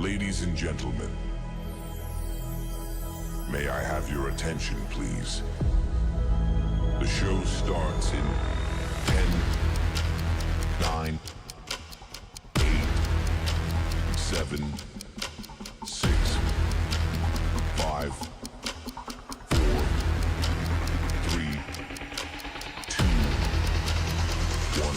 Ladies and gentlemen, may I have your attention, please? The show starts in 10, 9, 8, 7, 6, 5, 4, 3, 2, 1.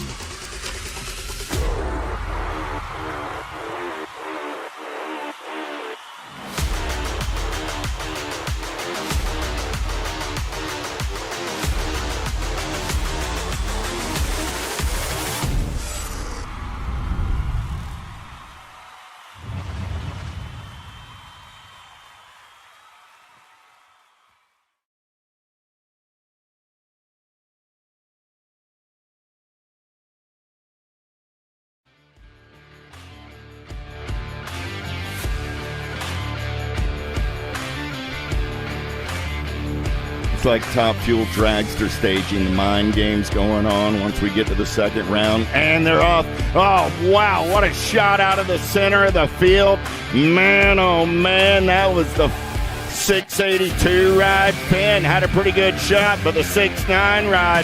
Like Top Fuel Dragster staging, the mind games going on once we get to the second round, and they're off. Oh, wow, what a shot out of the center of the field. Man, oh, man, that was the 682 ride. Finn had a pretty good shot, but the 69 ride,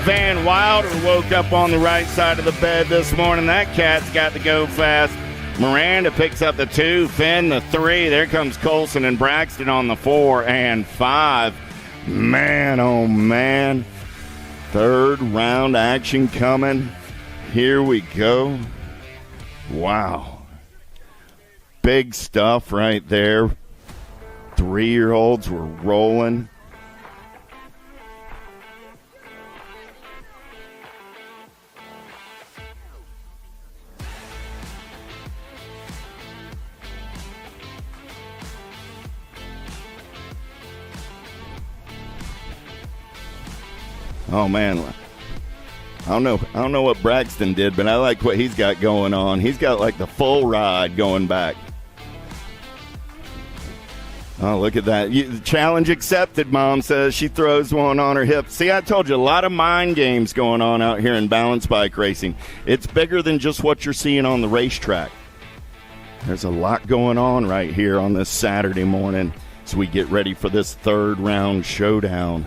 Van Wilder woke up on the right side of the bed this morning. That cat's got to go fast. Miranda picks up the 2, Finn the 3. There comes Colson and Braxton on the 4 and 5. Man, oh, man. Third round action coming. Here we go. Wow. Big stuff right there. 3-year-olds were rolling. Oh, man, I don't know what Braxton did, but I like what he's got going on. He's got like the full ride going back. Oh, look at that. Challenge accepted, Mom says. She throws one on her hip. See, I told you, a lot of mind games going on out here in balance bike racing. It's bigger than just what you're seeing on the racetrack. There's a lot going on right here on this Saturday morning as we get ready for this third round showdown.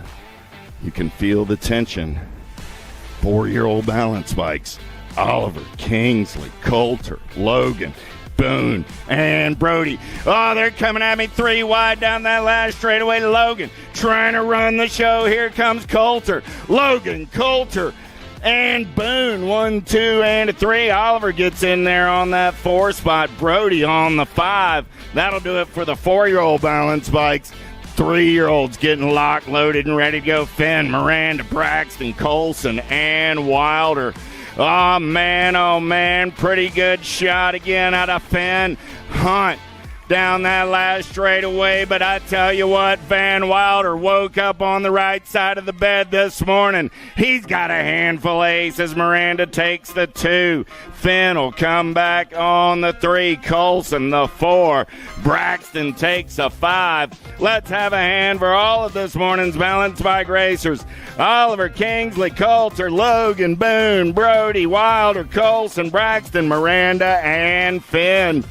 You can feel the tension. 4-year-old balance bikes. Oliver, Kingsley, Coulter, Logan, Boone, and Brody. Oh, they're coming at me 3 wide down that last straightaway. Logan trying to run the show. Here comes Coulter. Logan, Coulter, and Boone. 1, 2, and a 3. Oliver gets in there on that 4 spot. Brody on the 5. That'll do it for the 4-year-old balance bikes. 3-year-olds getting locked, loaded, and ready to go. Finn, Miranda, Braxton, Colson, and Wilder. Oh, man, pretty good shot again out of Finn. Hunt down that last straightaway, but I tell you what, Van Wilder woke up on the right side of the bed this morning. He's got a handful of aces. Miranda takes the 2. Finn will come back on the 3. Colson the 4. Braxton takes a 5. Let's have a hand for all of this morning's balance bike racers. Oliver, Kingsley, Coulter, Logan, Boone, Brody, Wilder, Colson, Braxton, Miranda, and Finn.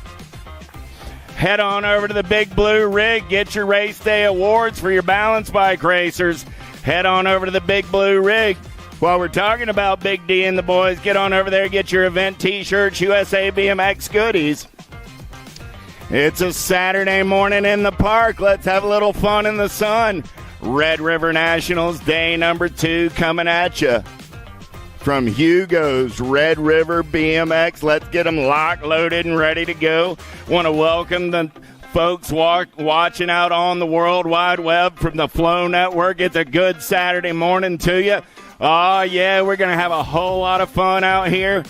Head on over to the Big Blue Rig. Get your race day awards for your balance bike racers. Head on over to the Big Blue Rig. While we're talking about Big D and the boys, get on over there, get your event T-shirts, USA BMX goodies. It's a Saturday morning in the park. Let's have a little fun in the sun. Red River Nationals, day number 2 coming at you. From Hugos, Red River BMX. Let's get them locked, loaded, and ready to go. Want to welcome the folks watching out on the World Wide Web from the Flow Network. It's a good Saturday morning to you. Oh, yeah, we're going to have a whole lot of fun out here.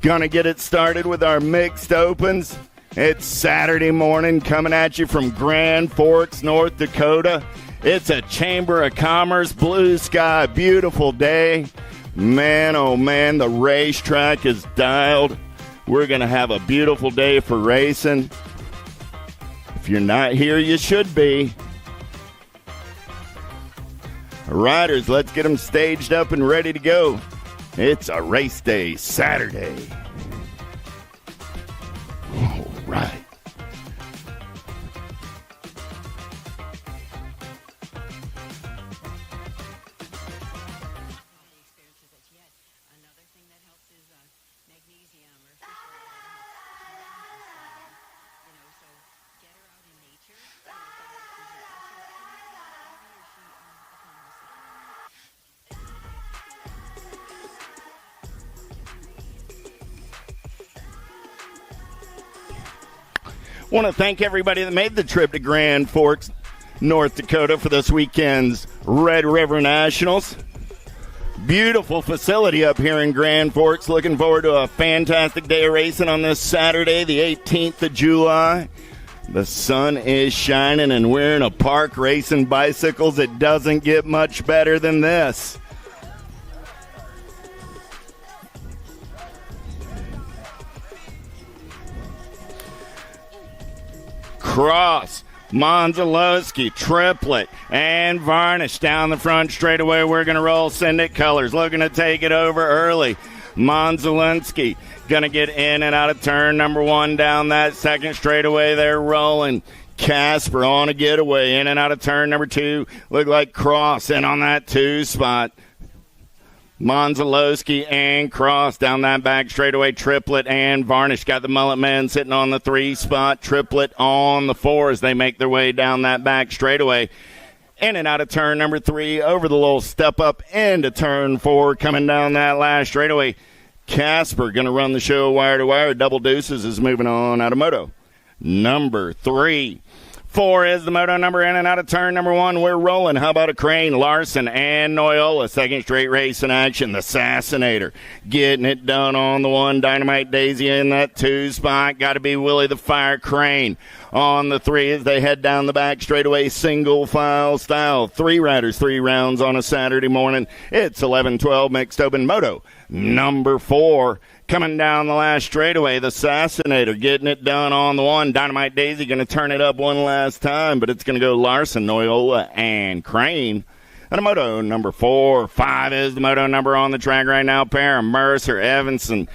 Going to get it started with our mixed opens. It's Saturday morning coming at you from Grand Forks, North Dakota. It's a Chamber of Commerce, blue sky, beautiful day. Man, oh man, the racetrack is dialed. We're going to have a beautiful day for racing. If you're not here, you should be. Riders, let's get them staged up and ready to go. It's a race day Saturday. All right. Want to thank everybody that made the trip to Grand Forks, North Dakota for this weekend's Red River Nationals. Beautiful facility up here in Grand Forks. Looking forward to a fantastic day of racing on this Saturday, the 18th of July. The sun is shining and we're in a park racing bicycles. It doesn't get much better than this. Cross, Monzalowski, Triplet, and Varnish down the front straightaway. We're going to roll Send It Colors. Looking to take it over early. Monzalowski going to get in and out of turn number 1 down that second straightaway. They're rolling. Casper on a getaway. In and out of turn number 2. Look like Cross in on that 2 spot. Monzalowski and Cross down that back straightaway. Triplet and Varnish got the mullet man sitting on the 3 spot. Triplet on the 4 as they make their way down that back straightaway. In and out of turn number 3, over the little step up into turn 4, coming down that last straightaway. Casper going to run the show wire to wire. Double Deuces is moving on out of moto number 3. 4 is the moto number in and out of turn number 1. We're rolling. How about a Crane, Larson, and Noyola? Second straight race in action. The Assassinator getting it done on the 1. Dynamite Daisy in that 2 spot. Got to be Willie the Fire Crane on the 3 as they head down the back straightaway. Single file style. 3 riders, 3 rounds on a Saturday morning. It's 11-12 mixed open moto number 4. Coming down the last straightaway, the Assassinator getting it done on the 1. Dynamite Daisy going to turn it up one last time, but it's going to go Larson, Noyola, and Crane. And a moto number 4. 5 is the moto number on the track right now. Pair Mercer, Evanson,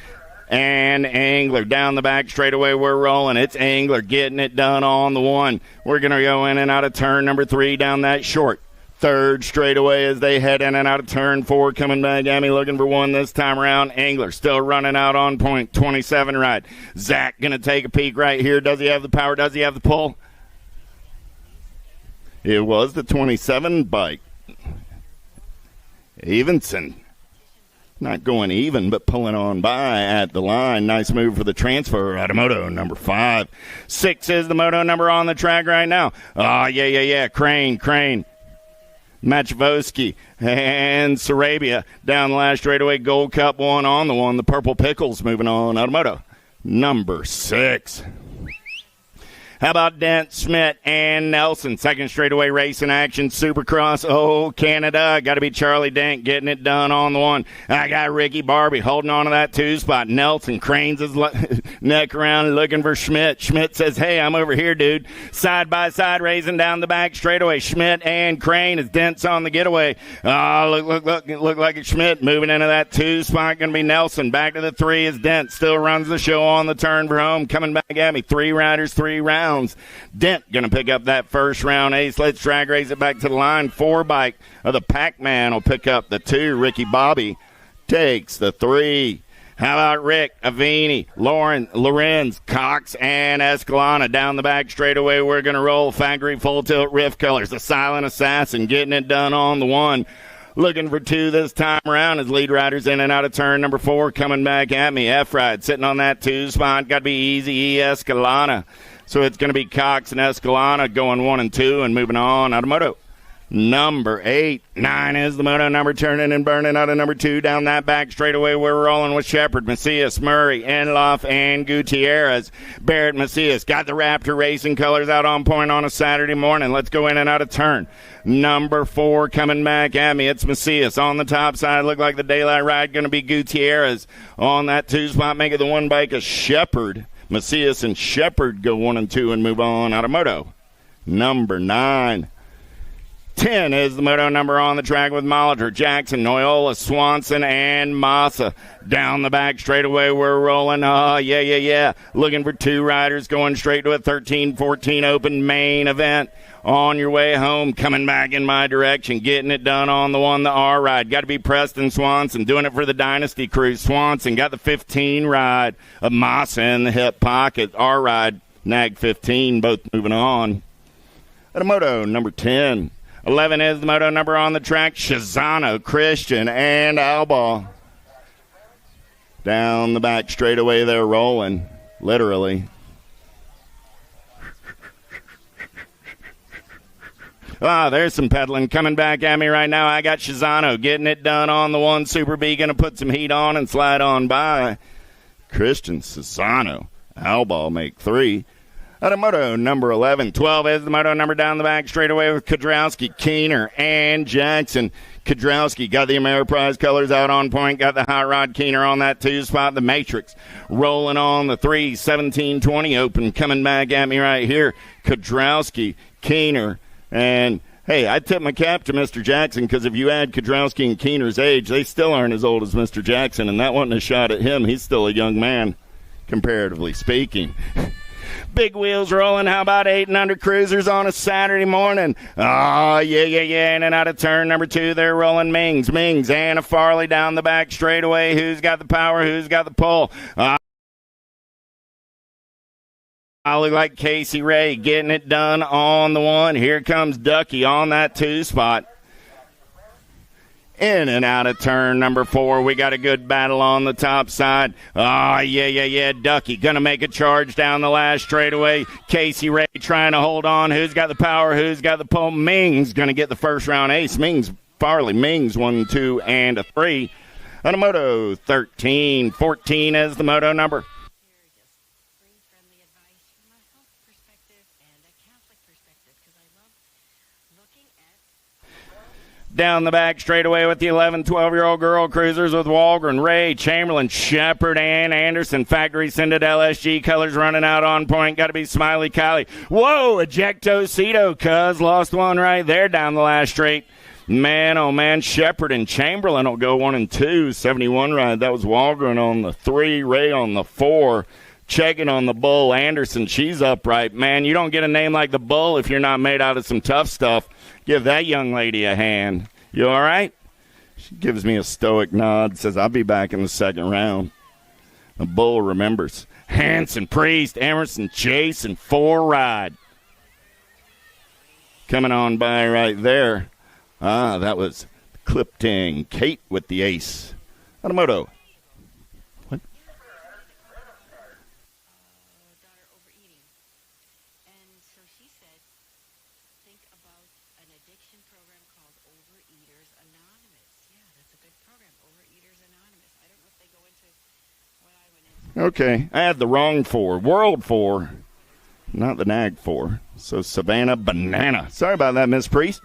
and Angler. Down the back straightaway, we're rolling. It's Angler getting it done on the 1. We're going to go in and out of turn number 3 down that short 3rd straightaway as they head in and out of turn 4. Coming back at me looking for 1 this time around. Angler still running out on point. 27 ride. Zach going to take a peek right here. Does he have the power? Does he have the pull? It was the 27 bike. Evenson. Not going even, but pulling on by at the line. Nice move for the transfer out of moto number 5. 6 is the moto number on the track right now. Oh, yeah. Crane. Machivoski and Sarabia down the last straightaway. Gold Cup 1 on the 1. The Purple Pickles moving on out of moto number 6. How about Dent, Schmidt, and Nelson? Second straightaway race in action. Supercross, Canada. Got to be Charlie Dent getting it done on the 1. I got Ricky Barbie holding on to that 2 spot. Nelson cranes his neck around looking for Schmidt. Schmidt says, hey, I'm over here, dude. Side by side, raising down the back straightaway. Schmidt and Crane as Dent's on the getaway. Look like it's Schmidt moving into that 2 spot. Going to be Nelson. Back to the 3 is Dent. Still runs the show on the turn for home. Coming back at me. 3 riders, 3 rounds. Dent going to pick up that first round ace. Let's drag race it back to the line. 4 bike of the Pac-Man will pick up the 2. Ricky Bobby takes the 3. How about Rick, Avini, Lorenz, Cox, and Escalona down the back straightaway? We're going to roll Factory Full Tilt Rift Colors. The Silent Assassin getting it done on the 1. Looking for 2 this time around as lead riders in and out of turn number 4. Coming back at me. F-Ride sitting on that 2 spot. Got to be Easy E Escalona. So it's going to be Cox and Escalona going 1 and 2 and moving on out of moto number 8. 9 is the moto number turning and burning out of number 2 down that back straightaway. We're rolling with Shepard, Macias, Murray, Enloff, and Gutierrez. Barrett Macias got the Raptor Racing colors out on point on a Saturday morning. Let's go in and out of turn number 4 coming back at me. It's Macias on the top side. Look like the daylight ride going to be Gutierrez on that 2 spot. Make it the 1 bike of Shepard. Macias and Shepard go 1 and 2 and move on out of moto number 9. 10 is the moto number on the track with Molitor, Jackson, Noyola, Swanson, and Massa. Down the back straightaway, we're rolling. Yeah. Looking for 2 riders going straight to a 13-14 open main event. On your way home, coming back in my direction, getting it done on the 1, the R ride. Got to be Preston Swanson, doing it for the Dynasty crew. Swanson got the 15 ride of Massa in the hip pocket. R ride, nag 15, both moving on. At a moto number 10. 11 is the moto number on the track. Shazano, Christian, and Alba. Down the back straightaway, they're rolling, literally. There's some pedaling coming back at me right now. I got Shizano getting it done on the one. Super B going to put some heat on and slide on by. Christian Shizano. Alball make 3. Moto number 11. 12 is the moto number down the back straightaway with Kudrowski, Keener, and Jackson. Kudrowski got the Ameriprise colors out on point, got the hot rod Keener on that 2 spot. The Matrix rolling on the 3, 17-20 open, coming back at me right here. Kudrowski, Keener, and hey, I tip my cap to Mr. Jackson because if you add Kudrowski and Keener's age, they still aren't as old as Mr. Jackson, and that wasn't a shot at him. He's still a young man, comparatively speaking. Big wheels rolling. How about 8 and under cruisers on a Saturday morning? Oh, yeah. In and out of turn number 2, they're rolling Mings, Anna Farley down the back straightaway. Who's got the power? Who's got the pull? I look like Casey Ray getting it done on the 1. Here comes Ducky on that 2 spot. In and out of turn number 4. We got a good battle on the top side. Yeah. Ducky going to make a charge down the last straightaway. Casey Ray trying to hold on. Who's got the power? Who's got the pull? Mings going to get the first round ace. Farley Mings 1, 2, and a 3. On a moto 13. 14 as the moto number. Down the back straightaway with the 11, 12-year-old girl cruisers with Walgren, Ray, Chamberlain, Shepard, and Anderson. Factory scented LSG colors running out on point. Got to be Smiley Kylie. Whoa, Ejectocito, cuz. Lost one right there down the last straight. Man, oh man, Shepard and Chamberlain will go 1 and 2. 71 ride. That was Walgren on the 3, Ray on the 4. Checking on the Bull. Anderson, she's upright. Man, you don't get a name like the Bull if you're not made out of some tough stuff. Give that young lady a hand. You all right? She gives me a stoic nod, says, I'll be back in the second round. The Bull remembers. Hanson, Priest, Emerson, Chase, and 4 ride. Coming on by right there. That was Clipting Kate with the ace. Automoto. What? Daughter overeating. And so she said, think about an addiction program called Overeaters Anonymous. Yeah, that's a good program, Overeaters Anonymous. I don't know if they go into what I went into. Okay, I had the wrong 4. World 4, not the NAG 4. So Savannah Banana. Sorry about that, Miss Priest.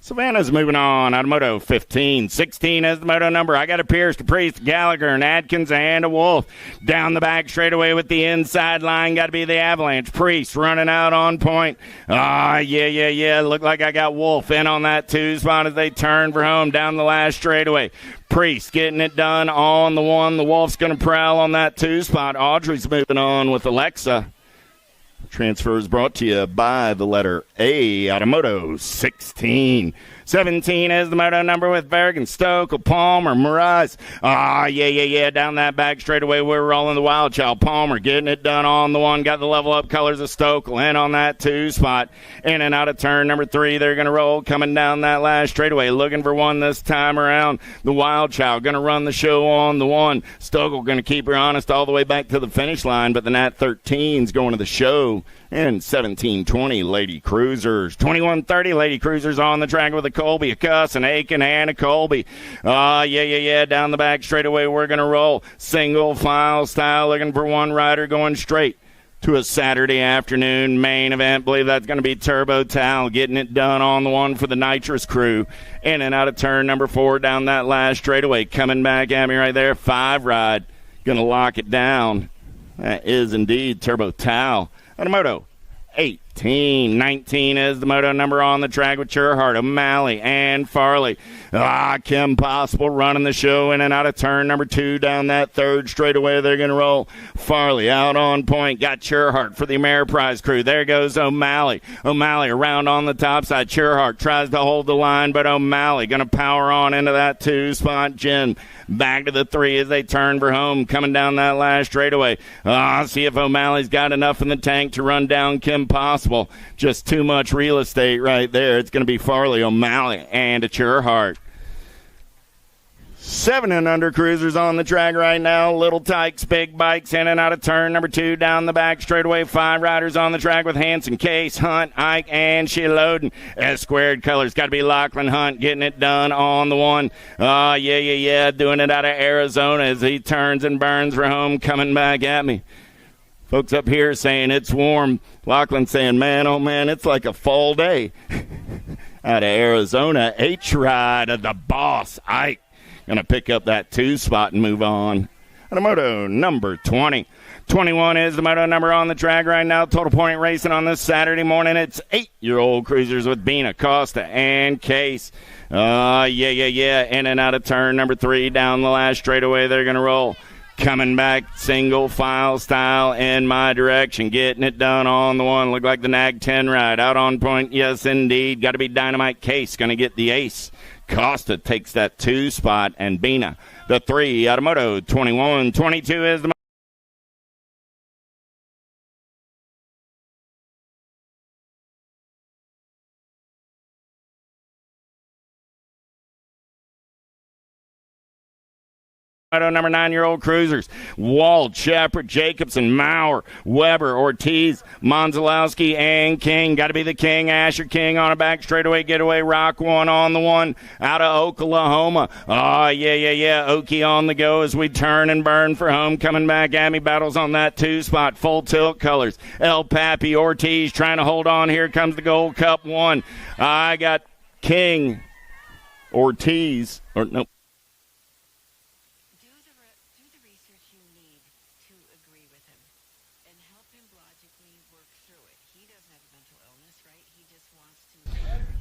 Savannah's moving on. Automoto 15. 16 is the moto number. I got a Pierce, to Priest, Gallagher, and Adkins, and a Wolf. Down the back straightaway with the inside line. Got to be the Avalanche. Priest running out on point. Yeah. Look like I got Wolf in on that 2 spot as they turn for home down the last straightaway. Priest getting it done on the 1. The Wolf's going to prowl on that 2 spot. Audrey's moving on with Alexa. Transfer is brought to you by the letter A. Automoto 16. 17 is the moto number with Bergen, Stokel, Palmer, Miraz. Yeah. Down that back straightaway, we're rolling the Wild Child. Palmer getting it done on the 1. Got the level up colors of Stokel in on that 2 spot. In and out of turn number 3. They're going to roll coming down that last straightaway. Looking for 1 this time around. The Wild Child going to run the show on the 1. Stokel going to keep her honest all the way back to the finish line, but the Nat 13's going to the show. And 17-20 Lady Cruisers. 21-30 Lady Cruisers on the track with a Colby, a Cuss, an Aiken, and a Colby. Yeah. Down the back straightaway, we're going to roll. Single file style, looking for 1 rider going straight to a Saturday afternoon main event. Believe that's going to be Turbo Tal getting it done on the 1 for the Nitrous crew. In and out of turn number 4 down that last straightaway. Coming back at me right there. 5 ride. Going to lock it down. That is indeed Turbo Tal. Automoto 18. 19 is the moto number on the track with Cherhart, O'Malley, and Farley. Kim Possible running the show in and out of turn number 2 down that 3rd straightaway. They're going to roll. Farley out on point. Got Cherhart for the Ameriprise crew. There goes O'Malley. O'Malley around on the top side. Cherhart tries to hold the line, but O'Malley going to power on into that 2 spot. Jen back to the 3 as they turn for home. Coming down that last straightaway. See if O'Malley's got enough in the tank to run down Kim Possible. Just too much real estate right there. It's going to be Farley, O'Malley, and a Cherhart. 7 and under cruisers on the track right now. Little Tykes, big bikes in and out of turn number 2 down the back straightaway. 5 riders on the track with Hanson, Case, Hunt, Ike, and Sheloden. S squared colors. Got to be Lachlan Hunt getting it done on the 1. Yeah. Doing it out of Arizona as he turns and burns for home. Coming back at me. Folks up here saying it's warm. Lachlan saying, man, oh man, it's like a fall day. Out of Arizona, H-Ride of the boss, Ike. Going to pick up that 2 spot and move on. And a moto number 20. 21 is the moto number on the track right now. Total point racing on this Saturday morning. It's 8-year-old cruisers with Bina, Costa, and Case. Yeah. In and out of turn number 3 down the last straightaway. They're going to roll. Coming back single file style in my direction. Getting it done on the 1. Look like the Nag 10 ride. Out on point. Yes, indeed. Got to be Dynamite Case. Going to get the ace. Costa takes that 2 spot, and Bina, the 3 out of moto 21. 22 is the number 9-year-old cruisers. Wald, Shepard, Jacobson, Maurer, Weber, Ortiz, Monzalowski, and King. Got to be the King. Asher King on a back straightaway getaway. Rock 1 on the 1 out of Oklahoma. Yeah. Okie on the go as we turn and burn for home. Coming back at me. Battles on that 2 spot. Full tilt colors. El Papi, Ortiz trying to hold on. Here comes the Gold Cup 1. I got King, Ortiz, or nope.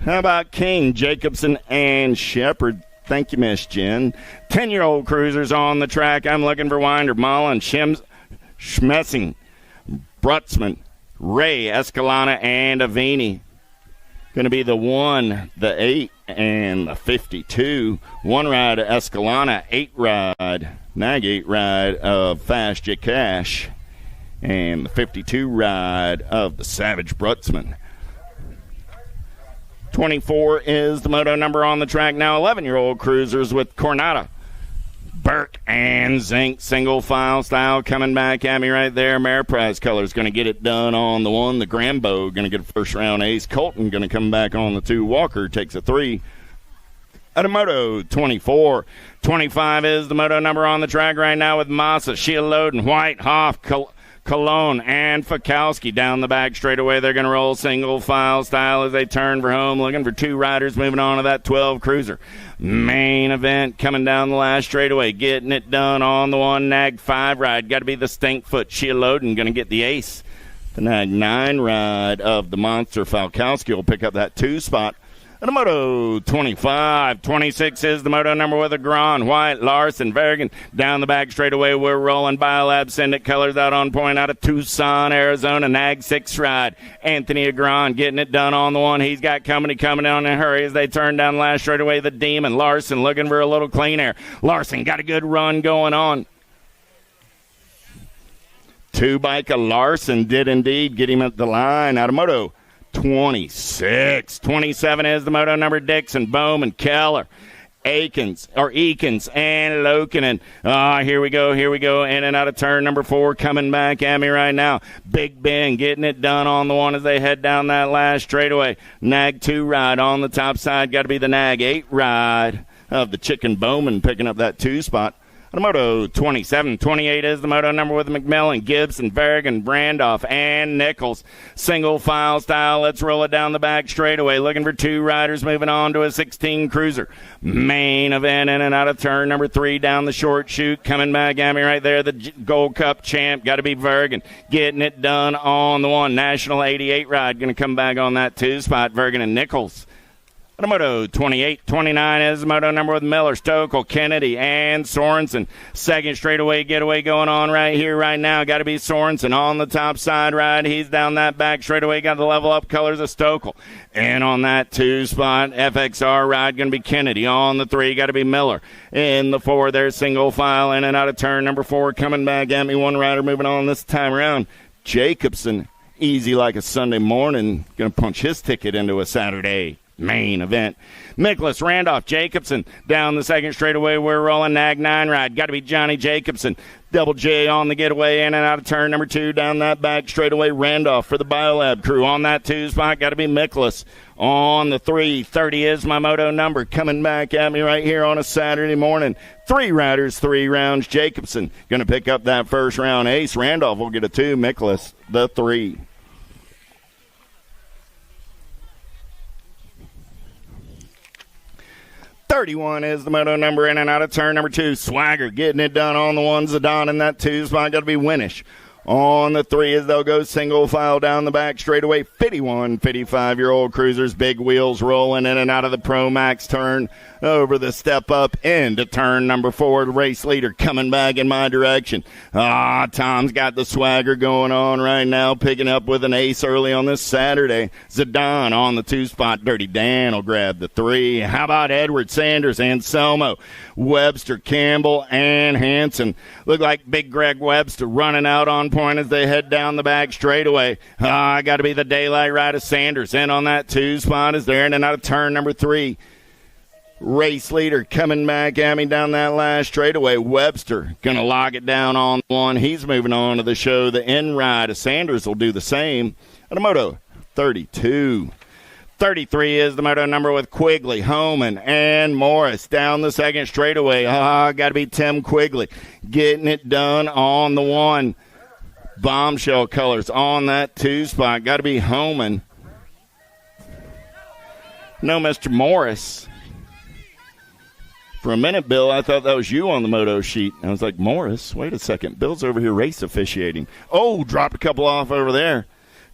How about King, Jacobson, and Shepard? Thank you, Miss Jen. 10-year-old cruisers on the track. I'm looking for Winder, Mullen, Schmessing, Brutzman, Ray, Escalana, and Avini. Going to be the 1, the 8, and the 52. 1 ride of Escalana, 8 ride, Nag 8 ride of Fast J Cash, and the 52 ride of the Savage Brutzman. 24 is the moto number on the track now. 11-year-old cruisers with Cornada, Burke, and Zink. Single file style coming back at me right there. Ameriprise colors going to get it done on the 1. The Grambo going to get a first-round ace. Colton going to come back on the 2. Walker takes a 3. At a moto 24. 25 is the moto number on the track right now with Massa, Sheloden, White, Hoff, Cologne, and Fakowski down the back straightaway. They're going to roll single file style as they turn for home, looking for 2 riders moving on to that 12 cruiser. Main event coming down the last straightaway, getting it done on the 1 Nag 5 ride. Got to be the Stinkfoot. Sheloden going to get the ace. The Nag 9 ride of the Monster Falkowski will pick up that 2 spot. And a moto 25. 26 is the moto number with a Gron, White, Larson, Vergen. Down the back straightaway, we're rolling Biolab Syndic colors out on point out of Tucson, Arizona. Nag 6 ride. Anthony Agron getting it done on the 1. He's got company coming on in a hurry as they turn down the last straightaway. The Demon, Larson looking for a little clean air. Larson got a good run going on. 2 bike of Larson did indeed get him at the line out of moto 26. 27 is the moto number. Dixon, Bowman, Keller, Eakins, and Lokinen. Here we go. In and out of turn number 4 coming back at me right now. Big Ben getting it done on the 1 as they head down that last straightaway. Nag 2 ride on the top side. Got to be the Nag 8 ride of the Chicken Bowman picking up that 2 spot. The moto 27. 28 is the moto number with McMillan, Gibson, Verrigan, Brandoff, and Nichols. Single file style. Let's roll it down the back straightaway. Looking for 2 riders moving on to a 16 cruiser. Main event in and out of turn number 3 down the short chute. Coming back at me right there. The Gold Cup champ. Got to be Verrigan. Getting it done on the 1. National 88 ride. Going to come back on that 2 spot. Verrigan and Nichols. The moto 28. 29 is the moto number with Miller, Stokel, Kennedy, and Sorensen. Second straightaway getaway going on right here, right now. Got to be Sorensen on the top side ride. He's down that back straightaway. Got the level up colors of Stokel. And on that 2 spot, FXR ride going to be Kennedy. On the 3, got to be Miller. In the 4, there's single file in and out of turn number 4. Coming back at me, 1 rider moving on this time around. Jacobson, easy like a Sunday morning. Going to punch his ticket into a Saturday main event. Nicholas Randolph Jacobson down the second straightaway. We're rolling. Nag 9 ride. Got to be Johnny Jacobson. Double J on the getaway, in and out of turn number 2 down that back straightaway. Randolph for the Biolab crew on that 2 spot. Got to be Nicholas on the 3. 30 is my moto number. Coming back at me right here on a Saturday morning. 3 riders, 3 rounds. Jacobson going to pick up that first round ace. Randolph will get a 2. Nicholas the 3. $31 is the moto number, in and out of turn number 2. Swagger getting it done on the 1. Zidane in that 2 spot. Got to be Winnish on the 3 as they'll go single file down the back straightaway. 51, 55-year-old cruisers. Big wheels rolling in and out of the Pro Max turn. Over the step up into turn number 4. The race leader coming back in my direction. Tom's got the swagger going on right now, picking up with an ace early on this Saturday. Zidane on the 2 spot. Dirty Dan will grab the 3. How about Edward Sanders, Anselmo, Webster, Campbell, and Hanson? Look like Big Greg Webster running out on point as they head down the back straightaway. Got to be the daylight ride of Sanders in on that 2 spot as they're in and out of turn number 3. Race leader coming back at me down that last straightaway. Webster going to lock it down on 1. He's moving on to the show. The end ride of Sanders will do the same. At a moto 32. 33 is the moto number with Quigley, Homan, and Morris down the second straightaway. Got to be Tim Quigley getting it done on the 1. Bombshell colors on that 2 spot. Got to be Homan. No, Mr. Morris. For a minute, Bill, I thought that was you on the moto sheet. I was like, Morris, wait a second. Bill's over here race officiating. Oh, dropped a couple off over there.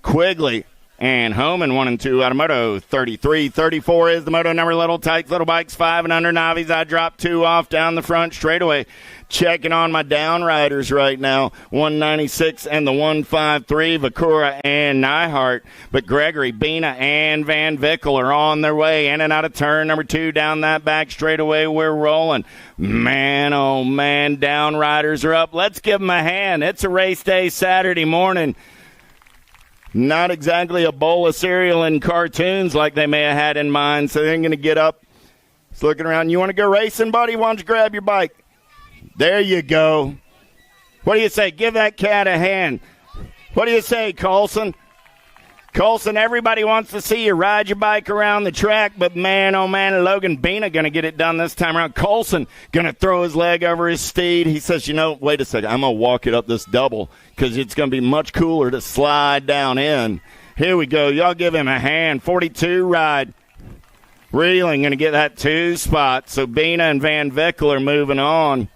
Quigley and Homan 1 and 2 out of moto 33. 34 is the moto number. Little Tykes, Little Bikes, 5 and under Navis. I dropped 2 off down the front straightaway. Checking on my down riders right now. 196 and the 153, Vakura and Nyhart. But Gregory, Bina, and Van Vickel are on their way in and out of turn number 2 down that back straightaway. We're rolling. Man, oh man, down riders are up. Let's give them a hand. It's a race day Saturday morning. Not exactly a bowl of cereal and cartoons like they may have had in mind, so they're going to get up. Just looking around. You want to go racing, buddy? Why don't you grab your bike? There you go. What do you say? Give that cat a hand. What do you say, Colson? Colson, everybody wants to see you ride your bike around the track, but man, oh man, Logan Bina going to get it done this time around. Colson going to throw his leg over his steed. He says, wait a second, I'm going to walk it up this double because it's going to be much cooler to slide down in. Here we go. Y'all give him a hand. 42 ride. Reeling going to get that 2 spot. So Bina and Van Vickel are moving on.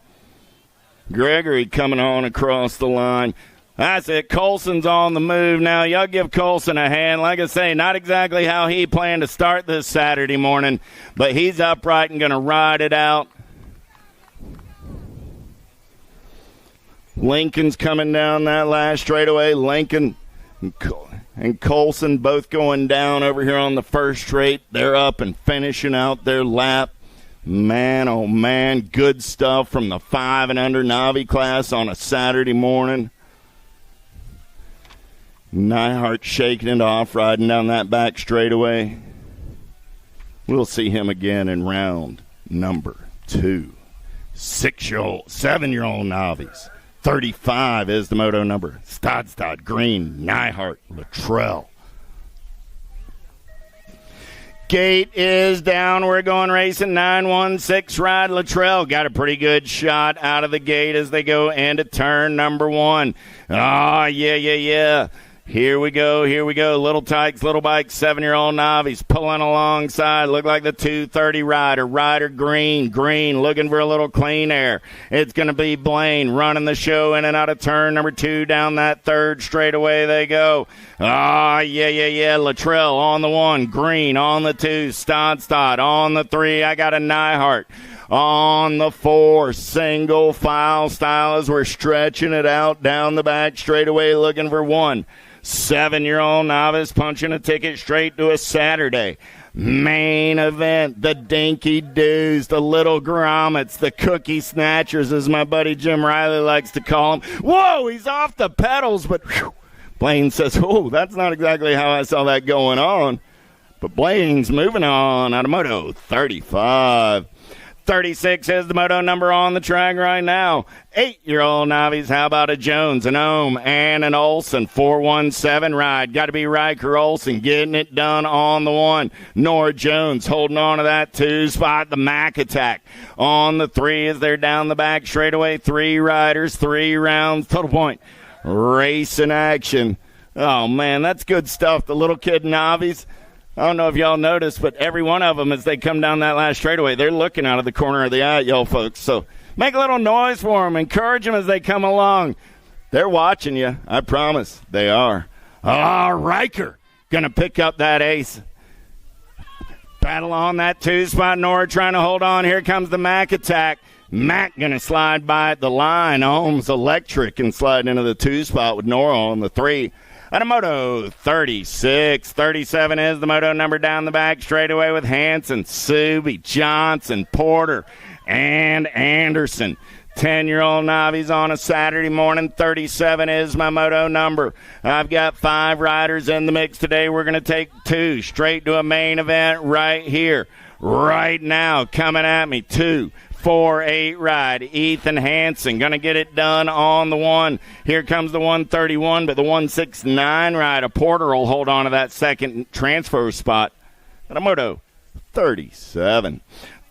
Gregory coming on across the line. That's it. Colson's on the move now. Y'all give Colson a hand. Like I say, not exactly how he planned to start this Saturday morning, but he's upright and going to ride it out. Lincoln's coming down that last straightaway. Lincoln and Colson both going down over here on the first straight. They're up and finishing out their lap. Man, oh man, good stuff from the 5 and under Navi class on a Saturday morning. Nyhart shaking it off, riding down that back straightaway. We'll see him again in round number 2. 7-year-old Navis. 35 is the moto number. Stad, Green, Nyhart, Luttrell. Gate is down. We're going racing. 916 ride. Luttrell got a pretty good shot out of the gate as they go into turn number 1. Yeah. Here we go. Little Tykes, Little Bikes, 7-year-old Navis pulling alongside. Look like the 230 rider. Ryder Green looking for a little clean air. It's going to be Blaine running the show in and out of turn number 2 down that third straightaway they go. Yeah. Luttrell on the 1. Green on the 2. Stod on the 3. I got a Nyhart. On the 4, single file style as we're stretching it out down the back straightaway looking for 1. 7-year-old Novice punching a ticket straight to a Saturday main event. The Dinky Doos, the Little Grommets, the Cookie Snatchers, as my buddy Jim Riley likes to call them. Whoa, he's off the pedals, but whew, Blaine says, that's not exactly how I saw that going on. But Blaine's moving on out of Moto 35. 36 is the moto number on the track right now. 8-year-old novice. How about a Jones, an Ohm, and an Olson? 417 ride. Got to be Riker Olson getting it done on the 1. Nora Jones holding on to that 2 spot. The Mac Attack on the 3 as they're down the back straightaway. 3 riders, 3 rounds. Total point. Race in action. Oh, man, that's good stuff. The little kid novice. I don't know if y'all noticed, but every one of them, as they come down that last straightaway, they're looking out of the corner of the eye at y'all folks. So make a little noise for them. Encourage them as they come along. They're watching you. I promise they are. Riker going to pick up that ace. Battle on that 2 spot. Nora trying to hold on. Here comes the Mac Attack. Mac going to slide by at the line. Ohms Electric and slide into the 2 spot with Nora on the 3. At a Moto 36. 37 is the moto number down the back straightaway with Hanson, Subi, Johnson, Porter, and Anderson. 10-year-old novice on a Saturday morning. 37 is my moto number. I've got 5 riders in the mix today. We're going to take 2 straight to a main event right here, right now. Coming at me, 2, 4-8 ride. Ethan Hansen going to get it done on the 1. Here comes the 131, but the 169 ride. A Porter will hold on to that second transfer spot. At a Moto 37.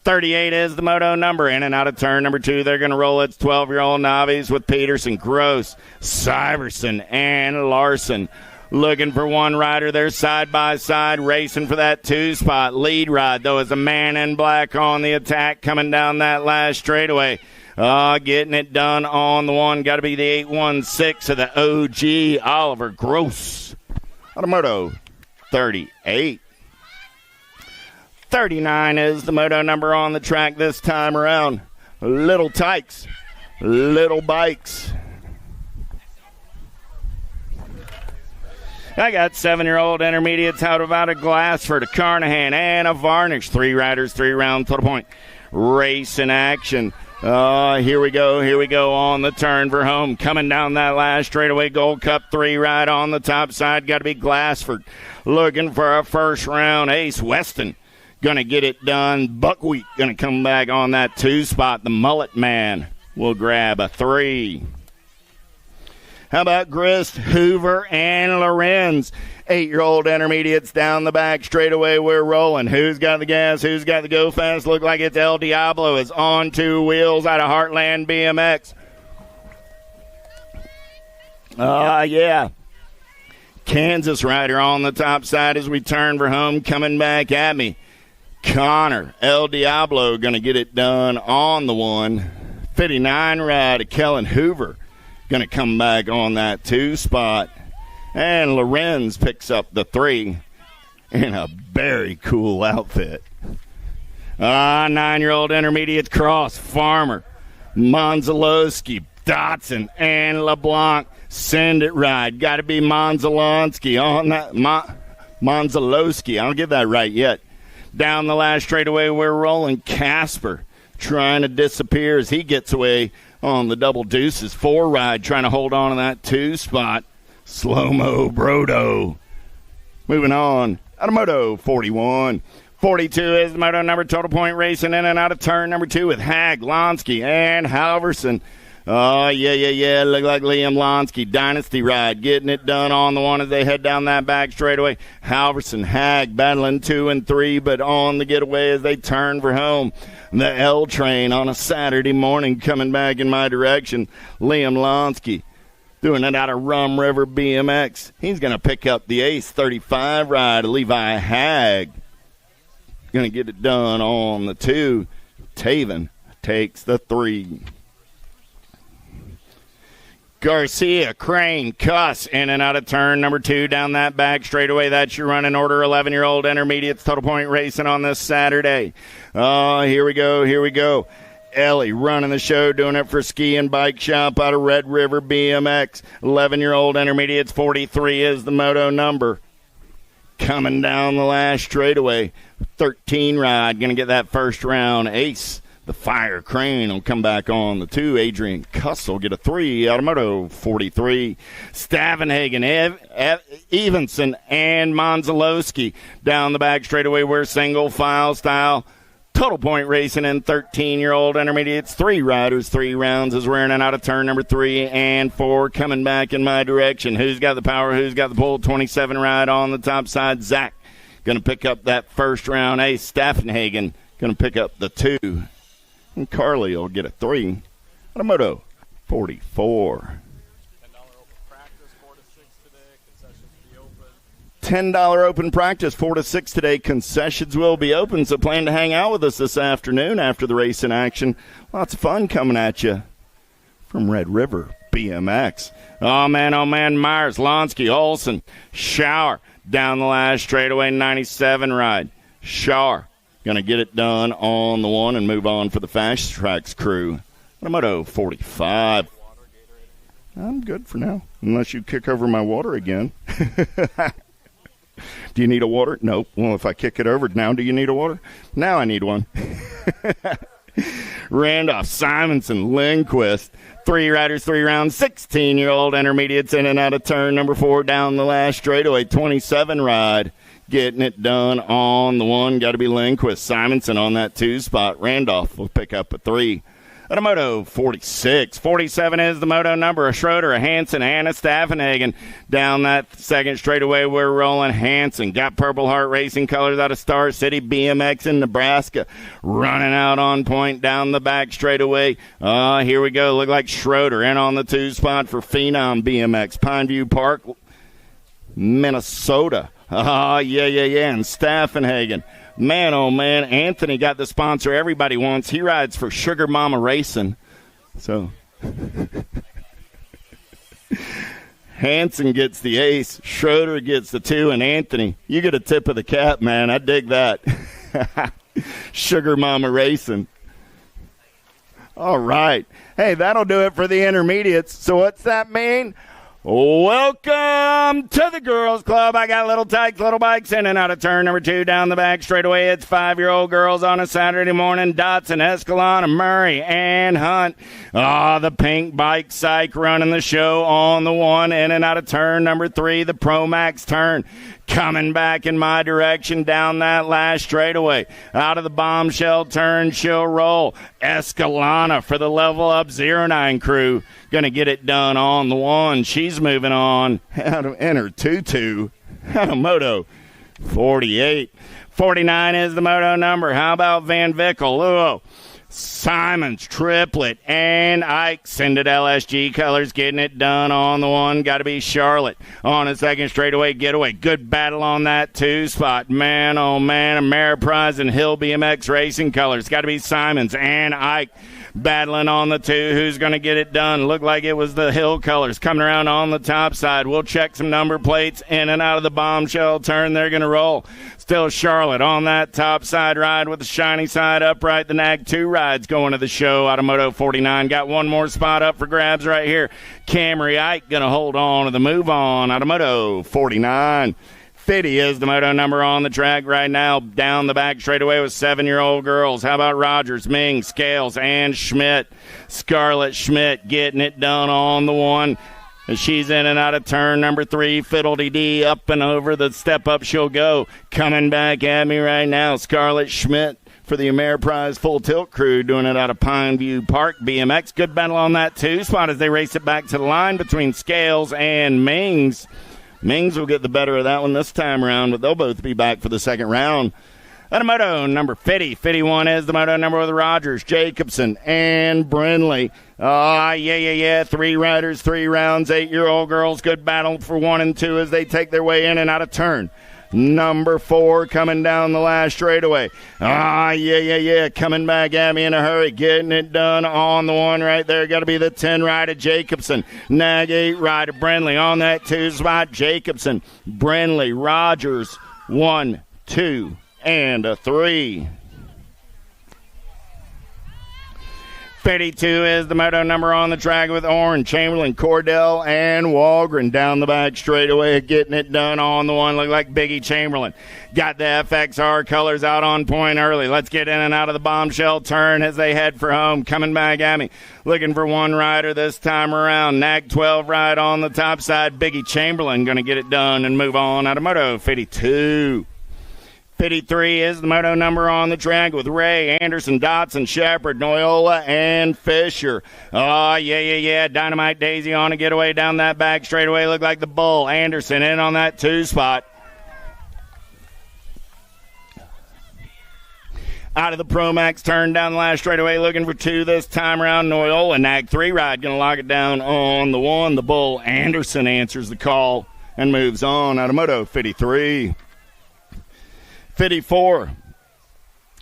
38 is the moto number. In and out of turn number 2. They're going to roll its 12-year-old novice with Peterson, Gross, Syverson, and Larson. Looking for one rider there side by side, racing for that 2 spot. Lead ride, though, is a man in black on the attack coming down that last straightaway. Getting it done on the 1. Got to be the 816 of the OG, Oliver Gross. Automoto 38. 39 is the moto number on the track this time around. Little Tykes, Little Bikes. I got 7-year-old intermediates out about a Glassford, a Carnahan, and a Varnish. 3 riders, 3 rounds, total point. Race in action. Here we go on the turn for home. Coming down that last straightaway, Gold Cup 3 ride on the top side. Got to be Glassford. Looking for a first round ace. Weston going to get it done. Buckwheat going to come back on that 2 spot. The Mullet Man will grab a 3. How about Grist, Hoover, and Lorenz? 8-year-old intermediates down the back straightaway. We're rolling. Who's got the gas? Who's got the go fast? Look like it's El Diablo is on 2 wheels out of Heartland BMX. Yeah. Kansas rider on the top side as we turn for home. Coming back at me. Connor, El Diablo going to get it done on the 1. 59 ride of Kellen Hoover. Going to come back on that 2 spot. And Lorenz picks up the 3 in a very cool outfit. 9-year-old intermediates Cross, Farmer, Monzalowski, Dotson, and LeBlanc. Send it ride. Got to be Monzalowski on that. Monzalowski. I don't get that right yet. Down the last straightaway, we're rolling. Casper trying to disappear as he gets away on the double deuces. 4 ride trying to hold on to that 2 spot. Slow-mo Brodo. Moving on. Automoto 41. 42 is the moto number. Total point racing in and out of turn number 2 with Hag, Lonsky, and Halverson. Oh, yeah. Look like Liam Lonsky. Dynasty ride. Getting it done on the 1 as they head down that back straightaway. Halverson, Hag battling 2 and 3, but on the getaway as they turn for home. The L train on a Saturday morning coming back in my direction. Liam Lonsky doing it out of Rum River BMX. He's going to pick up the ace 35 ride. Levi Hag going to get it done on the 2. Taven takes the 3. Garcia, Crane, Cuss, in and out of turn number 2 down that back straightaway. That's your running order. 11-year-old intermediates total point racing on this Saturday. Here we go. Ellie running the show, doing it for Ski and Bike Shop out of Red River BMX. 11-year-old intermediates, 43 is the moto number. Coming down the last straightaway. 13 ride, going to get that first round ace. The Fire Crane will come back on the 2. Adrian Cuss will get a 3. Automoto 43. Stavenhagen, Evenson, and Monzalowski down the back straightaway. We're single file style. Total Point Racing and 13-year-old intermediates. 3 riders, 3 rounds as we're in and out of turn number 3 and 4. Coming back in my direction. Who's got the power? Who's got the pull? 27 ride on the top side. Zach going to pick up that first round. Ace Staffenhagen going to pick up the 2. And Carly will get a 3. Automoto 44. $10 open practice, 4 to 6 today. Concessions will be open, so plan to hang out with us this afternoon after the race in action. Lots of fun coming at you from Red River BMX. Oh, man, Myers, Lonsky, Olson, Shower down the last straightaway, 97 ride. Shower going to get it done on the 1 and move on for the Fast Tracks crew. Automoto 45. I'm good for now, unless you kick over my water again. Do you need a water? Nope. Well, if I kick it over now, do you need a water? Now I need one. Randolph, Simonson, Lindquist. 3 riders, 3 rounds. 16-year-old intermediates in and out of turn number 4 down the last straightaway. 27 ride. Getting it done on the 1. Got to be Lindquist. Simonson on that 2 spot. Randolph will pick up a 3. Automoto 46. 47 is the moto number. A Schroeder, a Hansen, and a Staffenhagen. Down that second straightaway, we're rolling Hansen. Got Purple Heart Racing colors out of Star City BMX in Nebraska. Running out on point down the back straightaway. Here we go. Look like Schroeder in on the 2 spot for Phenom BMX. Pineview Park, Minnesota. Yeah. And Staffenhagen. Man, oh, man, Anthony got the sponsor everybody wants. He rides for Sugar Mama Racing. So, Hansen gets the ace, Schroeder gets the 2, and Anthony, you get a tip of the cap, man. I dig that. Sugar Mama Racing. All right. Hey, that'll do it for the intermediates. So what's that mean? Welcome to the Girls Club. I got little tykes, little bikes in and out of turn number 2 down the back straightaway. It's 5-year-old girls on a Saturday morning. Dotson, Escalona, Murray, and Hunt. The pink bike psych running the show on the 1 in and out of turn number 3. The Pro Max turn. Coming back in my direction down that last straightaway. Out of the bombshell turn, she'll roll. Escalona for the level up 09 crew. Going to get it done on the 1. She's moving on. Out of enter 2-2. Out of moto 48. 49 is the moto number. How about Van Vickel? Simons, Triplet, and Ike send it LSG colors, getting it done on the 1. Got to be Charlotte on a second straightaway getaway. Good battle on that 2 spot. Man, oh man, Ameriprise and Hill BMX Racing colors. Got to be Simons and Ike battling on the 2. Who's going to get it done? Looked like it was the Hill colors coming around on the top side. We'll check some number plates in and out of the bombshell turn. They're going to roll. Still Charlotte on that top side ride with the shiny side upright. The Nag 2 rides going to the show. Automoto 49 got one more spot up for grabs right here. Camry Ike going to hold on to the move on. Automoto 49. 50 is the moto number on the track right now. Down the back straightaway with 7-year-old girls. How about Rogers, Ming, Scales, and Schmidt? Scarlett Schmidt getting it done on the 1. She's in and out of turn number 3. Fiddle-dee-dee, up and over the step up she'll go. Coming back at me right now, Scarlett Schmidt for the Ameriprise Full Tilt crew, doing it out of Pineview Park BMX. Good battle on that 2 spot as they race it back to the line between Scales and Mings. Mings will get the better of that one this time around, but they'll both be back for the second round. Automoto number 50. 51 is the moto number with Rogers, Jacobson, and Brindley. Yeah. 3 riders, 3 rounds, 8-year-old girls. Good battle for 1 and 2 as they take their way in and out of turn. Number 4 coming down the last straightaway. Yeah. Coming back at me in a hurry. Getting it done on the 1 right there. Got to be the 10 rider, Jacobson. Nag 8 rider, Brindley on that 2 spot. Jacobson, Brindley, Rogers. 1, 2. And a 3. 52 is the moto number on the track with Orange, Chamberlain, Cordell, and Walgren down the back straightaway, getting it done on the one. Look like Biggie Chamberlain. Got the FXR colors out on point early. Let's get in and out of the bombshell turn as they head for home. Coming back at me. Looking for one rider this time around. Nag 12 ride on the top side. Biggie Chamberlain going to get it done and move on out of moto 52. 53 is the moto number on the track with Ray, Anderson, Dotson, Shepard, Noyola, and Fisher. Oh, yeah. Dynamite Daisy on a getaway down that back straightaway. Look like the bull. Anderson in on that 2 spot. Out of the Pro Max turn down the last straightaway, looking for 2 this time around. Noyola, Nag 3 ride, going to lock it down on the 1. The bull. Anderson answers the call and moves on out of moto 53. 54,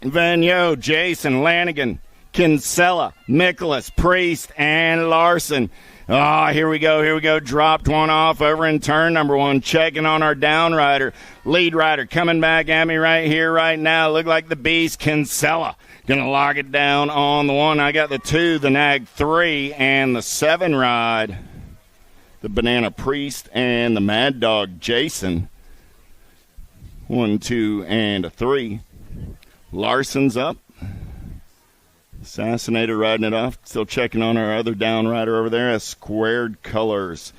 Vigneault, Jason, Lanigan, Kinsella, Nicholas, Priest, and Larson. Here we go. Dropped one off over in turn number 1. Checking on our down rider. Lead rider coming back at me right here, right now. Look like the beast, Kinsella. Going to lock it down on the 1. I got the 2, the Nag 3, and the 7 ride. The Banana Priest and the Mad Dog, Jason. 1, 2, and a 3. Larson's up. Assassinator riding it off. Still checking on our other down rider over there. Has squared colors.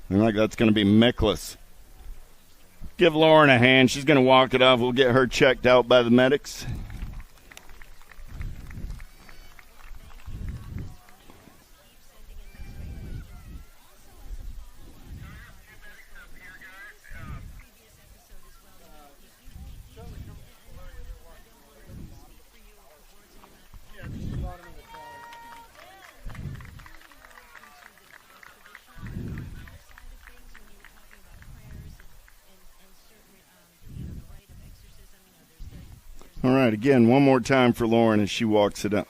Looks like that's going to be Miklas. Give Lauren a hand. She's going to walk it off. We'll get her checked out by the medics. All right, again, one more time for Lauren as she walks it up.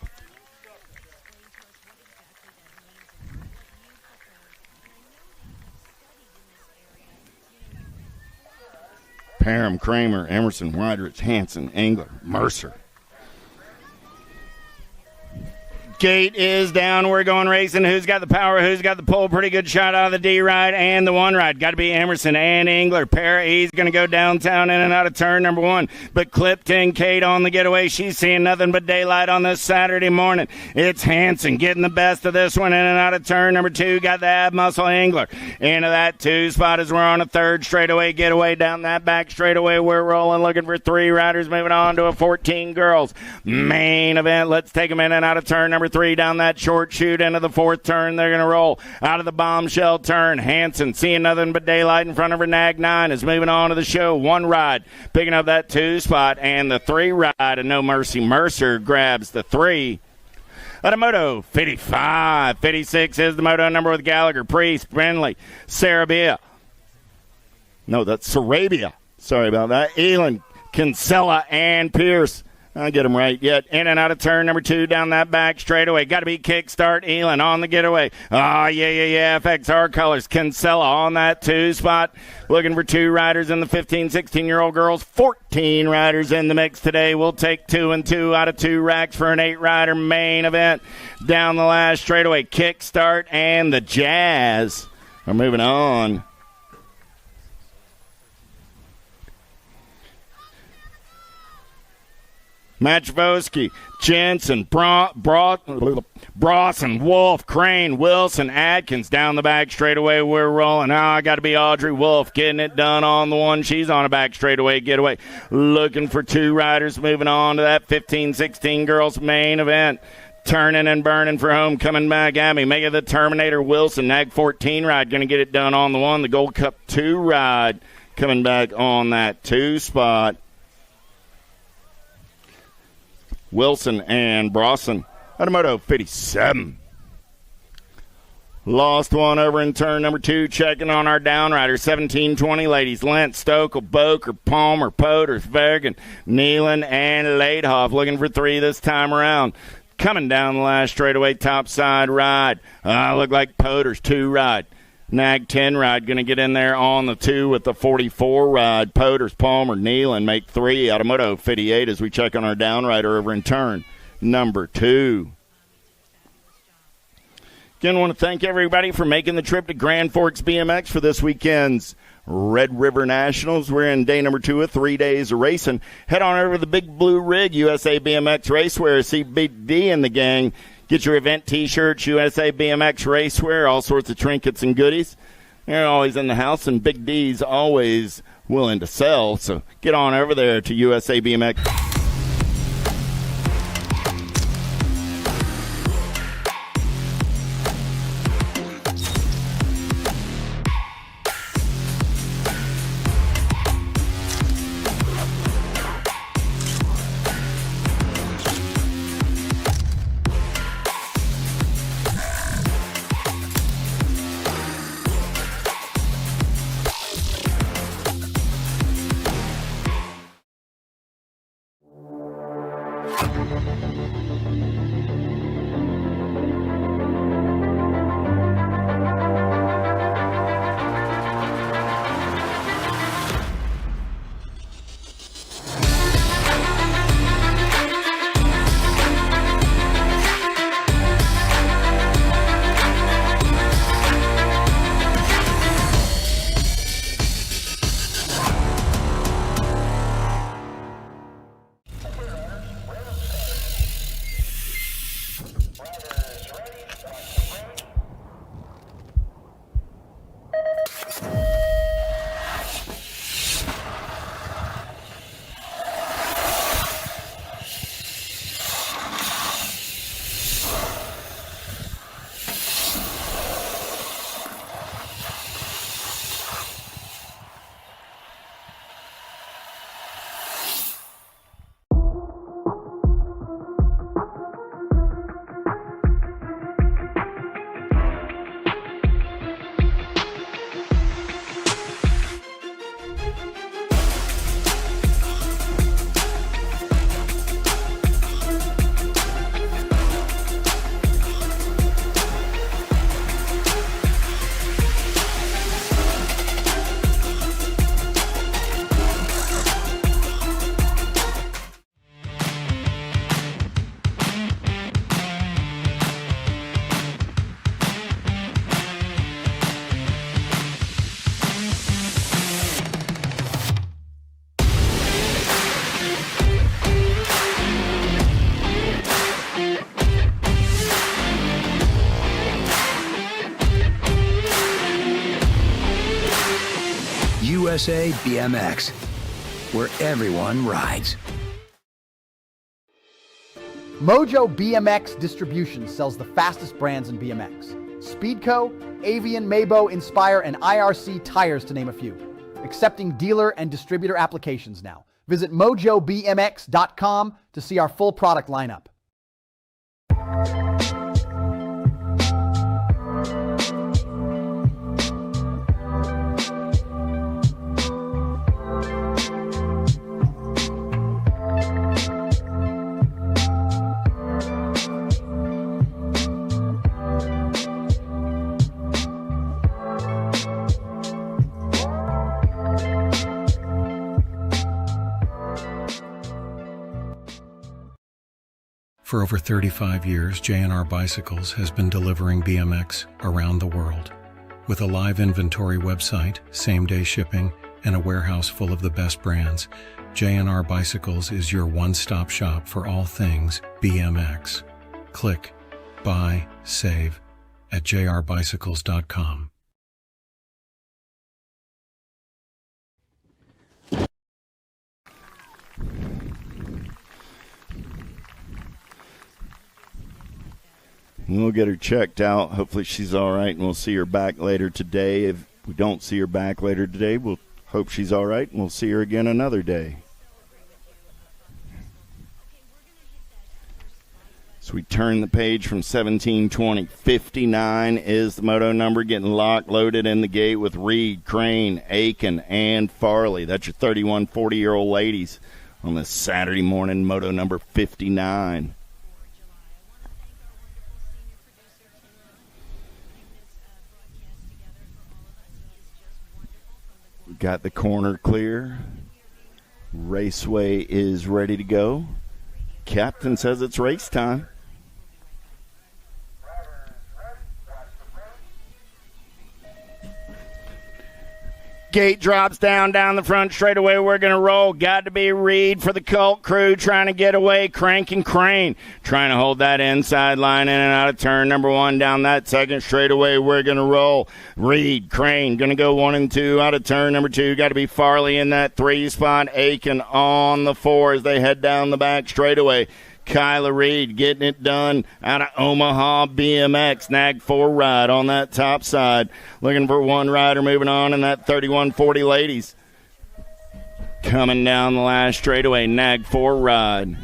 Parham, Kramer, Emerson, Weidrich, Hansen, Engler, Mercer. Gate is down. We're going racing. Who's got the power? Who's got the pull? Pretty good shot out of the D ride and the 1 ride. Got to be Emerson and Engler. He's going to go downtown in and out of turn number 1. But Clipton, Kate on the getaway. She's seeing nothing but daylight on this Saturday morning. It's Hansen getting the best of this one in and out of turn number 2. Got the ab muscle Engler into that 2 spot as we're on a 3rd straightaway getaway down that back straightaway. We're rolling, looking for 3 riders, moving on to a 14 girls main event. Let's take them in and out of turn number 3 down that short chute into the 4th turn. They're going to roll out of the bombshell turn. Hansen, seeing nothing but daylight in front of her Nag 9, is moving on to the show. 1 ride, picking up that 2 spot, and the 3 ride, and No Mercy Mercer grabs the 3. Out of moto 55. 56 is the moto number with Gallagher, Priest, Brindley, Sarabia. No, that's Sarabia. Sorry about that. Elon, Kinsella, and Pierce. I'll get him right yet. In and out of turn number 2 down that back straightaway. Got to be kickstart Elon on the getaway. Yeah. FXR colors. Kinsella on that 2 spot. Looking for 2 riders in the 15, 16-year-old girls. 14 riders in the mix today. We'll take 2 and 2 out of 2 racks for an 8-rider main event. Down the last straightaway. Kickstart and the Jazz are moving on. Matchvoski, Jensen, Brawson, Wolf, Crane, Wilson, Adkins down the back straightaway. We're rolling. I got to be Audrey Wolf getting it done on the 1. She's on a back straightaway getaway. Looking for 2 riders moving on to that 15-16 girls main event. Turning and burning for home, coming back at me. Mega the Terminator Wilson, Nag 14 ride, going to get it done on the 1. The Gold Cup 2 ride coming back on that 2 spot. Wilson and Brawson. Automoto 57. Lost one over in turn number 2. Checking on our downrider. 17-20 ladies. Lent, Stokel, Boker, Palmer, Potter, Vergen, Nealon, and Laidhoff. Looking for 3 this time around. Coming down the last straightaway top side ride. Look like Potter's 2 ride. Nag 10 ride going to get in there on the 2 with the 44 ride. Poters, Palmer, Nealon make 3. Automoto 58 as we check on our downrider over in turn number 2. Again, I want to thank everybody for making the trip to Grand Forks BMX for this weekend's Red River Nationals. We're in day number 2 of 3 days of racing. Head on over to the Big Blue Rig, USA BMX Racewear. See Big D and the gang. Get your event T-shirts, USA BMX Racewear, all sorts of trinkets and goodies. They're always in the house, and Big D's always willing to sell. So get on over there to USA BMX. USA BMX, where everyone rides. Mojo BMX Distribution sells the fastest brands in BMX. Speedco, Avian, Mabo, Inspire, and IRC tires, to name a few. Accepting dealer and distributor applications now. Visit mojobmx.com to see our full product lineup. For over 35 years, J&R Bicycles has been delivering BMX around the world. With a live inventory website, same-day shipping, and a warehouse full of the best brands, J&R Bicycles is your one-stop shop for all things BMX. Click, buy, save at jrbicycles.com. We'll get her checked out. Hopefully she's all right, and we'll see her back later today. If we don't see her back later today, we'll hope she's all right, and we'll see her again another day. So we turn the page from 1720. 59 is the moto number, getting locked, loaded in the gate with Reed, Crane, Aiken, and Farley. That's your 31, 40-year-old ladies on this Saturday morning, moto number 59. Got the corner clear. Raceway is ready to go. Captain says it's race time. Gate drops down the front straightaway. We're going to roll. Got to be Reed for the Colt crew trying to get away. Crank and Crane trying to hold that inside line in and out of turn number 1 down that second straightaway. We're going to roll. Reed, Crane going to go 1 and 2 out of turn number 2. Got to be Farley in that 3 spot. Aiken on the 4 as they head down the back straightaway. Kyla Reed getting it done out of Omaha BMX. Nag 4 ride on that top side. Looking for 1 rider moving on in that 3140 ladies. Coming down the last straightaway. Nag 4 ride.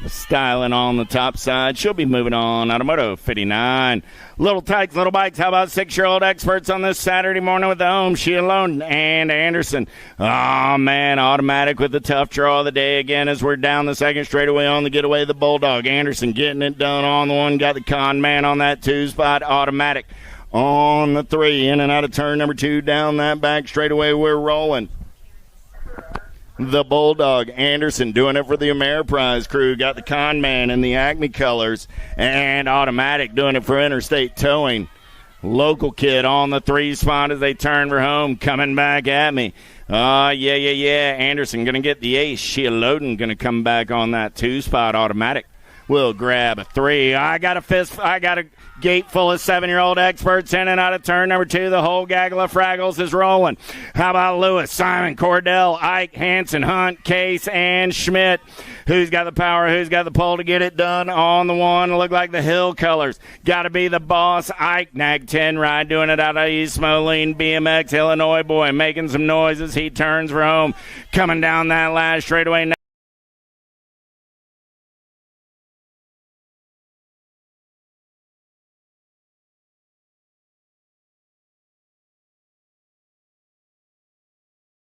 Styling on the top side. She'll be moving on. Automoto 59. Little Tykes, Little Bikes. How about 6-year-old experts on this Saturday morning with the home? She alone and Anderson. Oh, man. Automatic with the tough draw of the day again as we're down the second straightaway on the getaway. The Bulldog. Anderson getting it done on the 1. Got the Con Man on that 2 spot. Automatic on the 3. In and out of turn number 2 down that back straightaway. We're rolling. The Bulldog, Anderson doing it for the Ameriprise crew. Got the Con Man in the Acme colors. And Automatic doing it for Interstate Towing. Local Kid on the 3 spot as they turn for home. Coming back at me. Yeah. Anderson going to get the ace. Sheila Loden going to come back on that 2 spot. Automatic will grab a 3. I got a gate full of 7-year-old experts in and out of turn number 2. The whole gaggle of Fraggles is rolling. How about Lewis, Simon, Cordell, Ike, Hanson, Hunt, Case, and Schmidt? Who's got the power? Who's got the pull to get it done on the 1? Look like the Hill colors. Got to be the boss. Ike, Nag 10 ride, doing it out of East Moline, BMX, Illinois boy, making some noises. He turns for home. Coming down that last straightaway.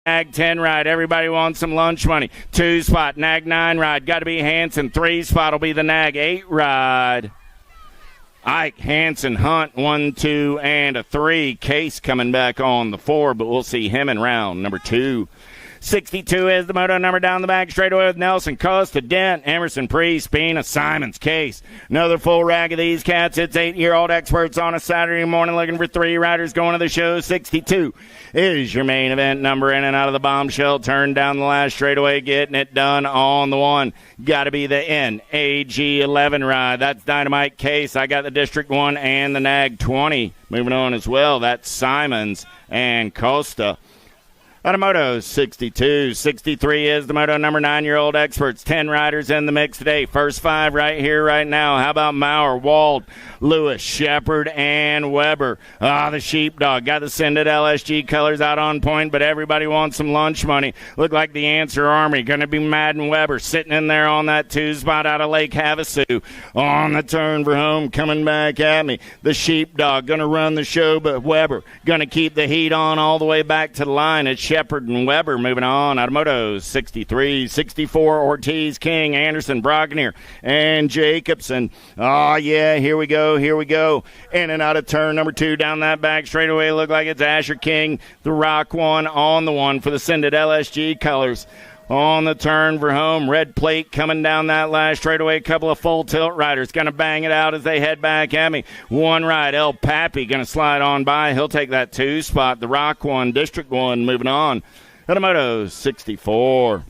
Nag 10 ride. Everybody wants some lunch money. 2 spot. Nag 9 ride. Got to be Hanson. 3 spot will be the Nag 8 ride. Ike, Hanson, Hunt, 1, 2, and a 3. Case coming back on the 4, but we'll see him in round number 2. 62 is the moto number down the back straightaway with Nelson, Costa, Dent, Emerson, Priest, Pena, Simons, Case. Another full rag of these cats. It's 8-year-old experts on a Saturday morning looking for 3 riders going to the show. 62 is your main event number in and out of the bombshell. Turn down the last straightaway, getting it done on the 1. Got to be the NAG 11 ride. That's Dynamite Case. I got the District 1 and the Nag 20. Moving on as well, that's Simons and Costa. Automoto 62. 63 is the moto number 9-year-old experts. 10 riders in the mix today. First 5 right here, right now. How about Maurer, Wald, Lewis, Shepard, and Weber? The Sheepdog. Got the Sended LSG colors out on point, but everybody wants some lunch money. Look like the Answer Army. Going to be Madden Weber sitting in there on that 2 spot out of Lake Havasu. On the turn for home, coming back at me. The Sheepdog going to run the show, but Weber going to keep the heat on all the way back to the line. It's Shepard and Weber moving on. Automoto 63, 64, Ortiz, King, Anderson, Brognier, and Jacobson. Oh, yeah, here we go. In and out of turn number 2 down that back straightaway. Look like it's Asher King, the Rock 1 on the 1 for the Sended LSG colors. On the turn for home, red plate coming down that last straightaway. A couple of full tilt riders going to bang it out as they head back at me. 1 ride, El Pappy going to slide on by. He'll take that 2 spot. The Rock 1, District 1 moving on. Automoto 64.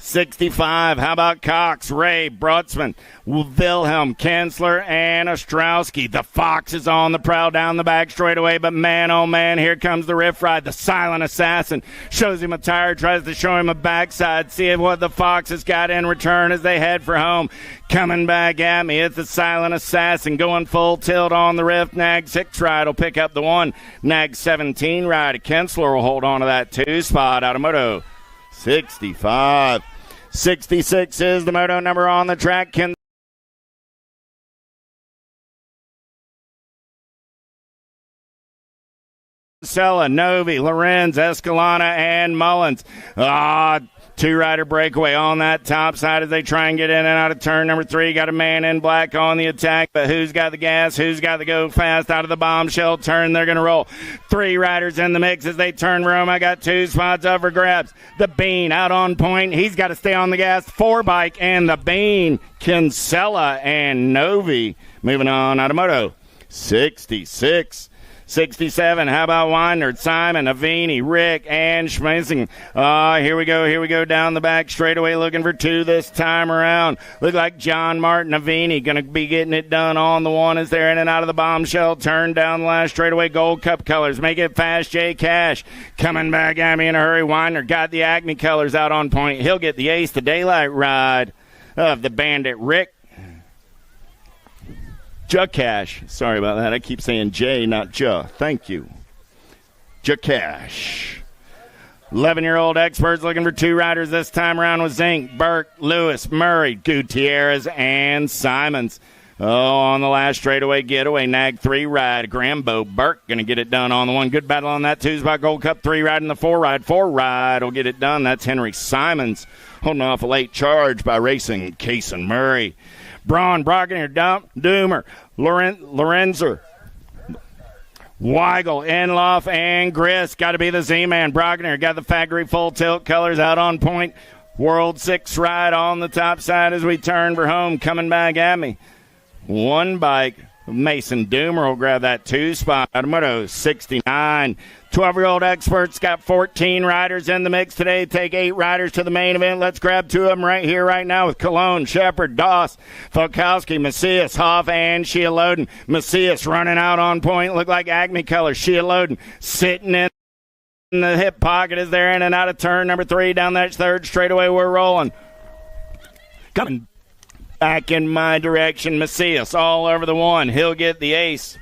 65, how about Cox, Ray, Brutzman, Wilhelm, Kensler, and Ostrowski. The Fox is on the prowl down the back straightaway, but man, oh man, here comes the riff ride. The Silent Assassin shows him a tire, tries to show him a backside. See what the Fox has got in return as they head for home. Coming back at me, it's the Silent Assassin going full tilt on the riff. Nag 6 ride will pick up the 1. Nag 17 ride. Kensler will hold on to that 2 spot. Automoto 65. 66 is the moto number on the track. Kinsella, Novi, Lorenz, Escalona, and Mullins. 2-rider breakaway on that top side as they try and get in and out of turn number 3. Got a man in black on the attack, but who's got the gas? Who's got the go fast out of the bombshell turn? They're going to roll. 3 riders in the mix as they turn room. I got 2 spots up for grabs. The Bean out on point. He's got to stay on the gas. 4 bike and the Bean, Kinsella, and Novi. Moving on, Automoto 66. 67. How about Weinert, Simon, Avini, Rick, and Schmensing? Here we go down the back straightaway, looking for 2 this time around. Look like John Martin, Avini going to be getting it done on the 1 as they're in and out of the bombshell. Turn down the last straightaway. Gold Cup colors. Make it fast. Jay Cash coming back at me in a hurry. Weinert got the Acme colors out on point. He'll get the ace, the daylight ride of the Bandit Rick. Cash. Sorry about that. I keep saying J, not J. Thank you. Cash. 11-year-old experts looking for 2 riders this time around with Zink, Burke, Lewis, Murray, Gutierrez, and Simons. On the last straightaway getaway, nag 3 ride. Grambo Burke going to get it done on the 1. Good battle on that 2 spot. Gold Cup 3 ride and the 4 ride. 4 ride will get it done. That's Henry Simons holding off a late charge by racing Cason Murray. Braun, Brockner, Doomer, Lorenzer, Weigel, Enloff, and Grist. Got to be the Z-Man. Brockner got the factory full tilt colors out on point. World 6 ride on the top side as we turn for home. Coming back at me. 1 bike. Mason Doomer will grab that 2 spot. Automoto 69. 12-year-old experts got 14 riders in the mix today. Take 8 riders to the main event. Let's grab 2 of them right here, right now with Cologne, Shepard, Doss, Falkowski, Macias, Hoff, and Shea Loden. Macias running out on point. Look like Acme colors. Shea Loden sitting in the hip pocket as they're in and out of turn number 3 down that 3rd straightaway. We're rolling. Coming back in my direction. Macias all over the 1. He'll get the ace.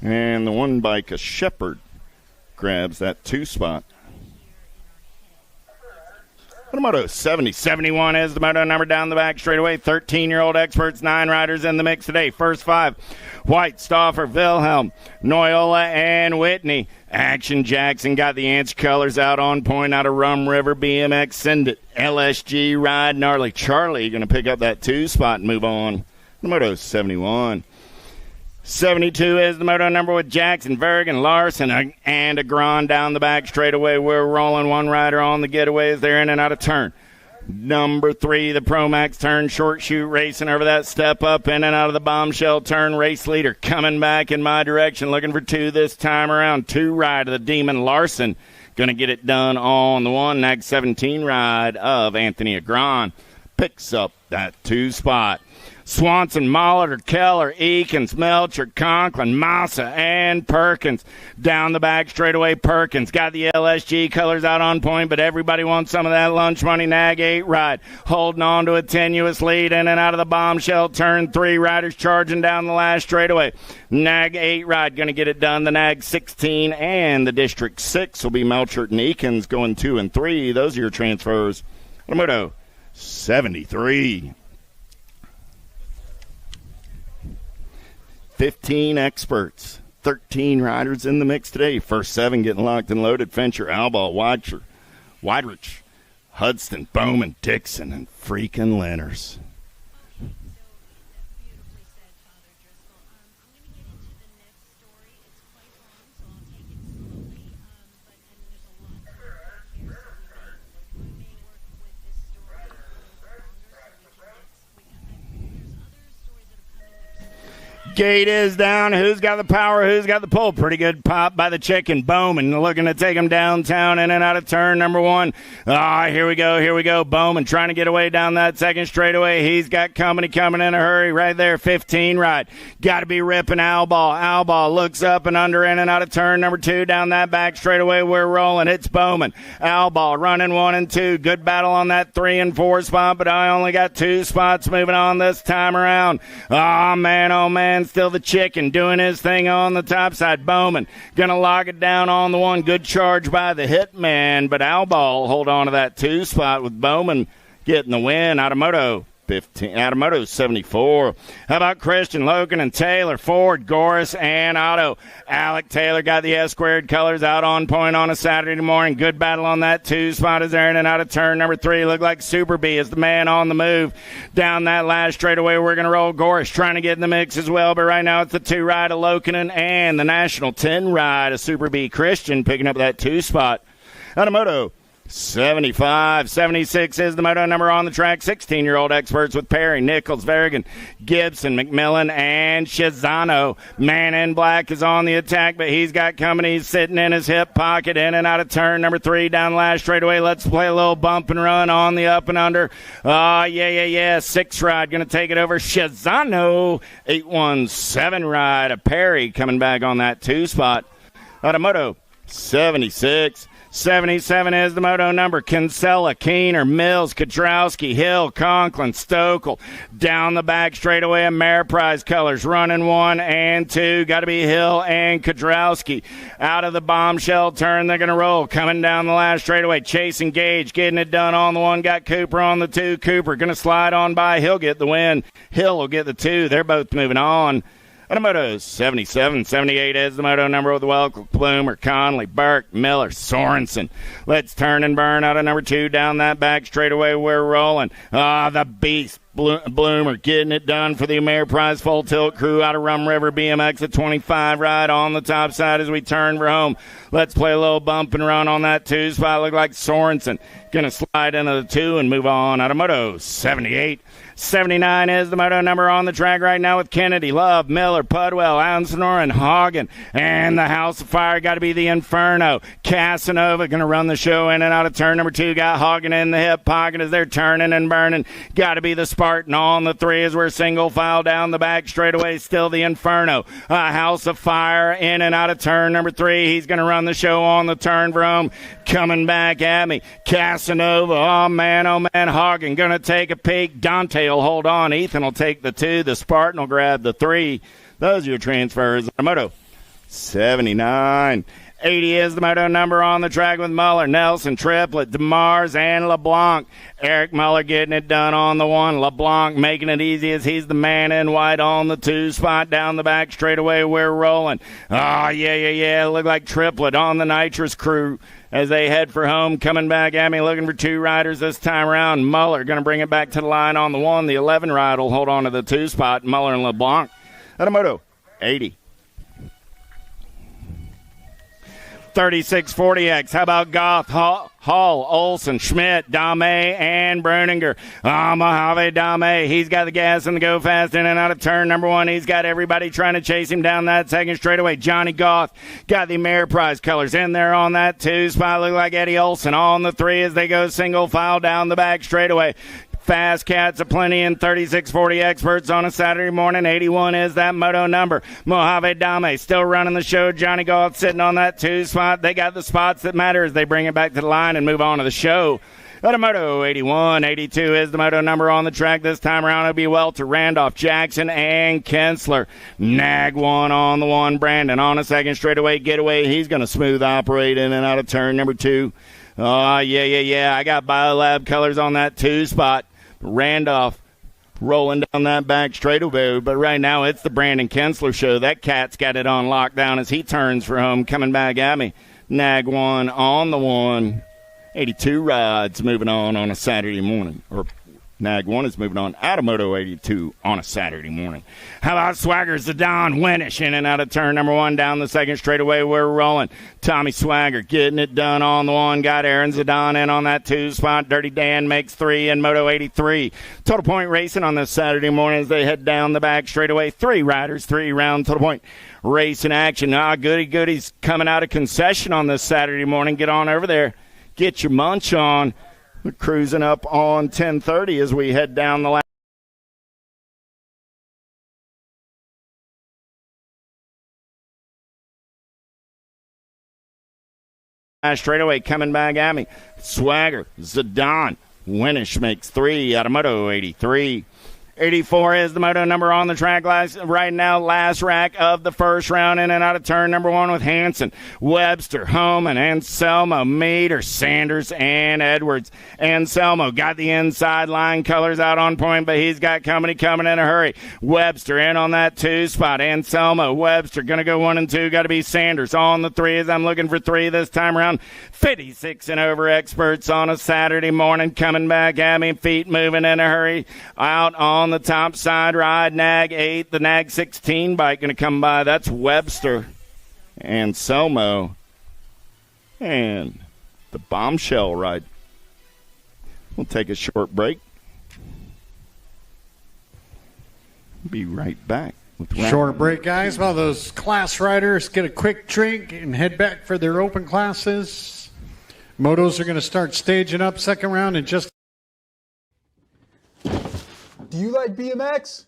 And the 1 bike, a Shepherd, grabs that 2 spot. Automoto 70. 71 is the moto number down the back straightaway. 13-year-old experts, 9 riders in the mix today. First 5, White, Stauffer, Wilhelm, Noyola, and Whitney. Action Jackson got the Anch colors out on point out of Rum River. BMX send it. LSG ride gnarly. Charlie going to pick up that 2 spot and move on. Automoto 71. 72 is the moto number with Jackson, Vergen, Larson, and a Grand down the back straightaway. We're rolling 1 rider on the getaways. They're in and out of turn. Number 3, the Pro Max turn, short shoot racing over that step up, in and out of the bombshell turn. Race leader coming back in my direction, looking for 2 this time around. 2 ride of the Demon Larson. Going to get it done on the 1. Nag 17 ride of Anthony Agron picks up that 2 spot. Swanson, Molitor, Keller, Eakins, Melcher, Conklin, Massa, and Perkins. Down the back straightaway, Perkins got the LSG colors out on point, but everybody wants some of that lunch money. Nag 8 ride, holding on to a tenuous lead in and out of the bombshell turn. 3 riders charging down the last straightaway. Nag 8 ride going to get it done. The Nag 16 and the District 6 will be Melcher and Eakins going 2 and 3. Those are your transfers. Automoto 73. 15 experts, 13 riders in the mix today. First 7 getting locked and loaded. Fincher, Alba, Weidrich, Hudson, Bowman, Dixon, and freaking Lenners. Gate is down. Who's got the power? Who's got the pull? Pretty good pop by the chicken. Bowman looking to take him downtown in and out of turn number 1. Here we go. Bowman trying to get away down that 2nd straightaway. He's got company coming in a hurry right there. 15 ride. Got to be ripping Alball. Alball looks up and under in and out of turn number 2 down that back straightaway. We're rolling. It's Bowman. Alball running 1 and 2. Good battle on that 3 and 4 spot, but I only got 2 spots moving on this time around. Oh, man. Still the chicken doing his thing on the top side. Bowman gonna lock it down on the 1. Good charge by the Hitman, but Alball hold on to that 2 spot with Bowman getting the win. Automoto 15. Automoto 74. How about Christian, Logan, and Taylor? Ford, Goris, and Otto. Alec Taylor got the S-squared colors out on point on a Saturday morning. Good battle on that 2 spot as they're in and out of turn number 3. Look like Super B is the man on the move. Down that last straightaway, we're going to roll. Goris trying to get in the mix as well, but right now it's the 2 ride of Lokinen and the National 10 ride of Super B Christian picking up that 2 spot. Automoto 75, 76 is the moto number on the track. 16-year-old experts with Perry, Nichols, Verrigan, Gibson, McMillan, and Shizano. Man in black is on the attack, but he's got company. He's sitting in his hip pocket, in and out of turn number 3 down the last straightaway. Let's play a little bump and run on the up and under. Yeah. 6 ride going to take it over. Shizano, 817 ride. A Perry coming back on that 2 spot. Automoto, 76. 77 is the moto number. Kinsella, Keener, Mills, Kudrowski, Hill, Conklin, Stokel. Down the back straightaway, Ameriprise colors. Running 1 and 2. Got to be Hill and Kudrowski. Out of the bombshell turn, they're going to roll. Coming down the last straightaway, Chasing Gage, getting it done on the 1. Got Cooper on the 2. Cooper going to slide on by. He'll get the win. Hill will get the 2. They're both moving on. Automoto 77, 78 is the moto number with Welk, Bloomer, Conley, Burke, Miller, Sorensen. Let's turn and burn out of number 2 down that back straightaway. We're rolling. The beast. Bloomer getting it done for the Ameriprise Full Tilt crew out of Rum River BMX at 25 right on the top side as we turn for home. Let's play a little bump and run on that 2 spot. Look like Sorensen going to slide into the 2 and move on. Automoto 78. 79 is the moto number on the track right now with Kennedy, Love, Miller, Pudwell, Ansnor, and Hagen. And the House of Fire got to be the Inferno. Casanova going to run the show in and out of turn number 2. Got Hagen in the hip pocket as they're turning and burning. Got to be the Spartan on the 3 as we're single file down the back straightaway. Still the Inferno. House of Fire in and out of turn number 3. He's going to run the show on the turn for home. Coming back at me. Casanova. Oh, man. Hagen going to take a peek. Dante will hold on. Ethan will take the 2. The Spartan will grab the 3. Those are your transfers. Moto 79. 80 is the moto number on the track with Muller, Nelson, Triplett, DeMars, and LeBlanc. Eric Muller getting it done on the 1. LeBlanc making it easy as he's the man in white on the 2 spot. Down the back straightaway, we're rolling. Yeah. Look like Triplett on the nitrous crew as they head for home. Coming back at me, looking for 2 riders this time around. Muller going to bring it back to the line on the 1. The 11 ride will hold on to the 2 spot. Muller and LeBlanc. Automoto 80. 3640X. How about Goth, Hall, Olsen, Schmidt, Dame, and Bruninger? Mojave Dame. He's got the gas and the go fast in and out of turn number 1. He's got everybody trying to chase him down that second straightaway. Johnny Goth got the Ameriprise colors in there on that 2 spot. Look like Eddie Olsen on the 3 as they go single file down the back straightaway. Fast cats aplenty in 3640 experts on a Saturday morning. 81 is that moto number. Mojave Dame still running the show. Johnny Gold sitting on that 2 spot. They got the spots that matter as they bring it back to the line and move on to the show. Automoto 81, 82 is the moto number on the track. This time around it'll be Welter, Randolph, Jackson, and Kensler. Nag 1 on the 1. Brandon on a second straightaway getaway. He's going to smooth operate in and out of turn number 2. Yeah. I got Biolab colors on that 2 spot. Randolph rolling down that back straightaway, but right now it's the Brandon Kensler show. That cat's got it on lockdown as he turns for home. Coming back at me. Nag 1 on the 1. 82 rides moving on a Saturday morning. Or Nag 1 is moving on. Automoto 82 on a Saturday morning. How about Swagger Zidane Winnish in and out of turn number 1 down the second straightaway. We're rolling. Tommy Swagger getting it done on the 1. Got Aaron Zidane in on that 2 spot. Dirty Dan makes 3 in Moto 83. Total Point Racing on this Saturday morning as they head down the back straightaway. 3 riders, 3 round Total Point Racing action. Goodies coming out of concession on this Saturday morning. Get on over there. Get your munch on. We're cruising up on 10:30 as we head down the last straightaway. Coming back at me. Swagger, Zidane, Winnish makes 3 out of Moto 83. 84 is the moto number on the track right now. Last rack of the first round in and out of turn number 1 with Hanson, Webster, Homan, Anselmo, Meter, Sanders, and Edwards. Anselmo got the inside line colors out on point, but he's got company coming in a hurry. Webster in on that 2 spot. Anselmo, Webster going to go 1 and 2. Got to be Sanders on the 3 as I'm looking for 3 this time around. 56 and over experts on a Saturday morning coming back at me. Feet moving in a hurry. Out on the top side ride, Nag 8, the Nag 16 bike going to come by. That's Webster and Selmo and the bombshell ride. We'll take a short break. Be right back. Short break, guys. While those class riders get a quick drink and head back for their open classes. Motos are going to start staging up second round in just. Do you like BMX?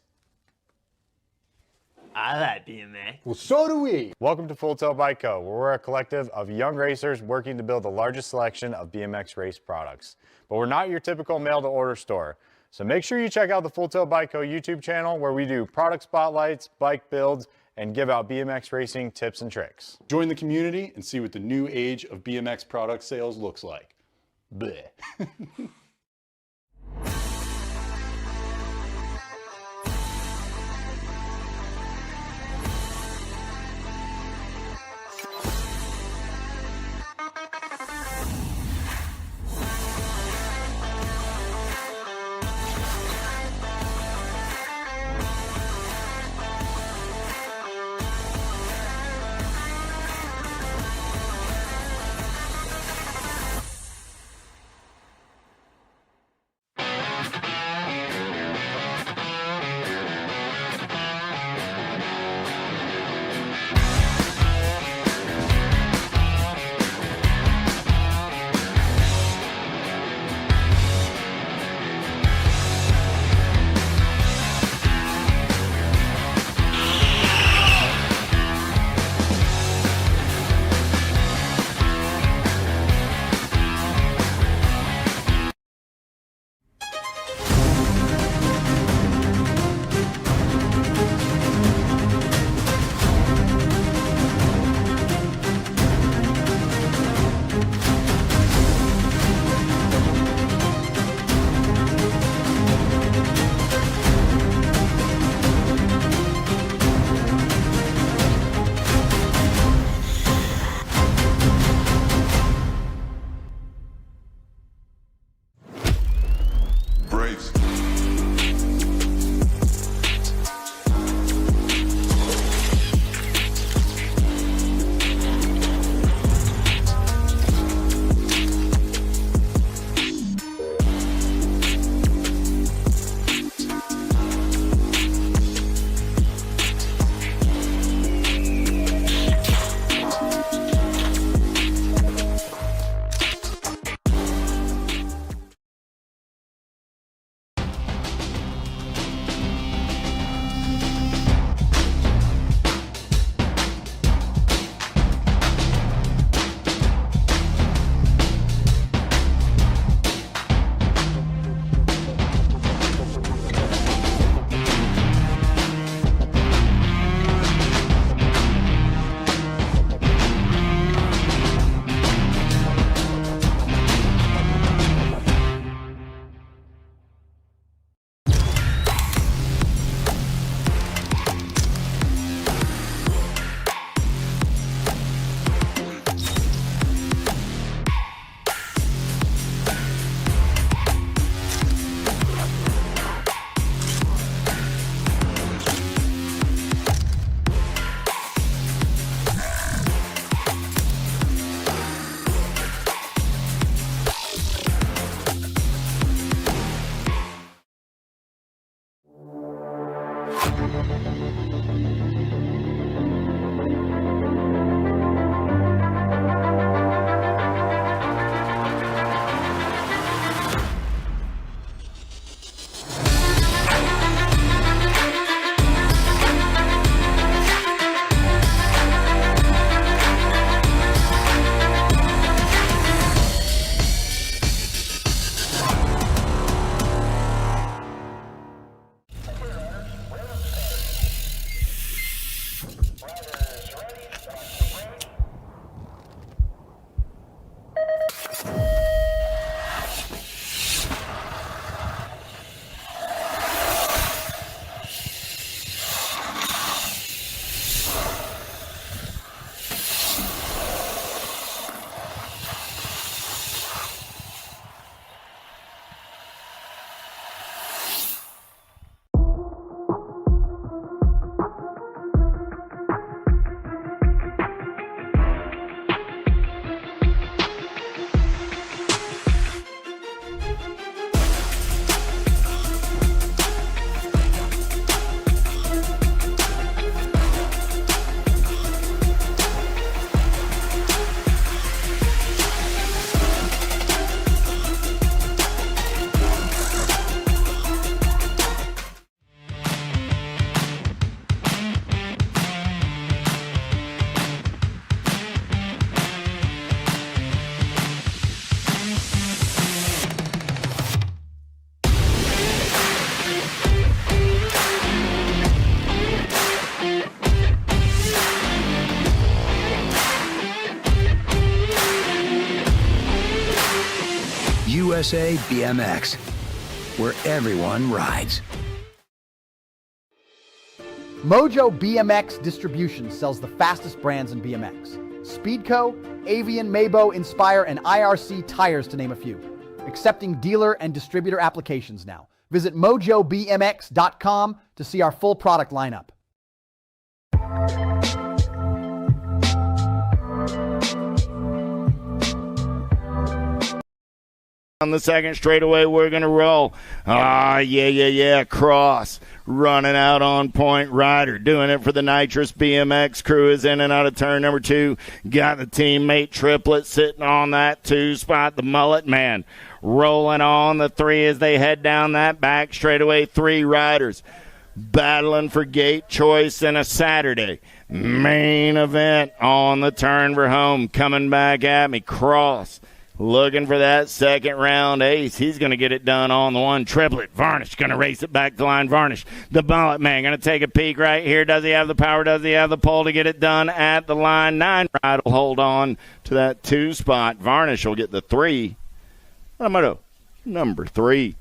I like BMX. Well, so do we. Welcome to Full Tilt Bike Co., where we're a collective of young racers working to build the largest selection of BMX race products. But we're not your typical mail-to-order store. So make sure you check out the Full Tilt Bike Co. YouTube channel, where we do product spotlights, bike builds, and give out BMX racing tips and tricks. Join the community and see what the new age of BMX product sales looks like. Bleh. Brace. USA BMX, where everyone rides. Mojo BMX Distribution sells the fastest brands in BMX. Speedco, Avian, Maybo, Inspire, and IRC tires, to name a few. Accepting dealer and distributor applications now. Visit mojobmx.com to see our full product lineup. On the second straightaway, we're going to roll. Cross. Running out on point. Ryder doing it for the Nitrous BMX crew is in and out of turn number 2. Got the teammate Triplet sitting on that 2 spot. The Mullet Man rolling on the 3 as they head down that back straightaway. 3 riders battling for gate choice in a Saturday main event on the turn for home. Coming back at me. Cross. Looking for that second round ace. He's going to get it done on the 1. Triplet. Varnish going to race it back to line. Varnish. The Mullet Man going to take a peek right here. Does he have the power? Does he have the pull to get it done at the line? 9 ride will hold on to that 2 spot. Varnish will get the 3. Moto number 3.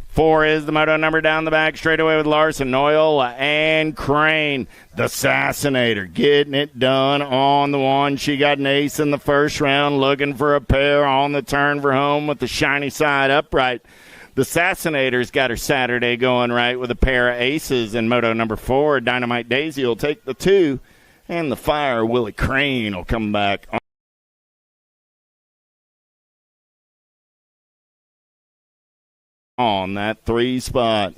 4 is the moto number down the back straightaway with Larson, Noyola, and Crane. The Assassinator getting it done on the 1. She got an ace in the first round, looking for a pair on the turn for home with the shiny side upright. The Assassinator's got her Saturday going right with a pair of aces in moto number 4. Dynamite Daisy will take the 2, and the Fire Willie Crane will come back on that 3 spot.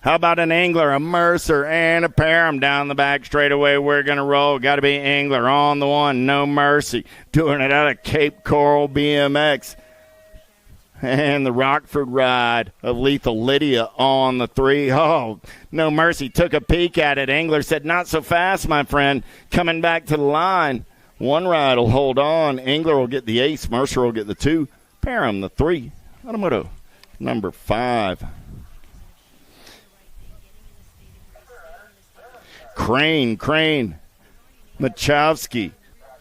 How about an Angler, a Mercer, and a Parham down the back straightaway? We're going to roll. Got to be Angler on the 1. No Mercy. Doing it out of Cape Coral BMX. And the Rockford ride of Lethal Lydia on the 3. Oh, No Mercy took a peek at it. Angler said, not so fast, my friend. Coming back to the line. 1 ride will hold on. Angler will get the ace. Mercer will get the 2. Parham the 3. Automoto number 5. Crane. Machowski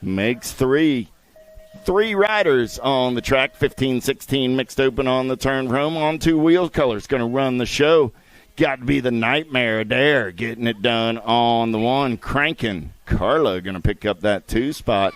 makes 3. 3 riders on the track. 15-16 mixed open on the turn for home. On 2 wheel colors. Going to run the show. Got to be the Nightmare Adair getting it done on the 1. Cranking. Carla going to pick up that 2 spot.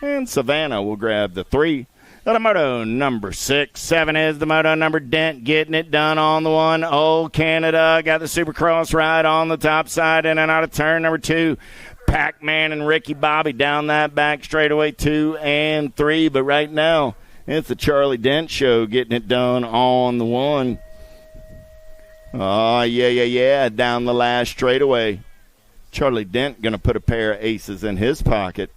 And Savannah will grab the 3. The moto number 6. 7 is the moto number Dent getting it done on the 1. Old Canada got the Supercross ride on the top side in and out of turn number 2. Pac-Man and Ricky Bobby down that back straightaway 2 and 3. But right now, it's the Charlie Dent show getting it done on the 1. Oh, yeah. Down the last straightaway. Charlie Dent going to put a pair of aces in his pocket.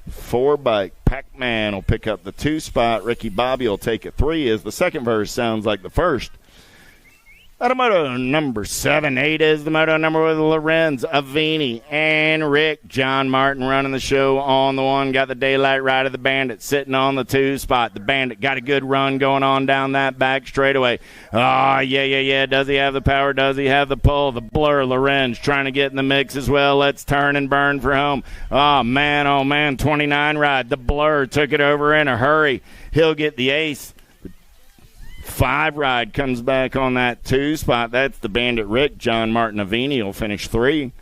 4 bike. Pac-Man will pick up the 2 spot. Ricky Bobby will take a 3 as the second verse sounds like the first. Moto number 7. 8 is the moto number with Lorenz, Avini, and Rick. John Martin running the show on the 1. Got the Daylight Ride of the Bandit sitting on the 2 spot. The Bandit got a good run going on down that back straightaway. Oh, yeah. Does he have the power? Does he have the pull? The Blur, Lorenz trying to get in the mix as well. Let's turn and burn for home. Oh, man. 29 ride. The Blur took it over in a hurry. He'll get the ace. 5 ride comes back on that 2 spot. That's the Bandit Rick. John Martin Avini will finish 3.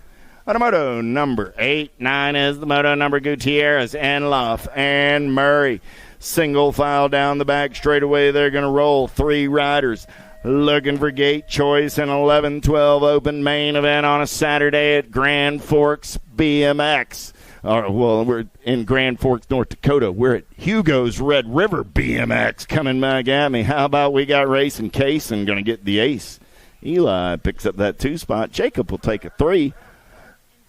Moto number 8. 9 is the moto number Gutierrez and Luff and Murray. Single file down the back straightaway. They're going to roll 3 riders. Looking for gate choice and 11-12 open main event on a Saturday at Grand Forks BMX. We're in Grand Forks, North Dakota. We're at Hugos Red River BMX coming back at me. How about we got Racing Kaysen going to get the ace? Eli picks up that 2 spot. Jacob will take a 3.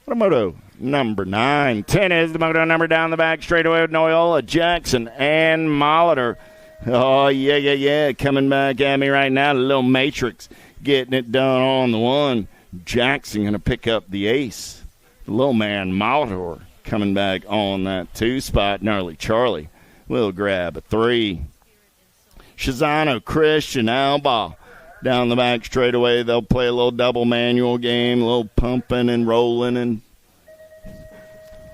Moto number 9. 10 is the moto number down the back straightaway with Noyola, Jackson, and Molitor. Oh, yeah. Coming back at me right now. The little Matrix getting it done on the 1. Jackson going to pick up the ace. The little man Molitor coming back on that 2 spot. Gnarly Charlie will grab a 3. Shazano, Christian, Alba down the back straightaway. They'll play a little double manual game, a little pumping and rolling and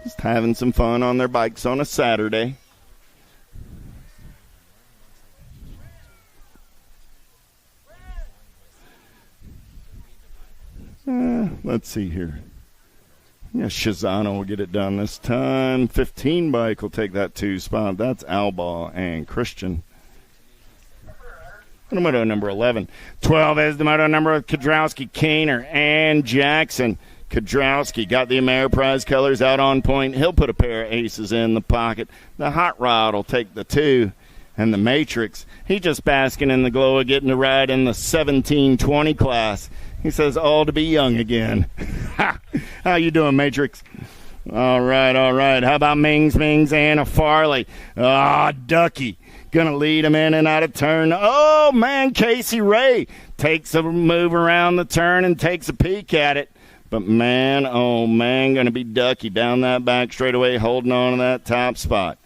just having some fun on their bikes on a Saturday. Let's see here. Yeah, Shazana will get it done this time. 15 bike will take that 2 spot. That's Alba and Christian. The moto number 11. 12 is the moto number of Kodrowski, Kaner, and Jackson. Kodrowski got the Ameriprise colors out on point. He'll put a pair of aces in the pocket. The Hot Rod will take the 2. And the Matrix, he just basking in the glow of getting to ride in the 1720 class. He says, all to be young again. How you doing, Matrix? All right. How about Mings, Anna Farley? Ducky. Gonna lead him in and out of turn. Oh, man, Casey Ray takes a move around the turn and takes a peek at it. But, man, oh, man, gonna be Ducky down that back straightaway, holding on to that top spot.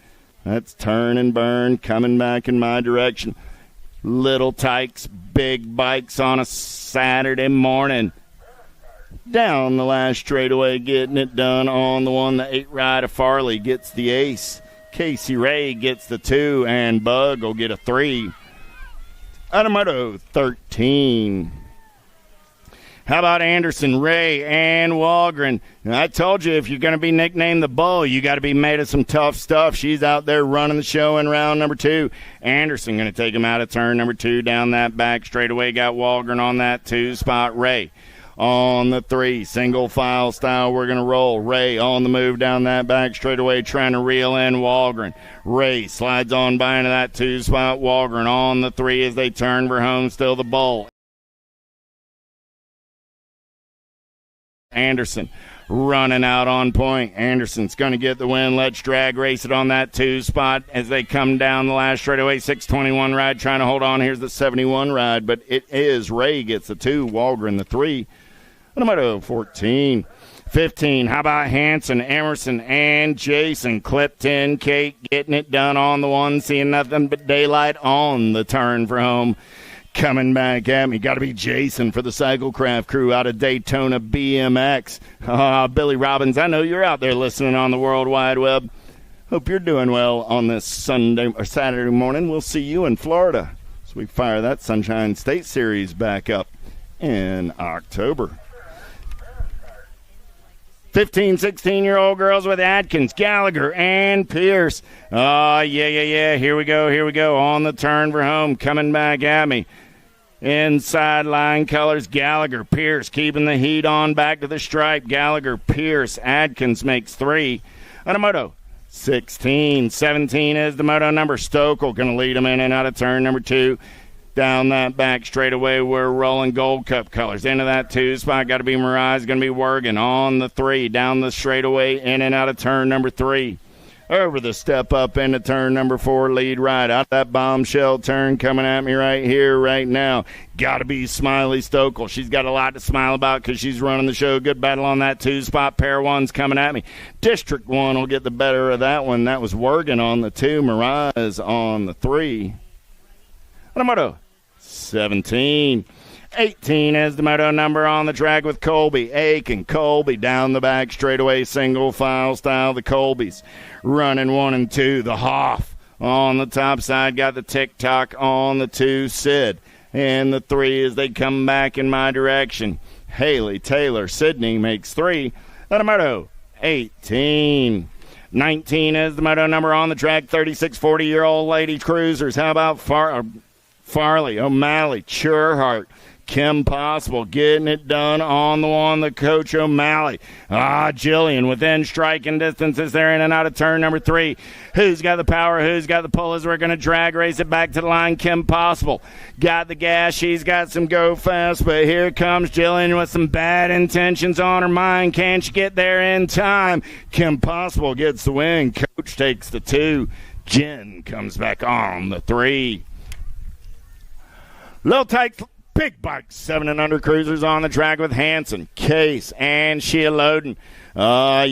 That's turn and burn, coming back in my direction. Little tykes, big bikes on a Saturday morning. Down the last straightaway, getting it done on the one. The 8 rider Farley gets the ace. Casey Ray gets the 2, and Bug will get a 3. Automoto 13. How about Anderson, Ray, and Walgren? I told you, if you're going to be nicknamed the Bull, you got to be made of some tough stuff. She's out there running the show in round number 2. Anderson going to take him out of turn number 2 down that back straightaway. Got Walgren on that 2 spot. Ray on the 3, single file style. We're going to roll. Ray on the move down that back straightaway, trying to reel in Walgren. Ray slides on by into that 2 spot. Walgren on the 3 as they turn for home. Still the Bull. Anderson running out on point. Anderson's going to get the win. Let's drag race it on that 2 spot as they come down the last straightaway. 621 ride trying to hold on. Here's the 71 ride, but it is Ray gets the 2, Walgren the 3. Automoto 14. 15, how about Hanson, Emerson, and Jason? Clipped in, Kate getting it done on the 1, seeing nothing but daylight on the turn for home. Coming back at me, got to be Jason for the Cyclecraft crew out of Daytona BMX. Billy Robbins, I know you're out there listening on the World Wide Web. Hope you're doing well on this Sunday or Saturday morning. We'll see you in Florida as we fire that Sunshine State Series back up in October. 15, 16-year-old girls with Atkins, Gallagher, and Pierce. Yeah. Here we go. On the turn for home, coming back at me. Inside line colors, Gallagher, Pierce, keeping the heat on back to the stripe. Gallagher, Pierce, Adkins makes 3. Automoto 16. 17 is the moto number. Stokel going to lead him in and out of turn number 2. Down that back straightaway, we're rolling Gold Cup colors. Into that 2 spot, got to be Mirage, going to be Wergen on the 3. Down the straightaway, in and out of turn number 3. Over the step up into turn number 4, lead right. Out that bombshell turn coming at me right here, right now. Got to be Smiley Stokel. She's got a lot to smile about because she's running the show. Good battle on that 2 spot. Pair 1's coming at me. District 1 will get the better of that one. That was Wergen on the 2. Mirage on the 3. Automoto 17. 18 is the moto number on the track with Colby, Aiken, Colby down the back straightaway, single file style. The Colbys running 1 and 2. The Hoff on the top side got the tick-tock on the 2. Sid and the 3 as they come back in my direction. Haley, Taylor, Sydney makes 3. Automoto 18. 19 is the moto number on the track. 36, 40-year-old lady cruisers. How about Farley, O'Malley, Churhart, Kim Possible getting it done on the 1, the Coach O'Malley. Jillian within striking distances there in and out of turn number 3. Who's got the power? Who's got the pull as we're going to drag race it back to the line? Kim Possible got the gas. She's got some go fast, but here comes Jillian with some bad intentions on her mind. Can she get there in time? Kim Possible gets the win. Coach takes the 2. Jen comes back on the 3. Little tight big bikes, 7 and under cruisers on the track with Hanson, Case, and Sheila Loden.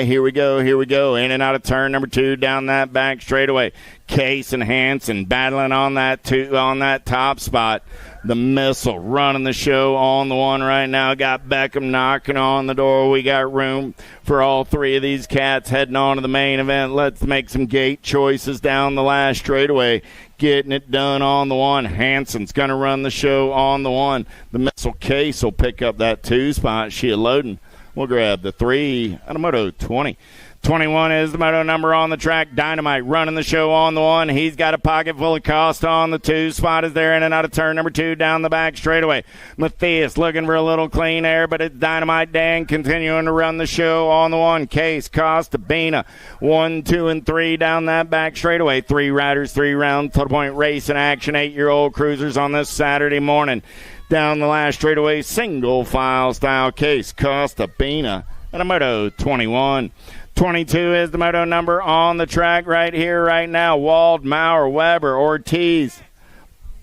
Here we go. In and out of turn number 2 down that back straightaway. Case and Hanson battling on that 2 on that top spot. The Missile running the show on the 1 right now. Got Beckham knocking on the door. We got room for all 3 of these cats heading on to the main event. Let's make some gate choices down the last straightaway. getting it done on the one. Hansen's going to run the show on the one. The Missile Case will pick up that 2 spot. Sheila Loden will grab the 3 out of Moto 20. 21 is the moto number on the track. Dynamite running the show on the one. He's got a pocket full of Costa on the 2 spot. Is there in and out of turn number 2 down the back straightaway. Matthias looking for a little clean air, but it's Dynamite Dan continuing to run the show on the one. Case, Costa, Bina. 1, 2, and 3 down that back straightaway. 3 riders, 3 round total point race in action. 8-year-old cruisers on this Saturday morning. Down the last straightaway, single file style. Case, Costa, Bina, and a Moto 21. 22 is the moto number on the track right here, right now. Wald, Maurer, Weber, Ortiz,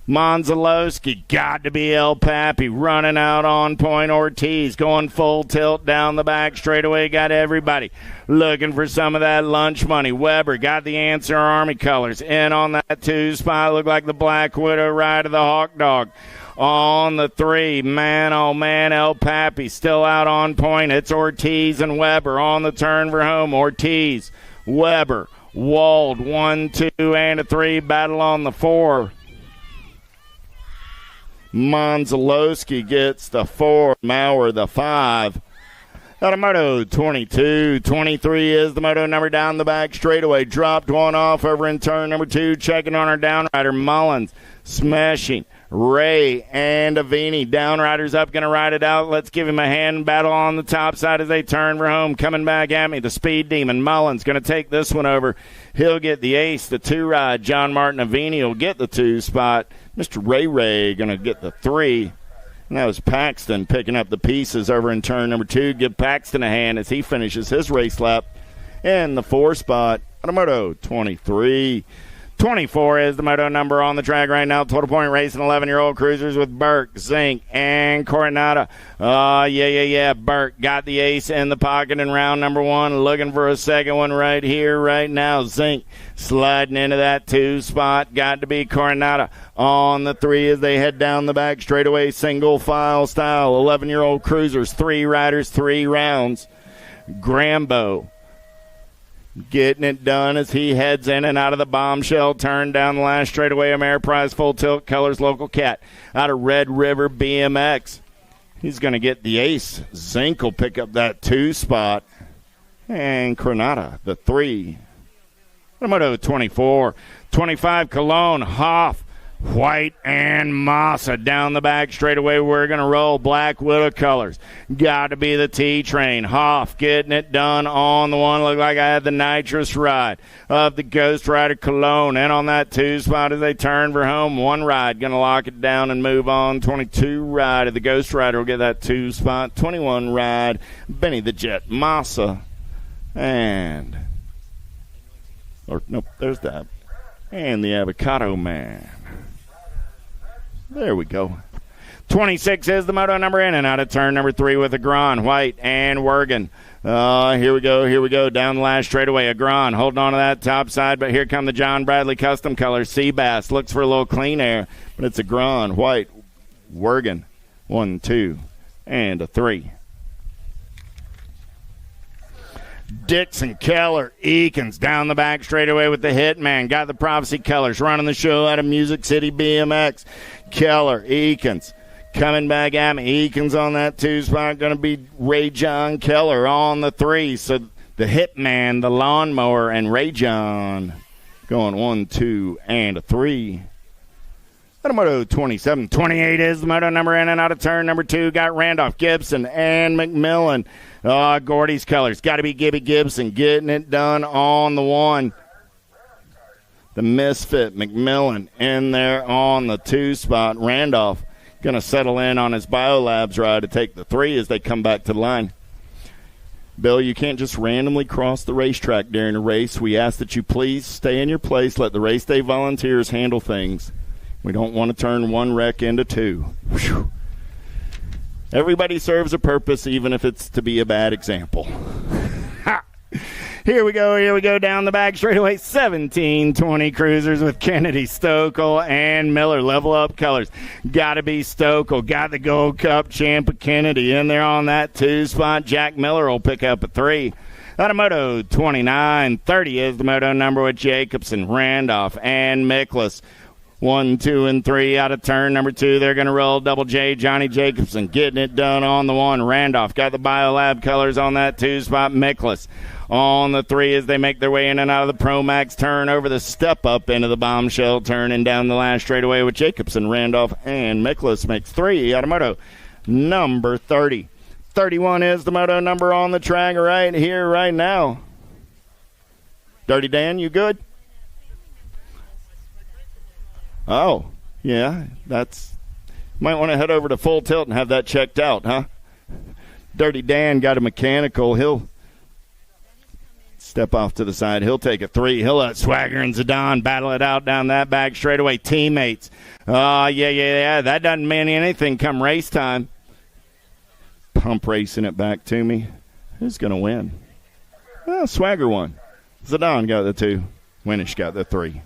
Monzalowski, got to be El Papi, running out on point. Ortiz going full tilt down the back straightaway. Got everybody looking for some of that lunch money. Weber got the answer, Army colors. In on that 2 spot, look like the Black Widow ride of the Hawk Dog. On the 3, man, oh man, El Papi still out on point. It's Ortiz and Weber on the turn for home. Ortiz, Weber, Wald, 1, 2, and a 3. Battle on the 4. Monzalowski gets the 4. Maurer the 5. Out of Moto 22. 23 is the moto number down the back straightaway. Dropped one off over in turn number 2. Checking on our downrider. Mullins smashing. Ray and Avini. Downriders up, going to ride it out. Let's give him a hand battle on the top side as they turn for home. Coming back at me, the Speed Demon. Mullins going to take this one over. He'll get the ace, the 2 ride. John Martin Avini will get the 2 spot. Mr. Ray going to get the 3. And that was Paxton picking up the pieces over in turn number 2. Give Paxton a hand as he finishes his race lap in the 4 spot. Moto 23. 24 is the moto number on the track right now. Total point racing 11-year-old cruisers with Burke, Zink, and Coronata. Burke got the ace in the pocket in round number 1. Looking for a second one right here, right now. Zink sliding into that 2 spot. Got to be Coronata on the 3 as they head down the back straightaway. Single file style. 11-year-old cruisers. 3 riders, 3 rounds. Grambo getting it done as he heads in and out of the bombshell turn down the last straightaway. Ameriprise full tilt colors local cat out of Red River BMX. He's going to get the ace. Zink will pick up that 2 spot. And Coronata, the 3. Moto 24. 25 Cologne, Hoff, White, and Massa down the back straightaway. We're going to roll Black Widow colors. Got to be the T-Train. Hoff getting it done on the 1. Looked like I had the nitrous ride of the Ghost Rider Cologne. And on that 2 spot as they turn for home. 1 ride going to lock it down and move on. 22 ride of the Ghost Rider will get that 2 spot. 21 ride, Benny the Jet Massa. And, there's that. And the Avocado Man. There we go. 26 is the moto number in and out of turn number 3 with Agron, White, and Wergen. Here we go. Down the last straightaway. Agron holding on to that top side, but here come the John Bradley custom colors. Seabass looks for a little clean air, but it's Agron, White, Wergen. 1, 2, and a 3. Dixon, Keller, Eakins down the back straightaway with the Hitman. Got the Prophecy colors running the show out of Music City BMX. Keller, Eakins coming back at me. Eakins on that 2 spot. Going to be Ray John Keller on the 3. So the Hitman, the Lawnmower, and Ray John going 1, 2, and a 3. Moto 27. 28 is the moto number in and out of turn number 2. Got Randolph, Gibson, and McMillan. Gordy's colors. Got to be Gibby Gibson getting it done on the 1. The Misfit, McMillan, in there on the 2 spot. Randolph going to settle in on his Biolabs ride to take the 3 as they come back to the line. Bill, you can't just randomly cross the racetrack during a race. We ask that you please stay in your place. Let the race day volunteers handle things. We don't want to turn 1 wreck into 2. Whew. Everybody serves a purpose, even if it's to be a bad example. Here we go down the back straightaway. 1720 cruisers with Kennedy, Stokel, and Miller. Level up colors. Got to be Stokel. Got the Gold Cup champ Kennedy in there on that 2 spot. Jack Miller will pick up a 3. Out of Moto 29. 30 is the moto number with Jacobson, Randolph, and Miklas. 1, 2, and 3 out of turn number 2. They're going to roll Double J. Johnny Jacobson getting it done on the 1. Randolph got the BioLab colors on that 2 spot. Miklas on the 3 as they make their way in and out of the Pro Max turn over the step up into the Bombshell turn and down the last straightaway with Jacobson, Randolph, and Miklas makes 3 out of moto number 30. 31 is the moto number on the track right here, right now. Dirty Dan, you good? Oh, yeah, might want to head over to Full Tilt and have that checked out, huh? Dirty Dan got a mechanical. He'll step off to the side. He'll take a 3. He'll let Swagger and Zidane battle it out down that back straightaway. Teammates. Yeah. That doesn't mean anything come race time. Pump racing it back to me. Who's going to win? Well, Swagger won. Zidane got the 2. Winnish got the 3.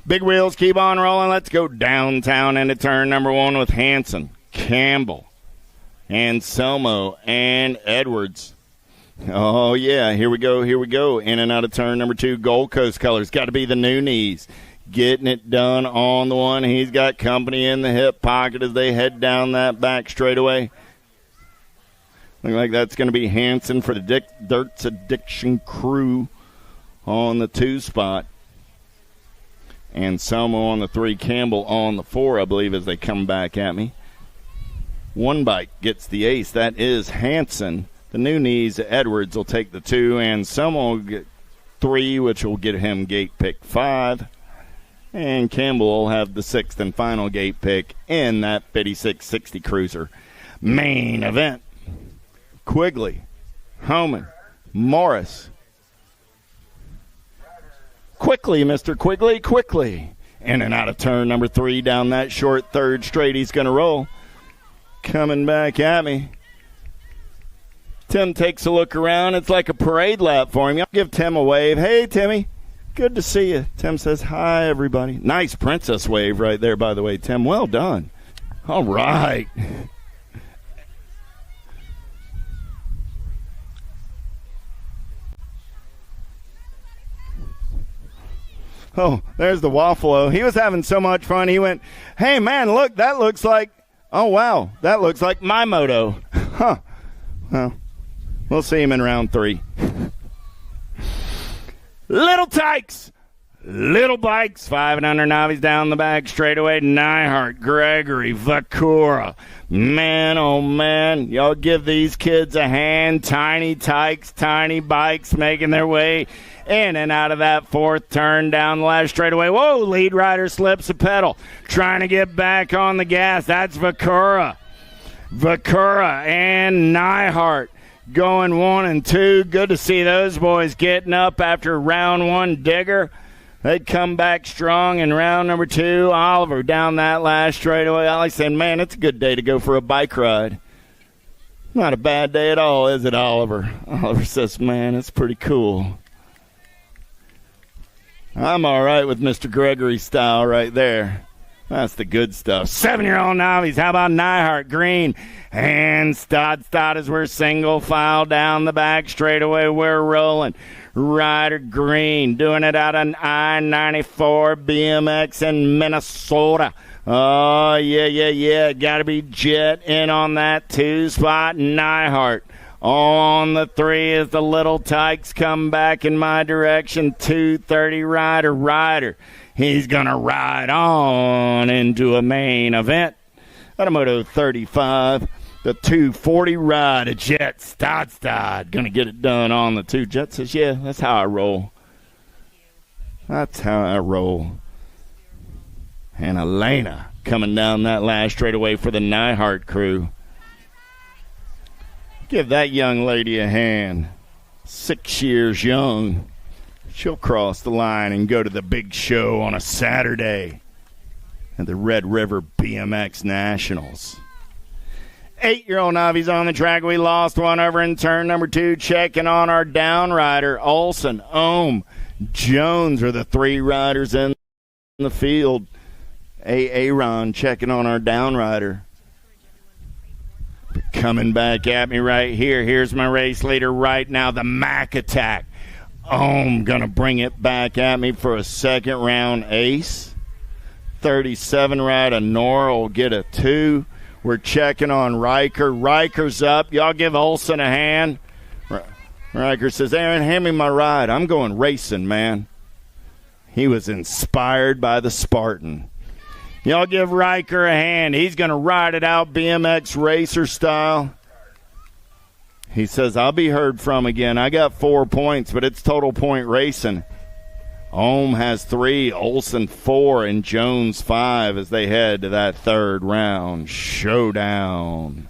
Big wheels keep on rolling. Let's go downtown into turn number 1 with Hanson, Campbell, Anselmo, and Edwards. Oh, yeah, here we go. In and out of turn number 2, Gold Coast colors. Got to be the new knees. Getting it done on the 1. He's got company in the hip pocket as they head down that back straightaway. Looks like that's going to be Hanson for the Dirt's Addiction crew on the 2 spot. And Selmo on the 3, Campbell on the 4, I believe, as they come back at me. One bike gets the ace. That is Hanson. The new knees, Edwards will take the 2, and Selmo will get 3, which will get him gate pick 5. And Campbell will have the 6th and final gate pick in that 5660 Cruiser. Main event. Quigley, Homan, Morris. Quickly, Mr. Quigley, quickly. In and out of turn number 3 down that short third straight. He's going to roll. Coming back at me. Tim takes a look around. It's like a parade lap for him. I'll give Tim a wave. Hey, Timmy. Good to see you. Tim says, hi, everybody. Nice princess wave right there, by the way, Tim. Well done. All right. Oh, there's the Waffalo. He was having so much fun. He went, hey, man, look, that looks like, oh, wow, that looks like my moto. Huh. Well, we'll see him in round 3. Little Tykes. Little bikes. 5 and under novice down the back straightaway. Nyhart, Gregory, Vakura. Man, oh, man. Y'all give these kids a hand. Tiny Tykes, tiny bikes making their way in and out of that 4th turn down the last straightaway. Whoa, lead rider slips a pedal. Trying to get back on the gas. That's Vakura. Vakura and Nyhart going 1 and 2. Good to see those boys getting up after round 1 digger. They'd come back strong in round number 2. Oliver down that last straightaway. Ollie said, man, it's a good day to go for a bike ride. Not a bad day at all, is it, Oliver? Oliver says, man, it's pretty cool. I'm all right with Mr. Gregory's style right there. That's the good stuff. 7-year-old novice. How about Nyhart Green? And Stod as we're single file down the back straightaway. We're rolling. Ryder Green doing it out on I-94 BMX in Minnesota. Oh, yeah. Got to be Jet in on that 2 spot. Nyhart on the 3 as the Little Tykes come back in my direction. 230 Ryder. He's going to ride on into a main event. Automoto 35. The 240 ride, a Jet Stod. Going to get it done on the 2. Jet says, yeah, that's how I roll. That's how I roll. And Elena coming down that last straightaway for the Nyhart crew. Give that young lady a hand. 6 years young. She'll cross the line and go to the big show on a Saturday at the Red River BMX Nationals. 8-year-old novice on the track. We lost one over in turn number 2. Checking on our down rider. Olson, Ohm, Jones are the 3 riders in the field. Aaron checking on our down rider. coming back at me right here. Here's my race leader right now, the Mac Attack. Gonna bring it back at me for a second round ace. 37 right of Nora will get a 2. We're checking on Riker. Riker's up. Y'all give Olson a hand. Riker says, Aaron, hand me my ride. I'm going racing, man. He was inspired by the Spartan. Y'all give Riker a hand. He's going to ride it out BMX racer style. He says, I'll be heard from again. I got 4 points, but it's total point racing. Ohm has 3, Olson 4, and Jones 5 as they head to that third round showdown.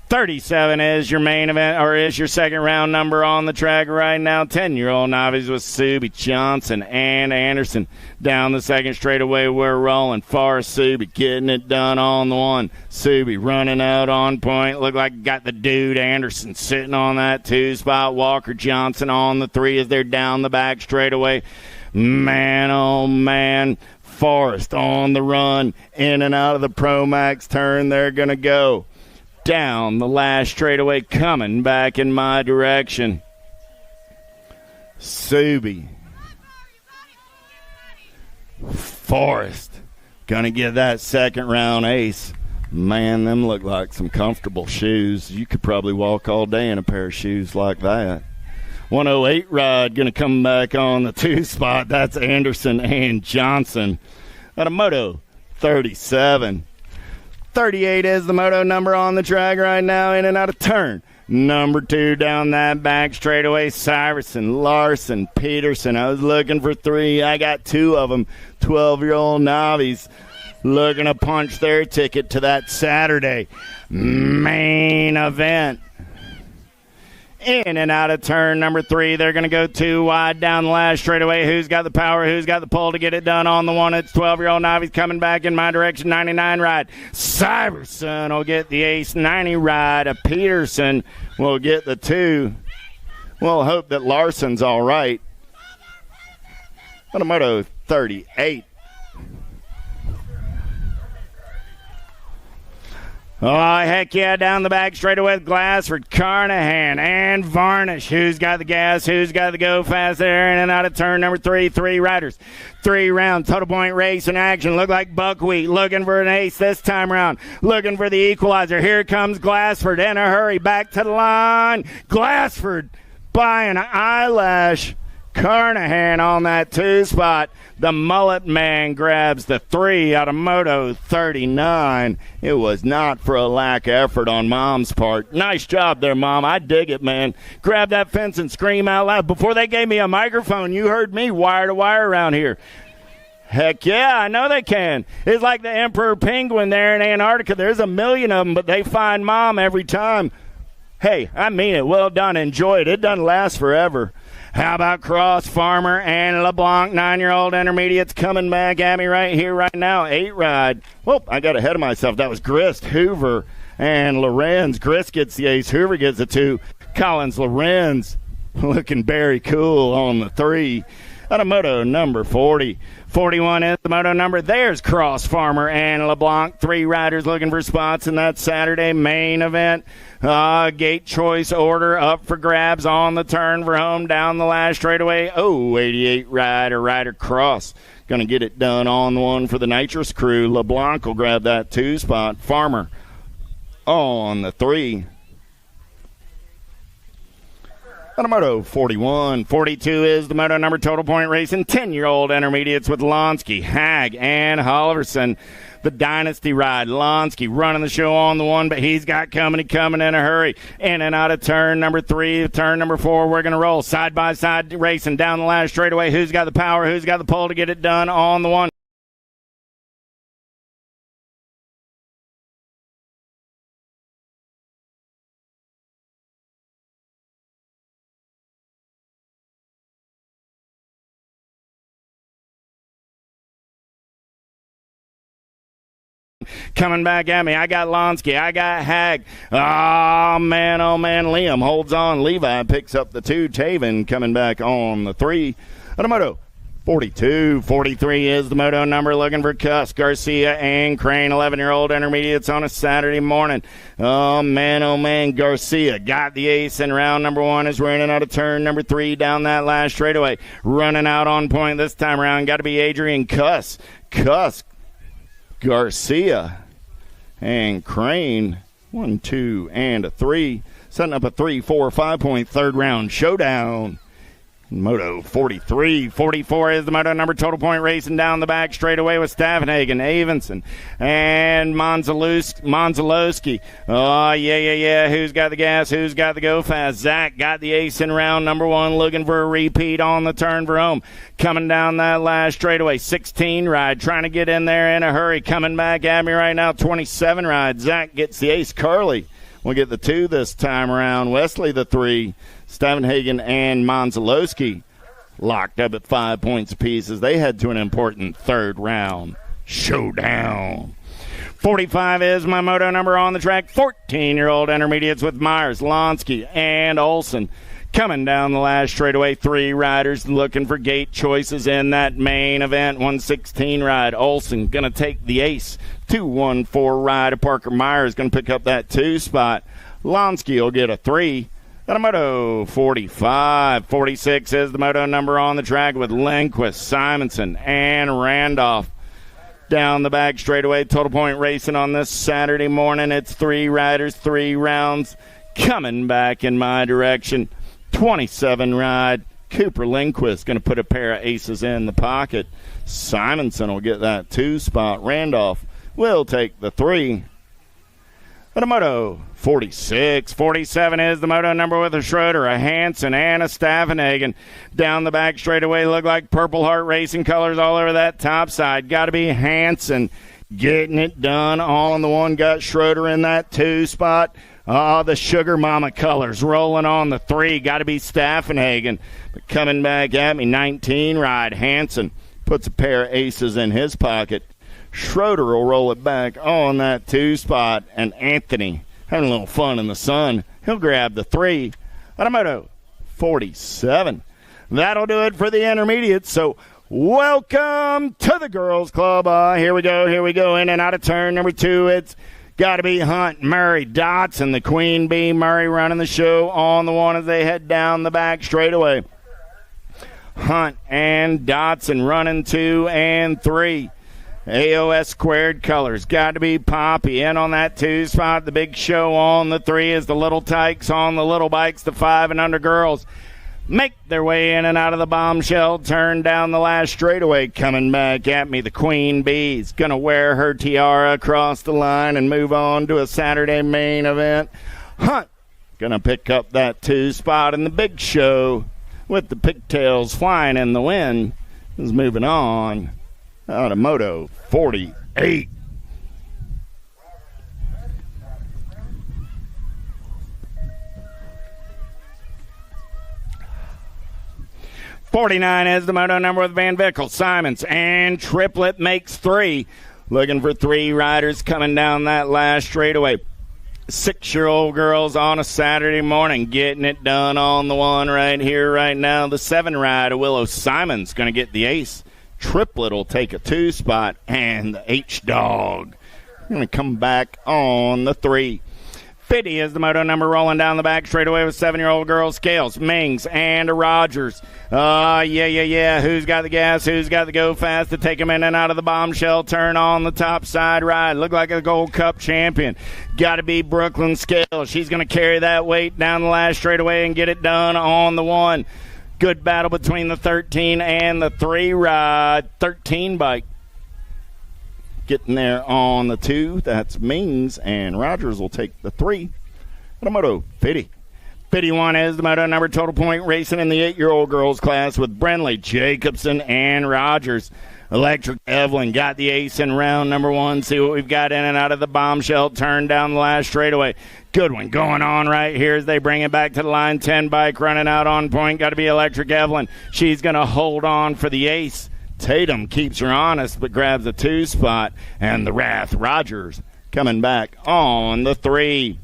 37 is your main event, or is your second round number on the track right now. 10-year-old novice with Subi Johnson and Anderson. Down the second straightaway, we're rolling. Forrest Subi getting it done on the 1. Subi running out on point. Look like got the dude Anderson sitting on that 2 spot. Walker Johnson on the 3 as they're down the back straightaway. Man, oh man. Forrest on the run. In and out of the Pro Max turn. They're going to go down the last straightaway, coming back in my direction. Subi. Forrest. Gonna get that second round ace. Man, them look like some comfortable shoes. You could probably walk all day in a pair of shoes like that. 108 ride gonna come back on the 2 spot. That's Anderson and Johnson. At a Moto 37. 38 is the moto number on the track right now, in and out of turn. Number 2 down that back straightaway. Syverson, Larson, Peterson. I was looking for 3. I got 2 of them. 12-year-old novice looking to punch their ticket to that Saturday main event. In and out of turn number 3. They're going to go 2 wide down the last straightaway. Who's got the power? Who's got the pull to get it done on the 1? It's 12-year-old novice coming back in my direction. 99 ride. Syverson will get the ace. 90 ride. A Peterson will get the 2. We'll hope that Larson's all right. Moto 38. Oh, heck yeah, down the back straightaway with Glassford, Carnahan, and Varnish. Who's got the gas? Who's got the go fast there? In and out of turn number 3. 3 riders. 3 round total point race in action. Look like Buckwheat looking for an ace this time around. Looking for the equalizer. Here comes Glassford in a hurry. Back to the line. Glassford by an eyelash. Carnahan on that 2 spot. The mullet man grabs the 3 out of Moto 39. It was not for a lack of effort on Mom's part. Nice job there, Mom. I dig it, man. Grab that fence and scream out loud. Before they gave me a microphone, you heard me wire to wire around here. Heck yeah, I know they can. It's like the Emperor Penguin there in Antarctica. There's a million of them, but they find Mom every time. Hey, I mean it. Well done. Enjoy it. It doesn't last forever. How about Cross, Farmer, and LeBlanc, 9-year-old intermediates coming back at me right here, right now. 8 ride. Whoop, I got ahead of myself. That was Grist, Hoover, and Lorenz. Grist gets the ace. Hoover gets the 2. Collins, Lorenz looking very cool on the 3. Out of Moto number 40. 41 is the Moto number. There's Cross, Farmer, and LeBlanc. 3 riders looking for spots in that Saturday main event. Gate choice order up for grabs on the turn for home down the last straightaway. 88 rider Cross. Going to get it done on the 1 for the Nitrous crew. LeBlanc will grab that 2 spot. Farmer on the 3. On a Moto 41. 42 is the Moto number total point racing. 10-year-old intermediates with Lonsky, Hag, and Holverson. The Dynasty ride. Lonsky running the show on the 1, but he's got coming in a hurry. In and out of turn number 3, turn number 4. We're going to roll side by side racing down the last straightaway. Who's got the power? Who's got the pull to get it done on the 1? Coming back at me. I got Lonsky. I got Hag. Oh, man. Liam holds on. Levi picks up the 2. Taven coming back on the 3. Moto 42, 43 is the moto number, looking for Cuss, Garcia, and Crane, 11-year-old intermediates on a Saturday morning. Oh, man, Garcia got the ace in round number 1 as we're in and out of turn number 3 down that last straightaway. Running out on point this time around, got to be Adrian Cuss. Cuss, Garcia, and Crane, 1, 2, and a 3. Setting up a 3, 4, 5-point third round showdown. Moto 43, 44 is the moto number. Total point racing down the back straightaway with Stavenhagen, Avenson, and Monzalowski. Oh, yeah. Who's got the gas? Who's got the go fast? Zach got the ace in round number 1, looking for a repeat on the turn for home. Coming down that last straightaway, 16 ride, trying to get in there in a hurry. Coming back at me right now, 27 ride. Zach gets the ace. Carly will get the 2 this time around. Wesley the 3. Stavenhagen and Monzalowski locked up at 5 points apiece as they head to an important third round showdown. 45 is my moto number on the track. 14-year-old intermediates with Myers, Lonsky, and Olson. Coming down the last straightaway, 3 riders looking for gate choices in that main event. 116 ride. Olson going to take the ace. 214 ride of Parker Myers going to pick up that 2 spot. Lonsky will get a 3. Got a moto 45. 46 is the moto number on the track with Lindquist, Simonson, and Randolph. Down the back straightaway, total point racing on this Saturday morning. It's 3 riders, 3 rounds. Coming back in my direction. 27 ride. Cooper Lindquist going to put a pair of aces in the pocket. Simonson will get that 2 spot. Randolph will take the 3. But a moto 46, 47 is the moto number with a Schroeder, a Hansen, and a Stavenhagen. Down the back straightaway, look like Purple Heart Racing colors all over that top side. Got to be Hansen getting it done all in the one. Got Schroeder in that 2 spot. The Sugar Mama colors rolling on the 3. Got to be Stavenhagen. But coming back at me, 19 ride. Hansen puts a pair of aces in his pocket. Schroeder will roll it back on that 2 spot, and Anthony having a little fun in the sun. He'll grab the 3. Automoto 47. That'll do it for the intermediates. So welcome to the girls club. Here we go. In and out of turn number 2. It's got to be Hunt, Murray, Dotson, the Queen Bee. Murray running the show on the 1 as they head down the back straightaway. Hunt and Dotson running 2 and 3. AOS squared colors. Got to be Poppy in on that 2 spot. The big show on the 3 is the Little Tykes on the little bikes. The 5 and under girls make their way in and out of the bombshell turn down the last straightaway. Coming back at me, the Queen Bee's going to wear her tiara across the line and move on to a Saturday main event. Hunt going to pick up that 2 spot, and the big show with the pigtails flying in the wind is moving on. Automoto 48. $49 is the moto number with Van Vickle, Simons, and Triplet makes 3. Looking for 3 riders coming down that last straightaway. 6-year-old girls on a Saturday morning getting it done on the 1 right here, right now. The 7 ride of Willow Simons going to get the ace. Triplet will take a 2 spot, and the H-Dog going to come back on the 3. 50 is the moto number rolling down the back straightaway with 7-year-old girls, Scales, Mings, and Rogers. Yeah. Who's got the gas? Who's got the go fast to take them in and out of the bombshell turn on the top side ride? Look like a Gold Cup champion. Got to be Brooklyn Scales. She's going to carry that weight down the last straightaway and get it done on the 1. Good battle between the 13 and the 3 ride. 13 bike getting there on the 2. That's Mings, and Rogers will take the 3. Automoto 50. 51 is the moto number. Total point racing in the 8-year-old girls class with Brenley, Jacobson, and Rogers. Electric Evelyn got the ace in round number 1. See what we've got in and out of the bombshell turn down the last straightaway. Good one going on right here as they bring it back to the line. 10 bike running out on point. Got to be Electric Evelyn. She's going to hold on for the ace. Tatum keeps her honest but grabs the 2 spot. And the Wrath Rogers coming back on the 3.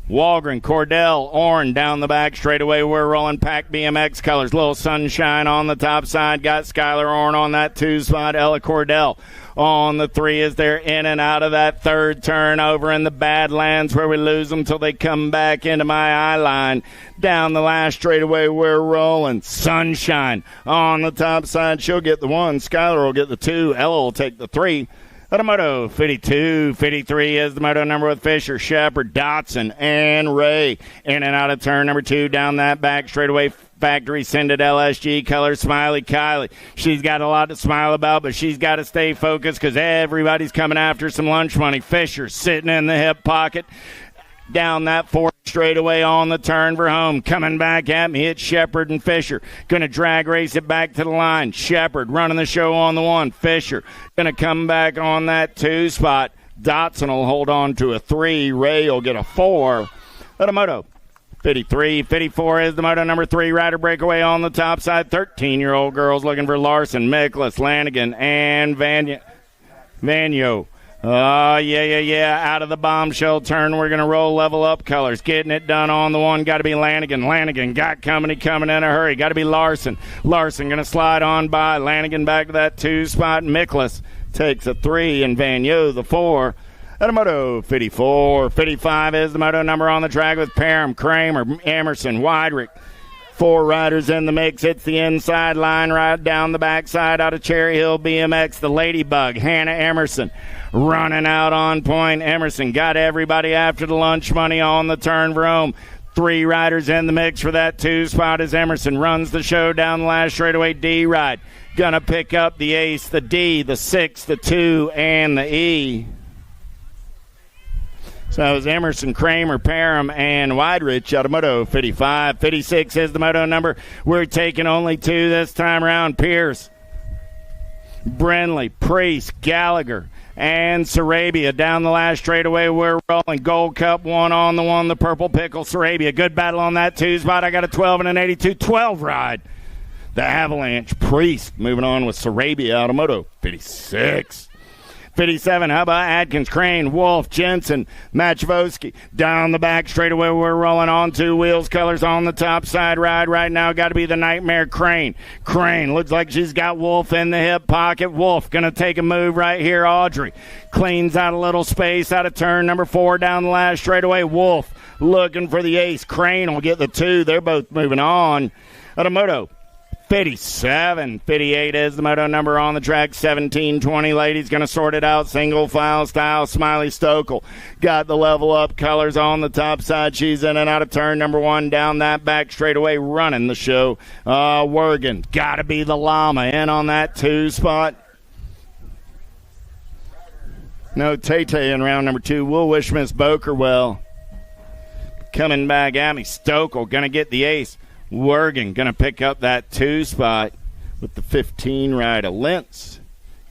Walgren, Cordell, Orn down the back straightaway. We're rolling pack BMX colors. Little Sunshine on the top side. Got Skylar Orn on that 2 spot. Ella Cordell on the 3 as they're in and out of that third turn over in the Badlands where we lose them till they come back into my eye line. Down the last straightaway, we're rolling. Sunshine on the top side. She'll get the 1. Skylar will get the 2. Ella will take the 3. Moto 52, 53 is the moto number with Fisher, Shepard, Dotson, and Ray. In and out of turn number 2 down that back straightaway. Factory sended LSG colors. Smiley Kylie. She's got a lot to smile about, but she's got to stay focused because everybody's coming after some lunch money. Fisher sitting in the hip pocket. Down that 4th straightaway on the turn for home. Coming back at me, it's Shepard and Fisher. Going to drag race it back to the line. Shepard running the show on the 1. Fisher going to come back on that 2 spot. Dotson will hold on to a 3. Ray will get a 4. At a moto 53, 54 is the moto number 3 rider breakaway on the top side. 13-year-old girls looking for Larson, Miklas, Lanigan, and Vanyo. Oh, yeah. Out of the bombshell turn, we're going to roll level up colors. Getting it done on the 1. Got to be Lanigan. Lanigan got company coming in a hurry. Got to be Larson. Larson going to slide on by. Lanigan back to that 2 spot. Miklas takes a 3 and Vanyo the 4. At a moto 54. 55 is the moto number on the track with Parham, Kramer, Emerson, Weidrich. 4 riders in the mix. It's the inside line right down the backside out of Cherry Hill BMX. The Ladybug, Hannah Emerson, running out on point. Emerson got everybody after the lunch money on the turn for home. 3 riders in the mix for that 2 spot as Emerson runs the show down the last straightaway. D-Ride gonna pick up the ace, the D, the 6, the 2, and the E. So it was Emerson, Kramer, Parham, and Weidrich out of moto 55. 56 is the moto number. We're taking only 2 this time around. Pierce, Brenly, Priest, Gallagher, and Sarabia down the last straightaway. We're rolling. Gold Cup 1 on the 1. The Purple Pickle, Sarabia. Good battle on that 2 spot. I got a 12 and an 82. 12 ride. The Avalanche, Priest moving on with Sarabia out of moto 56. 57, how about Adkins, Crane, Wolf, Jensen, Machevosky. Down the back straightaway, we're rolling on 2 wheels, colors on the top side ride right now. Got to be the Nightmare Crane. Crane looks like she's got Wolf in the hip pocket. Wolf going to take a move right here. Audrey cleans out a little space out of turn number 4 down the last straightaway. Wolf looking for the ace. Crane will get the 2. They're both moving on. At a moto 57, 58 is the moto number on the track. 17, 20 ladies going to sort it out. Single file style. Smiley Stokel got the level up colors on the top side. She's in and out of turn number 1 down that back straightaway running the show. Wergen got to be the Llama in on that 2 spot. No Tay-Tay in round number 2. We'll wish Miss Boker well. Coming back at me. Stokel going to get the ace. Wergen going to pick up that 2 spot with the 15 ride of Lentz.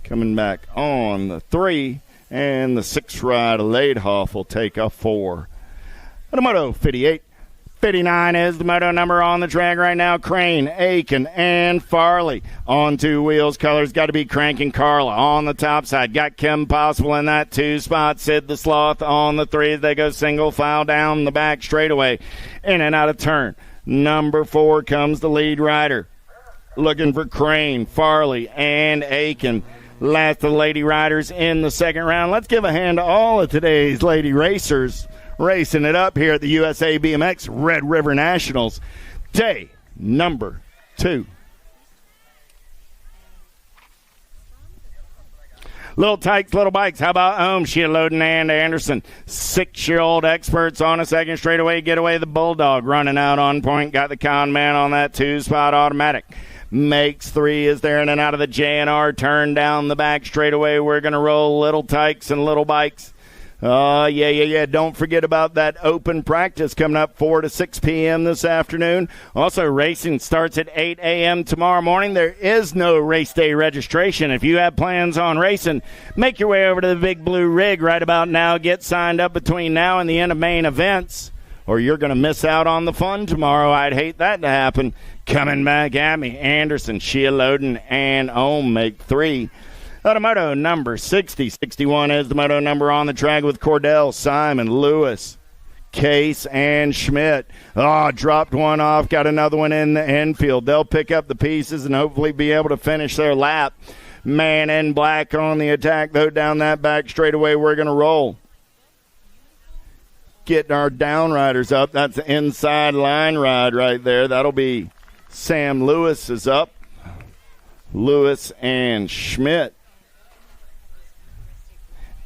Coming back on the 3. And the 6 ride of Laidhoff will take a 4. At a moto 58. 59 is the moto number on the track right now. Crane, Aiken, and Farley on 2 wheels. Colors got to be Crank and Carla on the top side. Got Kim Possible in that 2 spot. Sid the Sloth on the 3 as they go single file down the back straightaway. In and out of turn. Number 4 comes the lead rider. Looking for Crane, Farley, and Aiken. Last of the lady riders in the second round. Let's give a hand to all of today's lady racers racing it up here at the USA BMX Red River Nationals. Day number 2. Little Tykes, Little Bikes. How about Ohm, Sheila Loden, and Anderson? 6-year-old experts on a second straightaway getaway. The Bulldog running out on point. Got the Con Man on that 2-spot automatic. Makes 3 is there in and out of the JNR turn down the back straightaway. We're going to roll Little Tykes and Little Bikes. Yeah. Don't forget about that open practice coming up 4 to 6 p.m. this afternoon. Also, racing starts at 8 a.m. tomorrow morning. There is no race day registration. If you have plans on racing, make your way over to the Big Blue Rig right about now. Get signed up between now and the end of main events, or you're going to miss out on the fun tomorrow. I'd hate that to happen. Coming back at me, Anderson, Sheila Loden, and Ohm make 3. Moto number 60. 61 is the moto number on the track with Cordell, Simon, Lewis, Case and Schmidt. Oh, dropped one off, got another one in the infield. They'll pick up the pieces and hopefully be able to finish their lap. Man in black on the attack, though, down that back straightaway. We're going to roll. Getting our down riders up. That's the inside line ride right there. That'll be Sam Lewis is up. Lewis and Schmidt.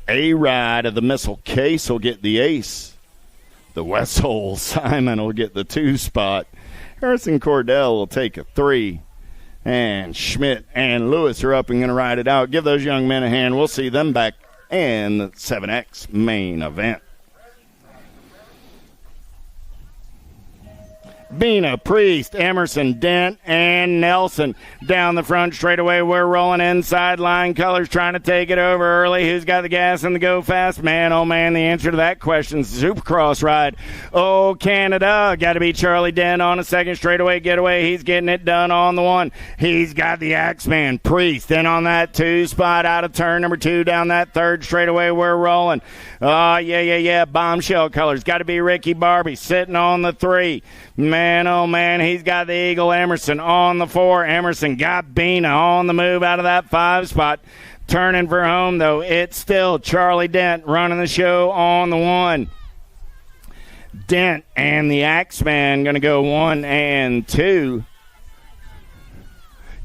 A ride of the Missile Case will get the ace. The Westhole Simon will get the 2 spot. Harrison Cordell will take a 3. And Schmidt and Lewis are up and going to ride it out. Give those young men a hand. We'll see them back in the 7X main event. Bina, Priest, Emerson, Dent, and Nelson down the front straightaway. We're rolling inside line colors, trying to take it over early. Who's got the gas and the go fast? Man, oh man, the answer to that question is Supercross ride. Oh, Canada, got to be Charlie Dent on a second straightaway getaway. He's getting it done on the 1. He's got the Axeman, Priest, in on that 2 spot out of turn number 2 down that 3rd straightaway. We're rolling. Oh, yeah. Bombshell colors. Got to be Ricky Barbie sitting on the 3. Man, oh man, he's got the Eagle Emerson on the 4. Emerson got Bina on the move out of that 5 spot. Turning for home, though, it's still Charlie Dent running the show on the 1. Dent and the Axeman going to go 1 and 2.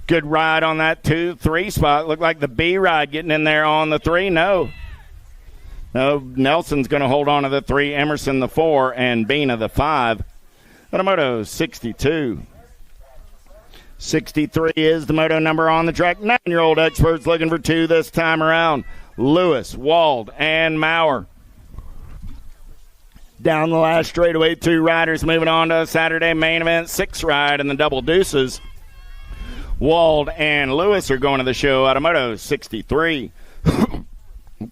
Good ride on that 2-3 spot. Looked like the B ride getting in there on the 3. No, Nelson's going to hold on to the 3, Emerson the 4, and Bina the 5. Moto 62. 63 is the moto number on the track. 9-year-old experts looking for 2 this time around. Lewis, Wald, and Maurer. Down the last straightaway, 2 riders moving on to Saturday main event 6 ride in the double deuces. Wald and Lewis are going to the show out of Moto 63.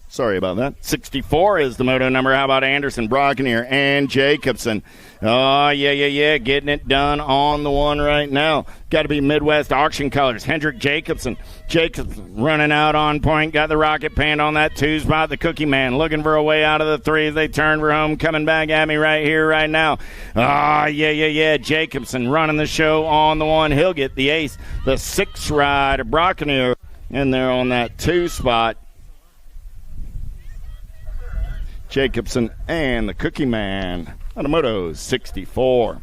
Sorry about that. 64 is the moto number. How about Anderson, Brockenier, and Jacobson? Oh, yeah. Getting it done on the 1 right now. Got to be Midwest Auction Colors. Hendrick Jacobson. Jacobson running out on point. Got the rocket pan on that 2 spot. The Cookie Man looking for a way out of the 3 as they turn for home. Coming back at me right here, right now. Oh, yeah. Jacobson running the show on the 1. He'll get the ace. The 6 ride of Brockenier in there on that 2 spot. Jacobson and the Cookie Man. Automoto 64.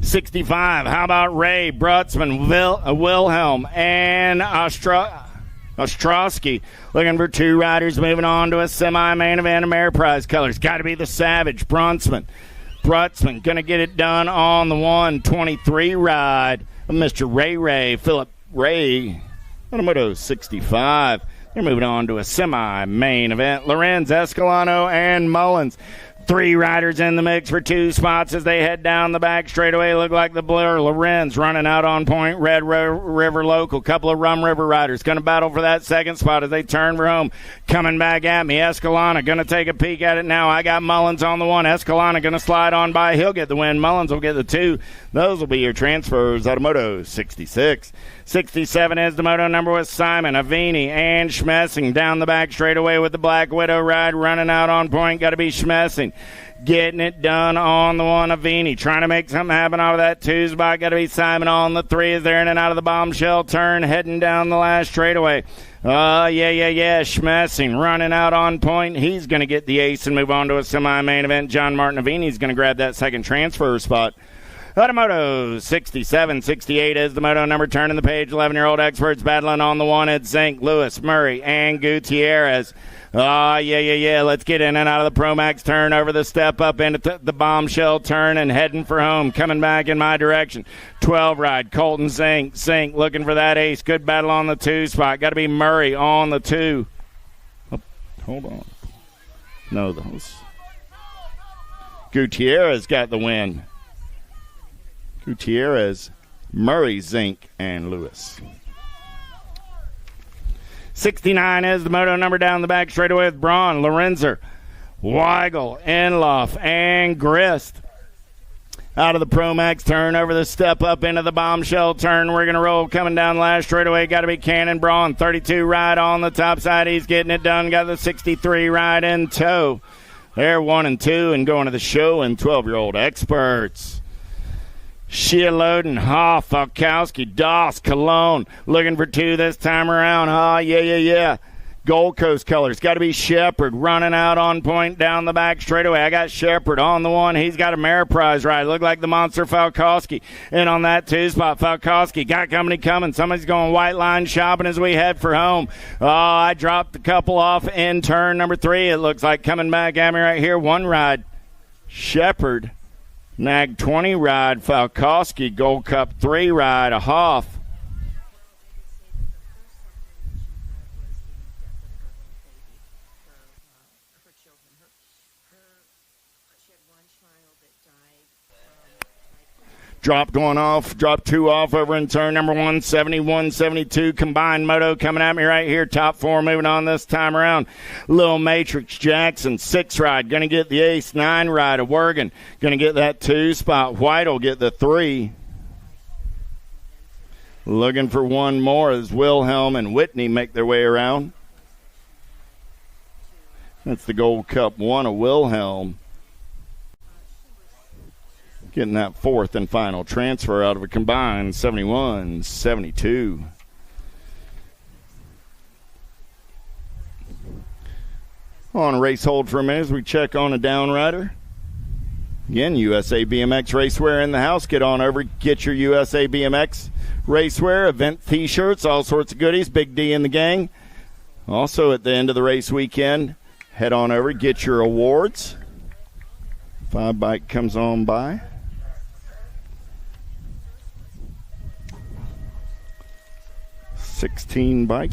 65. How about Ray, Brutzman, Wilhelm, and Ostrowski? Looking for 2 riders moving on to a semi-main event Ameriprise colors. Got to be the Savage, Brutzman. Brutzman going to get it done on the 123 ride of Mr. Ray, Philip Ray. Automoto 65. They're moving on to a semi-main event. Lorenz, Escalano, and Mullins. 3 riders in the mix for 2 spots as they head down the back straightaway. Look like the blur. Lorenz running out on point. Red River Local. Couple of Rum River riders going to battle for that 2nd spot as they turn for home. Coming back at me. Escalana going to take a peek at it now. I got Mullins on the 1. Escalana going to slide on by. He'll get the win. Mullins will get the 2. Those will be your transfers. Automoto 66. 67 is the moto number with Simon, Avini, and Schmessing down the back straightaway with the Black Widow ride. Running out on point. Got to be Schmessing. Getting it done on the 1. Avini trying to make something happen out of that 2 spot. Got to be Simon on the 3 as they're in and out of the bombshell turn. Heading down the last straightaway. Yeah. Schmessing running out on point. He's going to get the ace and move on to a semi-main event. John Martin Avini's going to grab that 2nd transfer spot. Automoto 67, 68 is the moto number. Turning the page, 11-year-old experts battling on the 1. It's Zink, Lewis, Murray, and Gutierrez. Yeah. Let's get in and out of the Pro Max turn over the step up into the bombshell turn and heading for home. Coming back in my direction. 12 ride, Colton Zink looking for that ace. Good battle on the 2 spot. Got to be Murray on the 2. Oh, hold on. No, those. Gutierrez got the win. Gutierrez, Murray, Zink, and Lewis. 69 is the moto number down the back straightaway with Braun, Lorenzer, Weigel, Enloff, and Grist. Out of the Pro Max turn over the step up into the bombshell turn. We're going to roll coming down the last straightaway. Got to be Cannon Braun. 32 ride on the top side. He's getting it done. Got the 63 ride in tow. They're 1 and 2 and going to the show and 12-year-old experts. Shealoden, Hoff, Falkowski, Doss, Cologne. Looking for 2 this time around. Yeah. Gold Coast colors. Got to be Shepard running out on point down the back straightaway. I got Shepard on the 1. He's got a Ameriprise ride. Look like the monster Falkowski. And on that 2 spot, Falkowski got company coming. Somebody's going white line shopping as we head for home. Oh, I dropped a couple off in turn number 3. It looks like coming back at me right here. 1 ride. Shepard. Nag 20 ride. Falkowski. Gold Cup 3 ride. A Hoff. Drop 2 off over in turn number 1, 71, 72 combined moto coming at me right here. Top 4 moving on this time around. Lil Matrix Jackson, 6 ride. Going to get the ace. 9 ride. A Wergen. Going to get that 2 spot. White will get the 3. Looking for 1 more as Wilhelm and Whitney make their way around. That's the Gold Cup 1 of Wilhelm. Getting that 4th and final transfer out of a combined 71-72. On race hold for a minute as we check on a down rider. Again, USA BMX Racewear in the house. Get on over, get your USA BMX Racewear, event t-shirts, all sorts of goodies. Big D in the gang. Also at the end of the race weekend, head on over, get your awards. 5 bike comes on by. $16 bike.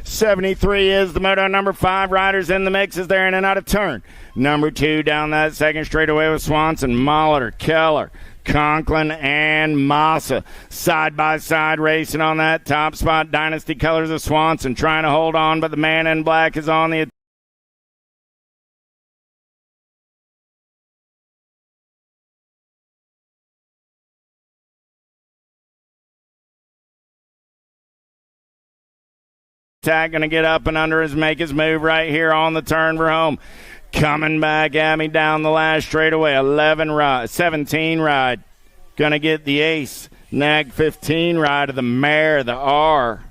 $73 is the moto number 5. Riders in the mix as they're in and out of turn. Number 2 down that second straightaway with Swanson, Molitor, Keller, Conklin, and Massa. Side by side racing on that top spot. Dynasty colors of Swanson trying to hold on, but the man in black is on the attack. Going to get up and under make his move right here on the turn for home. Coming back at me down the last straightaway. 17 ride. Going to get the ace. Nag 15 ride of the mare, the R.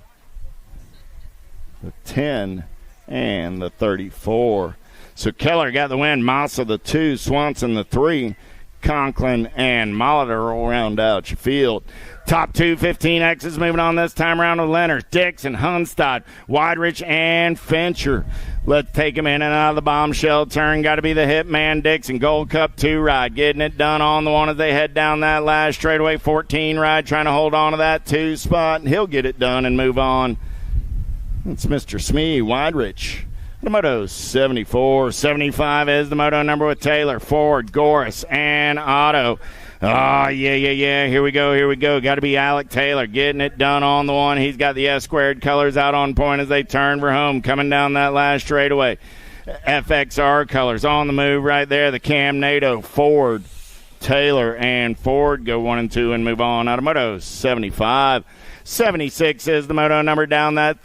The 10 and the 34. So Keller got the win. Massa the 2. Swanson the 3. Conklin and Molitor will round out your field. Top 2 15Xs moving on this time around with Leonard, Dixon, Hunstad, Weidrich, and Fincher. Let's take him in and out of the bombshell turn. Got to be the Hitman Dixon. Gold Cup 2 ride. Getting it done on the 1 as they head down that last straightaway. 14 ride trying to hold on to that 2 spot. And he'll get it done and move on. It's Mr. Smee, Weidrich. The moto 74. 75 is the moto number with Taylor, Ford, Goris, and Otto. Oh, yeah. Here we go. Got to be Alec Taylor getting it done on the 1. He's got the S-squared colors out on point as they turn for home. Coming down that last straightaway. FXR colors on the move right there. The Cam NATO, Ford, Taylor, and Ford go 1 and 2 and move on. Out of moto 75. 76 is the moto number down that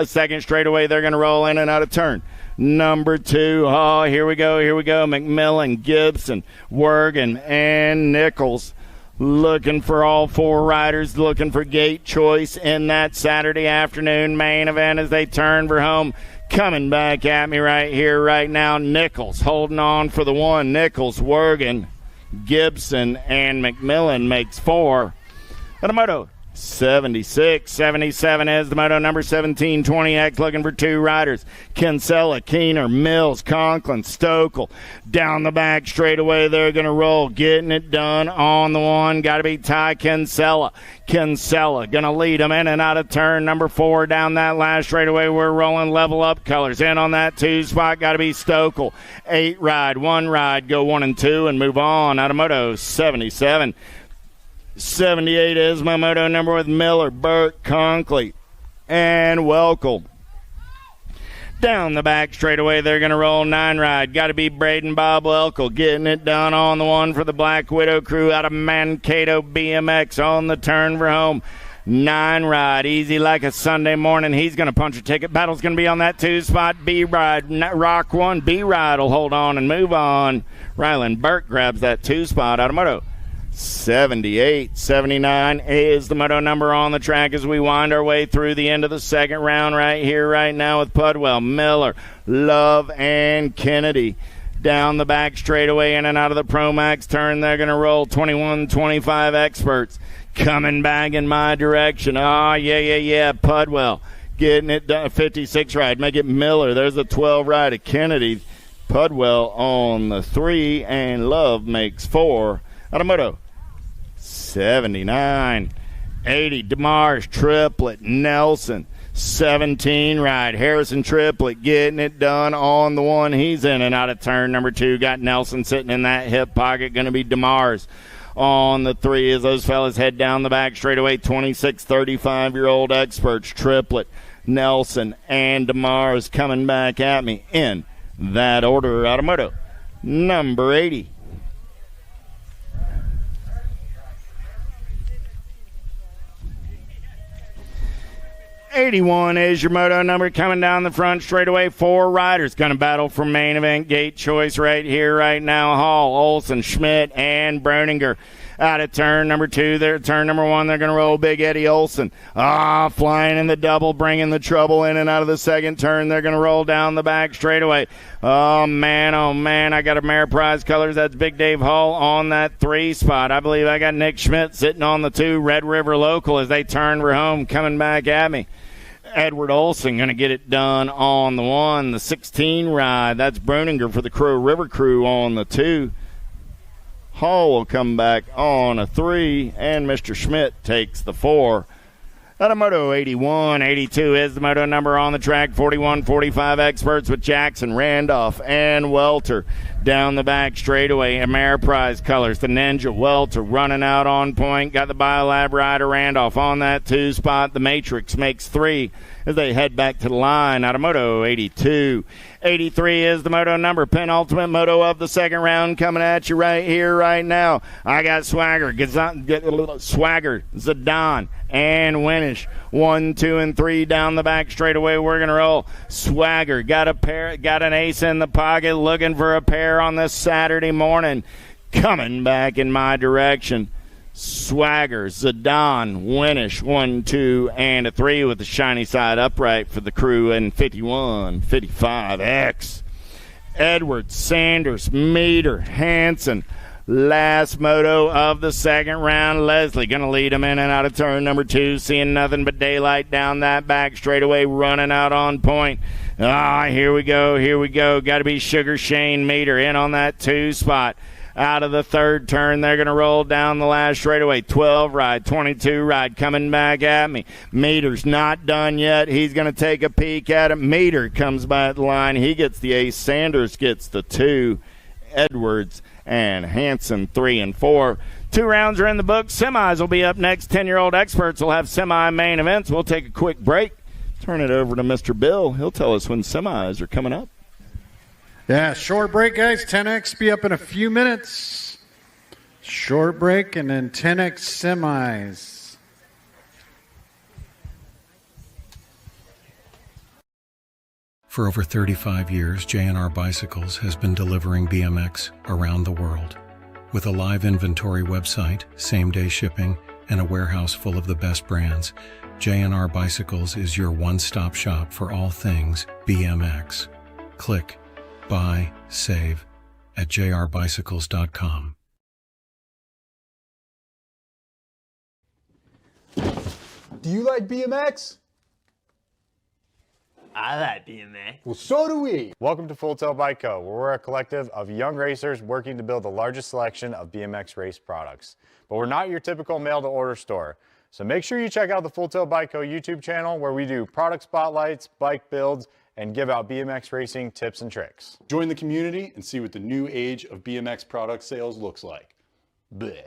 second straightaway. They're going to roll in and out of turn. Number 2. Oh, here we go. McMillan, Gibson, Wergen, and Nichols. Looking for all 4 riders, looking for gate choice in that Saturday afternoon main event as they turn for home. Coming back at me right here, right now, Nichols holding on for the 1. Nichols, Wergen, Gibson, and McMillan makes 4. And a moto 76. 77 is the moto number 17 20X looking for 2 riders. Kinsella, Keener, Mills, Conklin, Stokel. Down the back straightaway they're going to roll. Getting it done on the 1. Got to be Ty Kinsella. Kinsella going to lead them in and out of turn number 4 down that last straightaway. We're rolling level up colors. In on that 2 spot got to be Stokel. 8 ride, 1 ride, go 1 and 2 and move on. Out of moto 77. 78 is my moto number with Miller, Burke, Conklin, and Welkel. Down the back straightaway, they're going to roll 9 ride. Got to be Braden Bob Welkel getting it done on the 1 for the Black Widow crew out of Mankato BMX on the turn for home. 9 ride, easy like a Sunday morning. He's going to punch a ticket. Battle's going to be on that 2 spot. B ride, rock 1. B ride will hold on and move on. Ryland Burke grabs that 2 spot. Automoto 78, 79 is the moto number on the track as we wind our way through the end of the second round right here, right now with Pudwell, Miller, Love, and Kennedy. Down the back straightaway in and out of the Pro-Max turn. They're going to roll 21-25 experts. Coming back in my direction. Oh, yeah. Pudwell getting it done. 56 ride. Make it Miller. There's a 12 ride of Kennedy. Pudwell on the 3, and Love makes 4. Automoto 79. 80. DeMars triplet. Nelson 17 ride. Harrison triplet getting it done on the 1. He's in and out of turn number 2. Got Nelson sitting in that hip pocket. Going to be DeMars on the 3 as those fellas head down the back straightaway. 26, 35-year-old experts. Triplet, Nelson, and DeMars coming back at me in that order. Automoto number 80. 81 is your moto number coming down the front straightaway. 4 riders going to battle for main event gate choice right here, right now. Hall, Olson, Schmidt, and Broninger. Out of turn number 2. There, turn number 1, they're going to roll Big Eddie Olson. Flying in the double, bringing the trouble in and out of the second turn. They're going to roll down the back straightaway. Oh, man, I got Ameriprise colors. That's Big Dave Hall on that 3 spot. I believe I got Nick Schmidt sitting on the 2. Red River Local as they turn for home, coming back at me. Edward Olson going to get it done on the 1. The 16 ride, that's Broninger for the Crow River Crew on the 2. Hall will come back on a 3, and Mr. Schmidt takes the 4. Automoto 81, 82 is the moto number on the track. 41, 45 experts with Jackson, Randolph, and Welter. Down the back straightaway, Ameriprise colors. The Ninja, Welter running out on point. Got the Biolab rider, Randolph on that 2 spot. The Matrix makes 3 as they head back to the line. Automoto 82. 83 is the moto number. Penultimate moto of the second round coming at you right here, right now. I got Swagger, Zidane, and Winish. 1, 2, and 3 down the back straightaway. We're going to roll. Swagger got an ace in the pocket, looking for a pair on this Saturday morning. Coming back in my direction. Swagger, Zidane, Winish, 1, 2, and a 3 with the shiny side upright for the crew in 51, 55X. Edwards, Sanders, Meter, Hanson. Last moto of the second round. Leslie going to lead him in and out of turn number 2. Seeing nothing but daylight down that back straightaway, running out on point. Here we go. Got to be Sugar Shane Meter in on that 2 spot. Out of the third turn, they're going to roll down the last straightaway. 12 ride, 22 ride coming back at me. Meter's not done yet. He's going to take a peek at him. Meter comes by the line. He gets the ace. Sanders gets the 2. Edwards and Hanson 3 and 4. 2 rounds are in the book. Semis will be up next. 10-year-old experts will have semi-main events. We'll take a quick break. Turn it over to Mr. Bill. He'll tell us when semis are coming up. Yeah, short break, guys. 10X be up in a few minutes. Short break and then 10X semis. For over 35 years, J&R Bicycles has been delivering BMX around the world. With a live inventory website, same-day shipping, and a warehouse full of the best brands, J&R Bicycles is your one-stop shop for all things BMX. Click, buy, save at jrbicycles.com. Do you like BMX? I like BMX. Well, so do we. Welcome to Full Tilt Bike Co., where we're a collective of young racers working to build the largest selection of BMX race products. But we're not your typical mail-to-order store. So make sure you check out the Full Tilt Bike Co. YouTube channel, where we do product spotlights, bike builds, and give out BMX racing tips and tricks. Join the community and see what the new age of BMX product sales looks like. Bleh.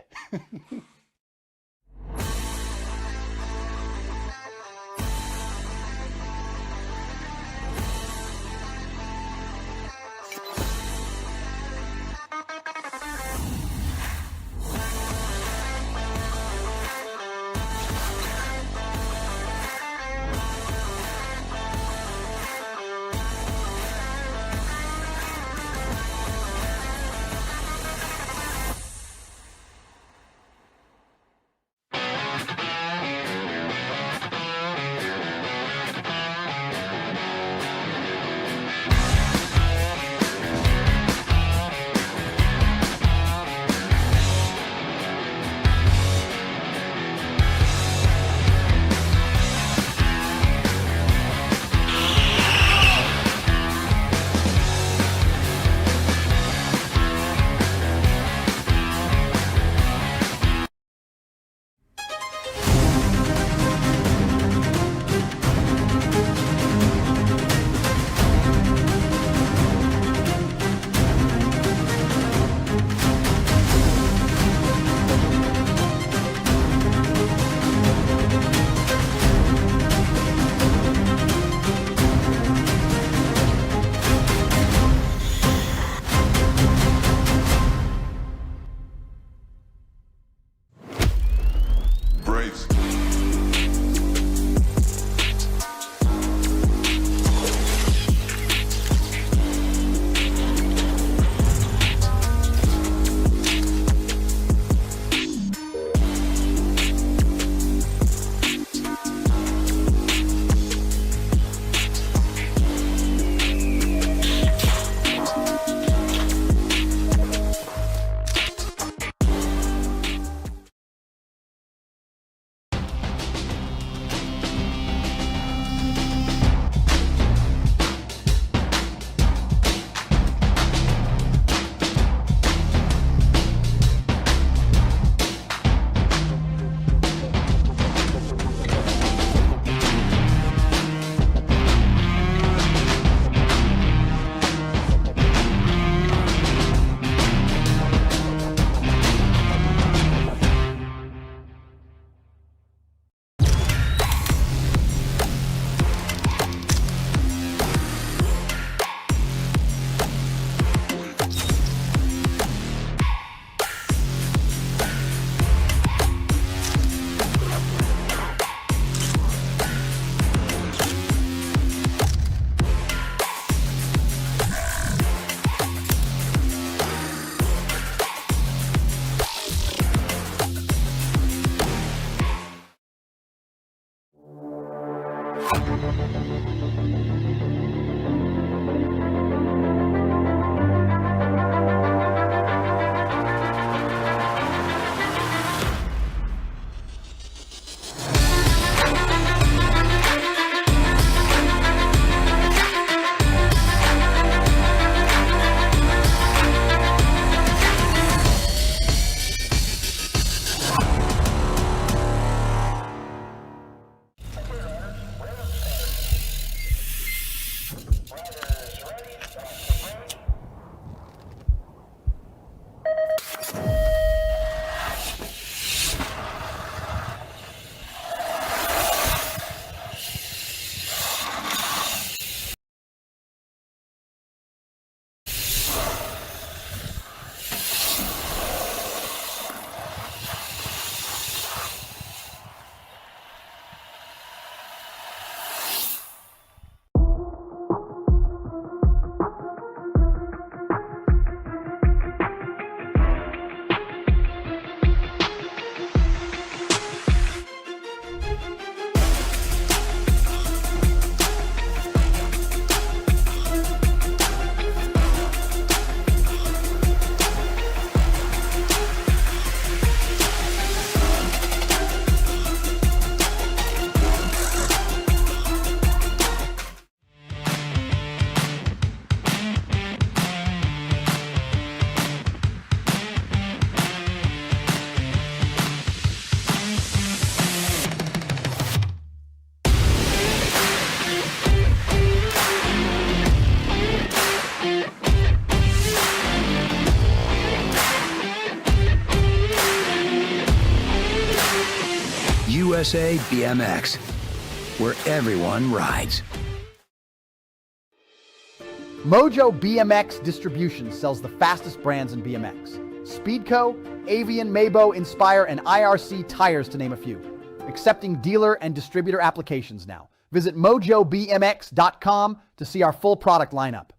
please. USA BMX, where everyone rides. Mojo BMX Distribution sells the fastest brands in BMX. Speedco, Avian, Maybo, Inspire, and IRC tires, to name a few. Accepting dealer and distributor applications now. Visit mojobmx.com to see our full product lineup.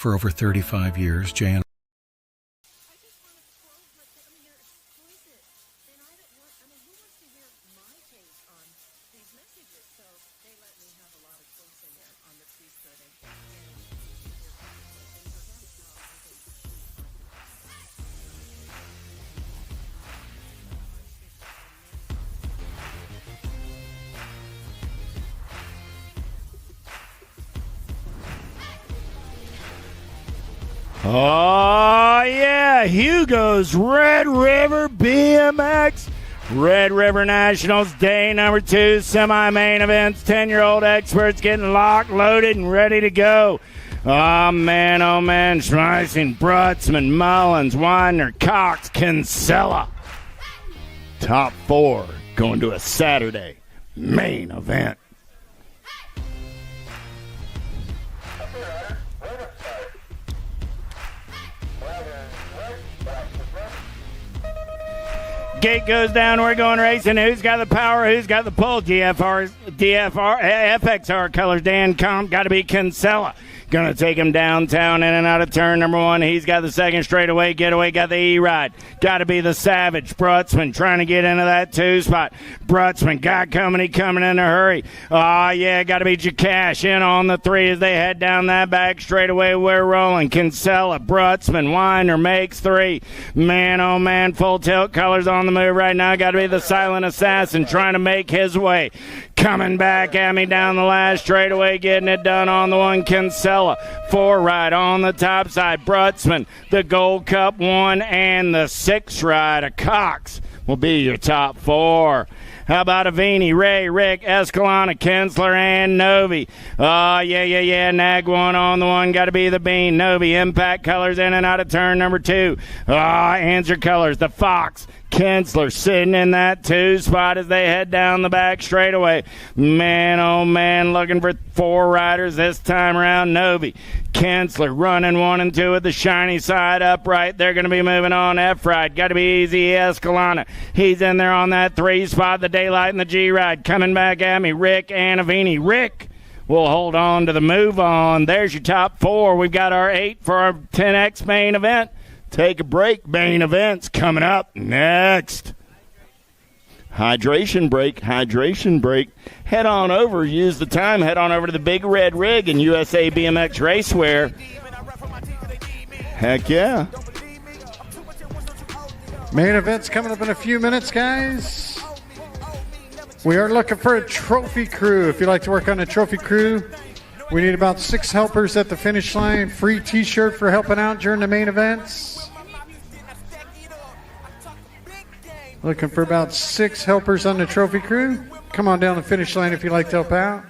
For over 35 years, J&R Oh, yeah, Hugos Red River BMX Red River Nationals, day number 2, semi-main events. 10-year-old experts getting locked, loaded, and ready to go. Oh, man, Schmeissing, Brutzman, Mullins, Widener, Cox, Kinsella. Top 4 going to a Saturday main event. Gate goes down, we're going racing. Who's got the power? Who's got the pull? FXR colors. Dan Comp, got to be Kinsella. Going to take him downtown in and out of turn number 1. He's got the second straightaway getaway. Got the E-Ride. Got to be the Savage. Brutzman trying to get into that 2 spot. Brutzman got coming. He coming in a hurry. Oh, yeah, got to be Jakash in on the 3 as they head down that back straightaway. We're rolling. Kinsella, Brutzman, Winder makes 3. Man, oh, man, full tilt colors on the move right now. Got to be the Silent Assassin trying to make his way. Coming back at me down the last straightaway, getting it done on the 1, Kinsella. 4 ride on the top side. Brutzman, the Gold Cup 1, and the 6 ride of Cox will be your top 4. How about Avini, Ray, Rick, Escalona, Kinsler, and Novi? Oh, yeah. Nag 1 on the 1. Got to be the Bean. Novi, Impact colors in and out of turn number 2. Oh, Answer colors, the Fox. Kinsler sitting in that 2 spot as they head down the back straightaway. Man, oh, man, looking for 4 riders this time around. Novi, Kinsler running 1 and 2 with the shiny side upright. They're going to be moving on F-Ride. Got to be Easy Escalona. He's in there on that 3 spot. The Daylight and the G-Ride coming back at me. Rick and Avini. Rick will hold on to the move on. There's your top 4. We've got our 8 for our 10X main event. Take a break. Main events coming up next. Hydration break. Head on over. Use the time. Head on over to the Big Red Rig in USA BMX Racewear. Heck yeah. Main event's coming up in a few minutes, guys. We are looking for a trophy crew. If you'd like to work on a trophy crew, we need about 6 helpers at the finish line. Free t-shirt for helping out during the main events. Looking for about 6 helpers on the trophy crew. Come on down the finish line if you'd like to help out.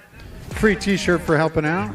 Free t-shirt for helping out.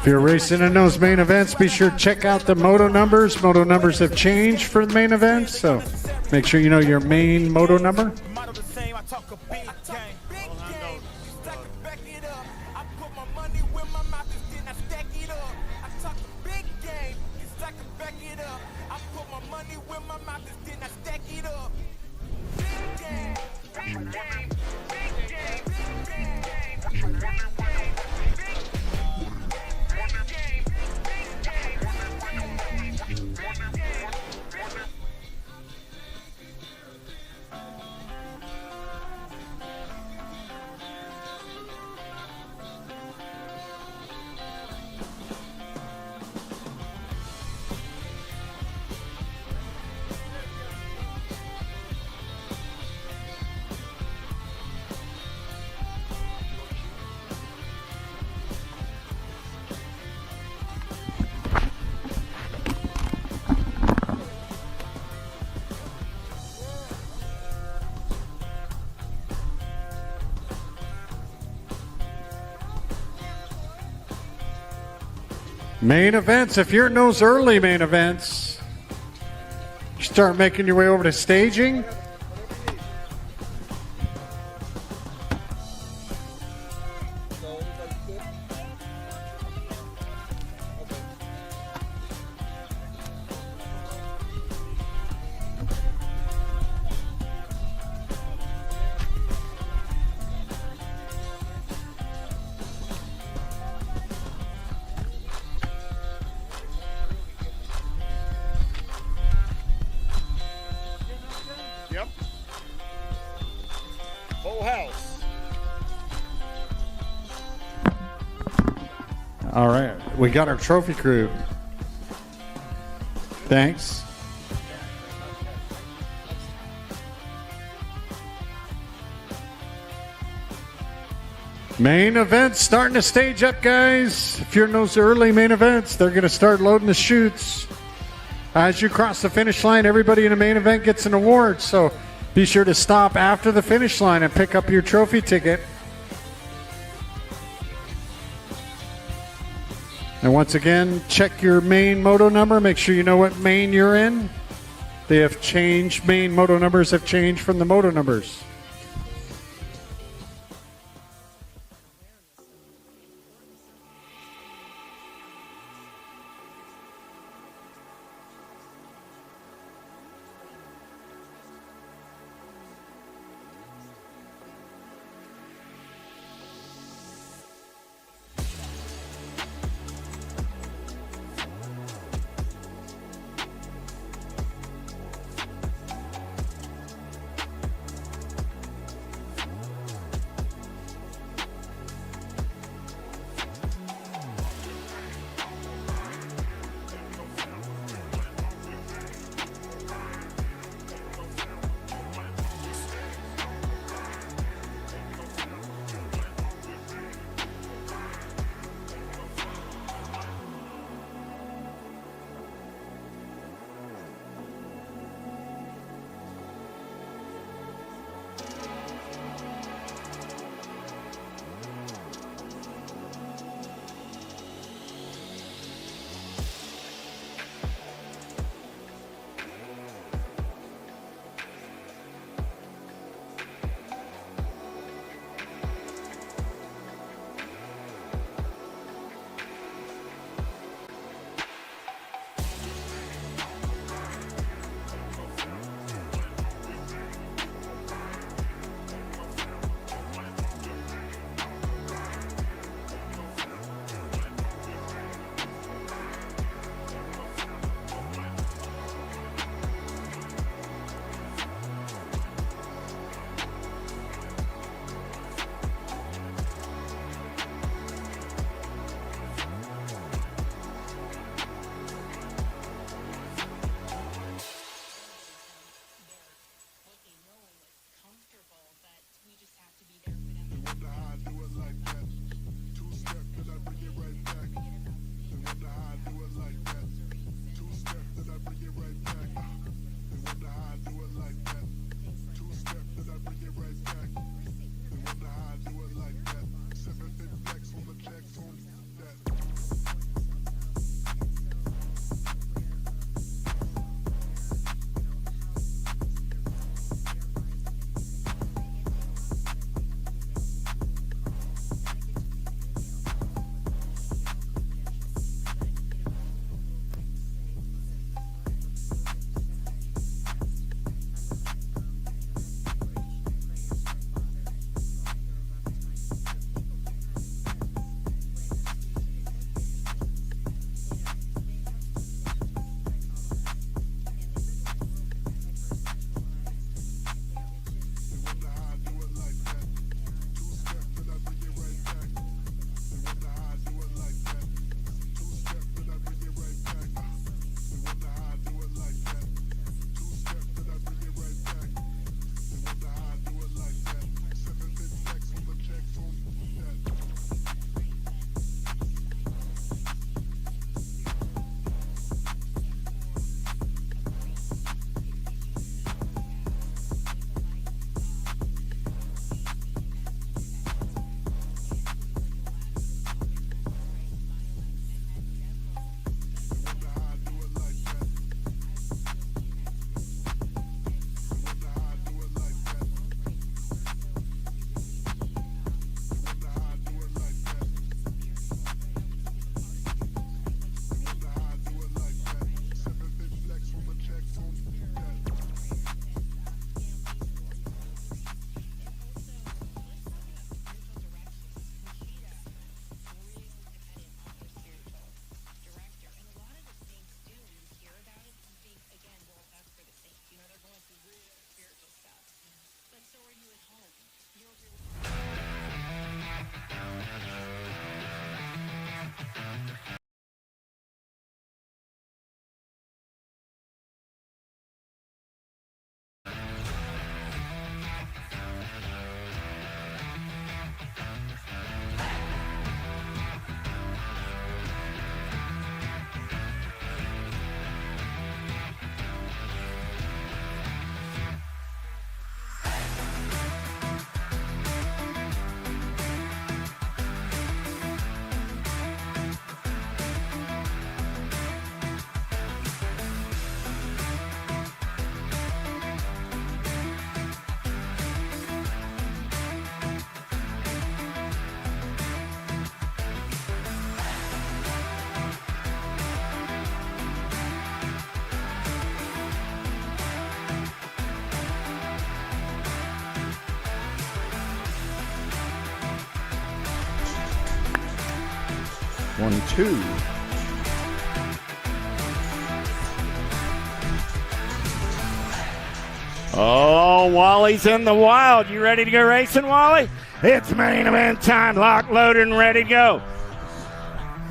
If you're racing in those main events, be sure to check out the moto numbers. Moto numbers have changed for the main events, so make sure you know your main moto number. Main events, if you're in those early main events, you start making your way over to staging. Yep. Full house. All right, we got our trophy crew. Thanks. Main event starting to stage up, guys. If you're in those early main events, they're going to start loading the chutes. As you cross the finish line, everybody in the main event gets an award. So be sure to stop after the finish line and pick up your trophy ticket. And once again, check your main moto number. Make sure you know what main you're in. They have changed. Main moto numbers have changed from the moto numbers. 1-2. Oh, Wally's in the wild. You ready to go racing, Wally? It's main event time. Lock, loaded, and ready to go.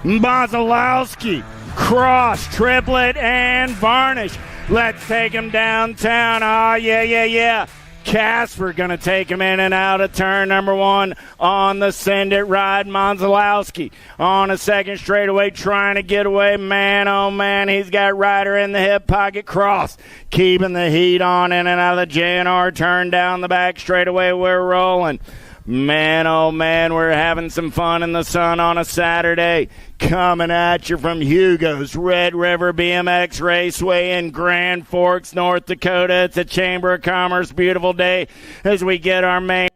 Mazalowski, cross, triplet, and varnish. Let's take him downtown. Oh, yeah. Casper going to take him in and out of turn number 1 on the send it ride. Mazalowski on a second straightaway trying to get away. Man, oh man, he's got Ryder in the hip pocket. Cross keeping the heat on in and out of the JNR turn down the back straightaway. We're rolling. Man, oh man, we're having some fun in the sun on a Saturday. Coming at you from Hugos, Red River BMX Raceway in Grand Forks, North Dakota. It's a Chamber of Commerce beautiful day as we get our main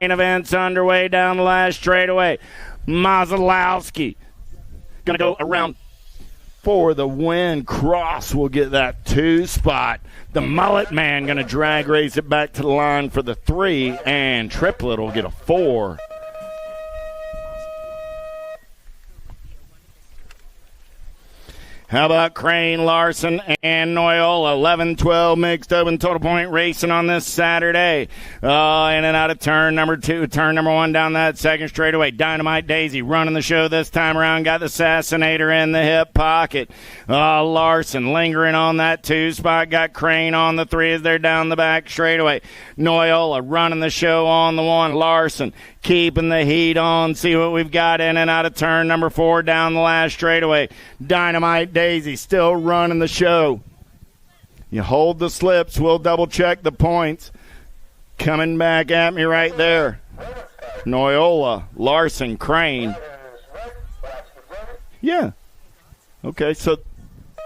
events underway down the last straightaway. Mazalowski going to go around for the win. Cross will get that 2 spot. The Mullet Man going to drag race it back to the line for the 3, and Triplet will get a 4. How about Crane, Larson, and Noyola? 11-12 mixed open total point racing on this Saturday. In and out of turn number 2, turn number 1 down that second straightaway. Dynamite Daisy running the show this time around. Got the Assassinator in the hip pocket. Larson lingering on that 2 spot. Got Crane on the 3 as they're down the back straightaway. Noyola running the show on the 1. Larson keeping the heat on. See what we've got in and out of turn number 4 down the last straightaway. Dynamite Daisy still running the show. You hold the slips. We'll double check the points. Coming back at me right there. Noyola, Larson, Crane. Yeah. Okay, so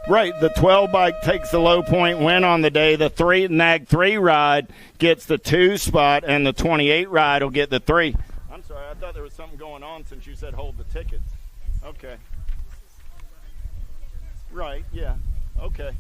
right, the 12 bike takes the low point win on the day. The NAG 3 ride gets the 2 spot, and the 28 ride will get the 3. I'm sorry, I thought there was something going on since you said hold the tickets. Okay. Right, yeah. Okay.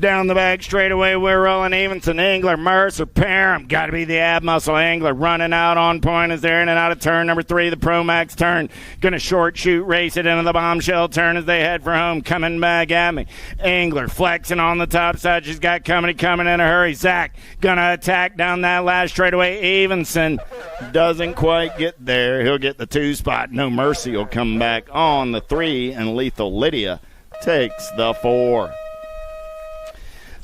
Down the back straightaway, we're rolling. Evenson, Engler, Mercer, Parham. Got to be the ab muscle Engler. Running out on point as they're in and out of turn number 3, the Pro Max turn. Going to short shoot, race it into the bombshell turn as they head for home. Coming back at me. Engler flexing on the top side. She's got coming in a hurry. Zach going to attack down that last straightaway. Evenson doesn't quite get there. He'll get the 2 spot. No Mercy will come back on the 3, and Lethal Lydia takes the 4.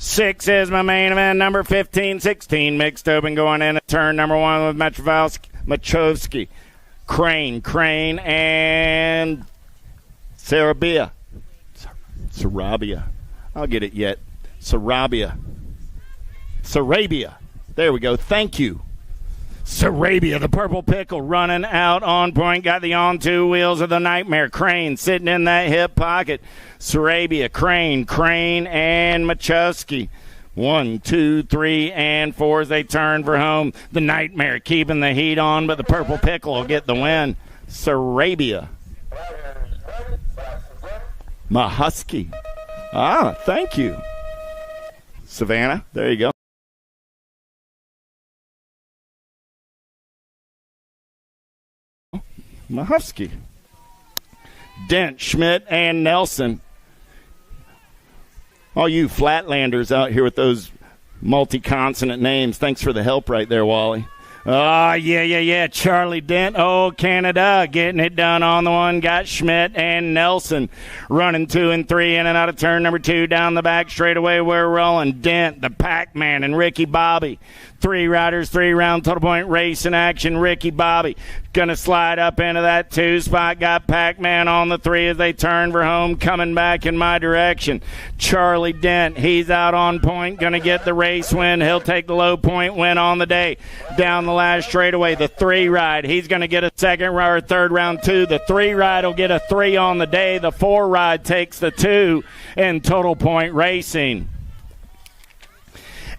6 is my main event, number 15, 16 mixed open going in at turn number 1 with Machovsky, Crane, and Sarabia. I'll get it yet. Sarabia. There we go. Thank you. Sarabia, the purple pickle, running out on point. Got the on 2 wheels of the Nightmare. Crane sitting in that hip pocket. Sarabia, Crane, and Machowski. 1, 2, 3, and 4 as they turn for home. The Nightmare keeping the heat on, but the purple pickle will get the win. Sarabia. Mahusky. Thank you. Savannah, there you go. Mahusky. Dent, Schmidt, and Nelson. All you Flatlanders out here with those multi-consonant names, thanks for the help right there, Wally. Yeah. Charlie Dent, Canada, getting it done on the 1. Got Schmidt and Nelson running 2 and 3 in and out of turn number 2 down the back straightaway. We're rolling. Dent, the Pac-Man, and Ricky Bobby. 3 riders, 3-round total point race in action. Ricky Bobby going to slide up into that 2 spot. Got Pac-Man on the 3 as they turn for home. Coming back in my direction. Charlie Dent, he's out on point. Going to get the race win. He'll take the low point win on the day. Down the last straightaway, the 3 ride. He's going to get a second or third round 2. The 3 ride will get a 3 on the day. The 4 ride takes the 2 in total point racing.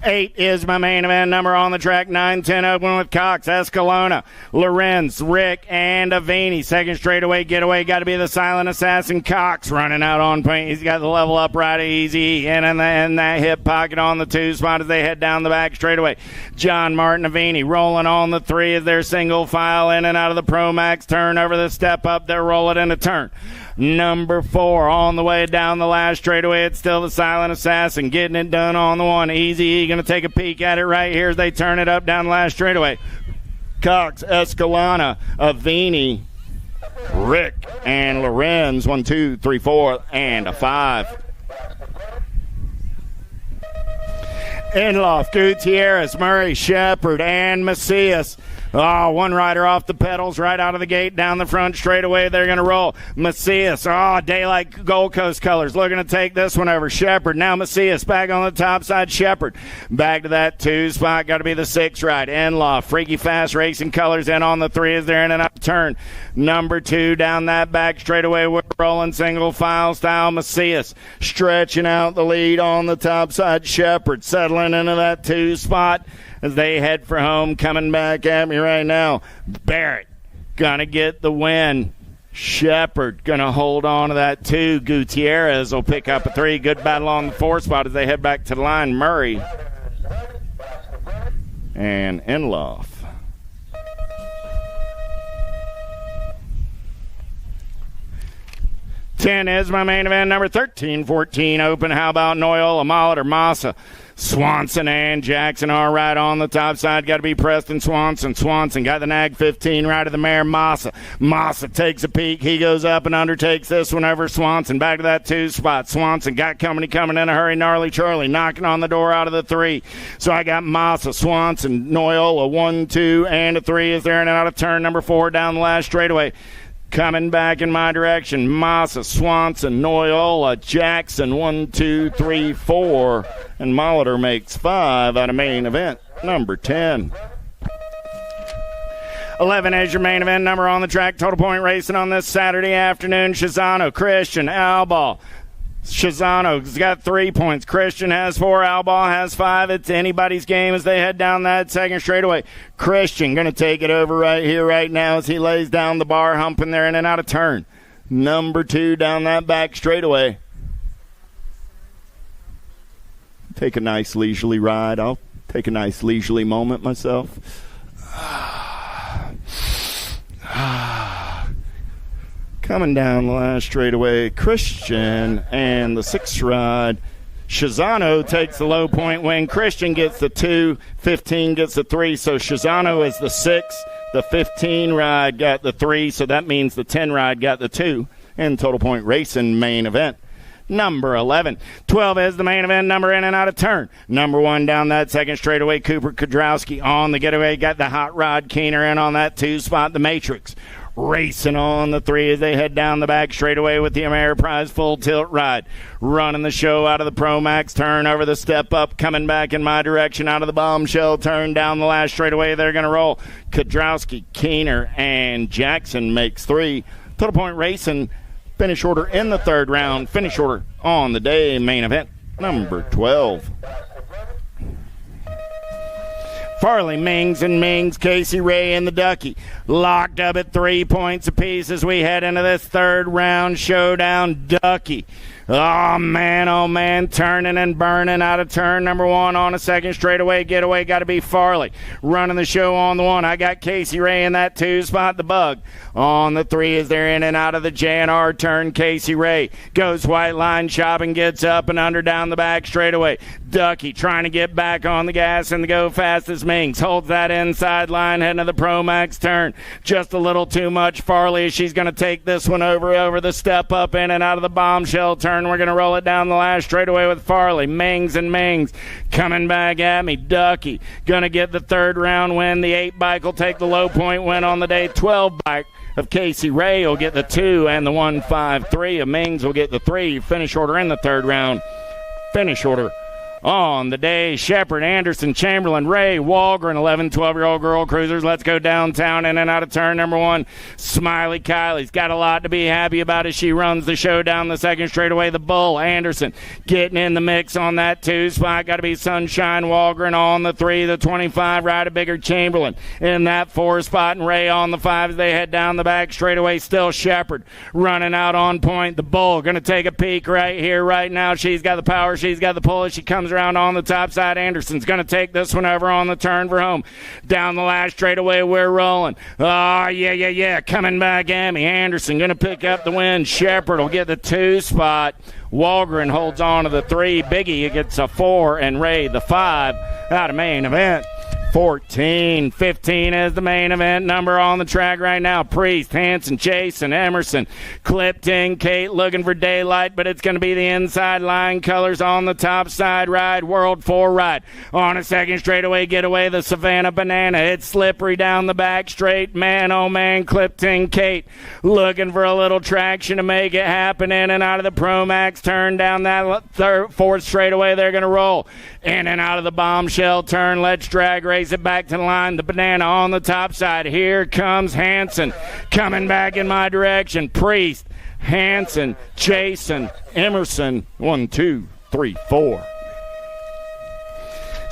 8 is my main event number on the track. 9-10 open with Cox, Escalona, Lorenz, Rick, and Avini. Second straightaway getaway got to be the silent assassin Cox running out on paint. He's got the level up right easy in that hip pocket on the 2 spot as they head down the back straightaway. John Martin Avini rolling on the 3 as they're single file in and out of the Pro Max turn over the step up. They're rolling in a turn. Number 4 on the way down the last straightaway. It's still the silent assassin getting it done on the 1. Easy going to take a peek at it right here as they turn it up down the last straightaway. Cox, Escalona, Avini, Rick, and Lorenz. 1, 2, 3, 4, and a 5. Inloff, Gutierrez, Murray, Shepard, and Macias. Oh, one rider off the pedals right out of the gate down the front straightaway. They're going to roll. Macias, daylight Gold Coast colors. Looking to take this one over. Shepard, now Macias back on the top side. Shepard back to that 2 spot. Got to be the 6 ride. Inlaw, Freaky Fast Racing colors in on the 3 as they're in an upturn. Number 2 down that back straightaway. We're rolling single file style. Macias stretching out the lead on the top side. Shepard settling into that 2 spot as they head for home. Coming back at me right now. Barrett gonna get the win. Shepard gonna hold on to that 2. Gutierrez will pick up a 3. Good battle on the 4 spot as they head back to the line. Murray and Inloff. Ten is my main event number. 13-14 open. How about Noyola, Molitor, Massa, Swanson, and Jackson are right on the top side. Got to be Preston Swanson. Swanson got the nag 15 right of the mare Massa. Massa takes a peek. He goes up and undertakes this one over Swanson. Back to that 2 spot. Swanson got company coming in a hurry. Gnarly Charlie knocking on the door out of the 3. So I got Massa, Swanson, Noyola, 1, 2, and a 3 as they're in and out of turn number 4 down the last straightaway. Coming back in my direction, Massa, Swanson, Noyola, Jackson, 1, 2, 3, 4, and Molitor makes 5 out of main event number 10. 11 is your main event number on the track. Total point racing on this Saturday afternoon. Shizano, Christian, Albal. Shizano's got 3 points. Christian has 4. Albal has 5. It's anybody's game as they head down that second straightaway. Christian going to take it over right here, right now as he lays down the bar, humping there in and out of turn. Number 2 down that back straightaway. Take a nice leisurely ride. I'll take a nice leisurely moment myself. Coming down the last straightaway, Christian and the 6 ride. Shizano takes the low point win. Christian gets the 2, 15 gets the 3. So Shizano is the 6. The 15 ride got the 3. So that means the 10 ride got the 2. And Total Point Racing main event number 11. 12 is the main event number in and out of turn. Number 1 down that second straightaway. Cooper Kudrowski on the getaway. Got the hot rod Keener in on that 2 spot. The Matrix racing on the 3 as they head down the back straightaway with the Ameriprise full tilt ride. Running the show out of the Pro Max turn over the step up. Coming back in my direction out of the bombshell turn down the last straightaway. They're going to roll. Kudrowski, Keener, and Jackson makes 3. Total Point Racing finish order in the 3rd round. Finish order on the day main event number 12. Farley, Mings, and Mings, Casey Ray, and the Ducky locked up at 3 points apiece as we head into this 3rd round showdown. Ducky, oh man, turning and burning out of turn number 1 on a second straightaway getaway. Got to be Farley running the show on the 1. I got Casey Ray in that 2 spot. The Bug on the 3 as they're in and out of the JNR turn. Casey Ray goes white line shopping, gets up and under down the back straightaway. Ducky trying to get back on the gas and to go fast as Mings holds that inside line heading to the Pro Max turn. Just a little too much. Farley, she's going to take this one over the step up in and out of the bombshell turn. We're going to roll it down the last straightaway with Farley, Mings, and Mings coming back at me. Ducky going to get the 3rd round win. The 8 bike will take the low point win on the day. 12 bike of Casey Ray will get the 2, and the 1-5-3 of Mings will get the 3. Finish order in the 3rd round. Finish order on the day. Shepard, Anderson, Chamberlain, Ray, Walgren, 11, 12-year-old girl cruisers. Let's go downtown in and out of turn number 1. Smiley Kylie's got a lot to be happy about as she runs the show down the second straightaway. The Bull, Anderson, getting in the mix on that 2 spot. Got to be Sunshine Walgren on the 3. The 25, Ryder Bigger, Chamberlain in that 4 spot. And Ray on the 5 as they head down the back straightaway. Still Shepard running out on point. The Bull going to take a peek right here, right now. She's got the power. She's got the pull as she comes around on the top side. Anderson's going to take this one over on the turn for home. Down the last straightaway, we're rolling. Oh, yeah. Coming back at me. Anderson going to pick up the win. Shepard will get the 2 spot. Walgren holds on to the 3. Biggie gets a 4. And Ray the 5 out of main event. 14, 15 is the main event number on the track right now. Priest, Hanson, Jason, Emerson, Clipton, Kate looking for daylight, but it's going to be the inside line colors on the top side ride. World 4 ride on a second straightaway getaway. The Savannah Banana. It's slippery down the back straight. Man, oh man, Clipton, Kate looking for a little traction to make it happen in and out of the Pro Max turn down that fourth straightaway. They're going to roll in and out of the bombshell turn. Let's drag race it back to the line. The Banana on the top side. Here comes Hanson coming back in my direction. Priest, Hanson, Jason, Emerson. 1, 2, 3, 4.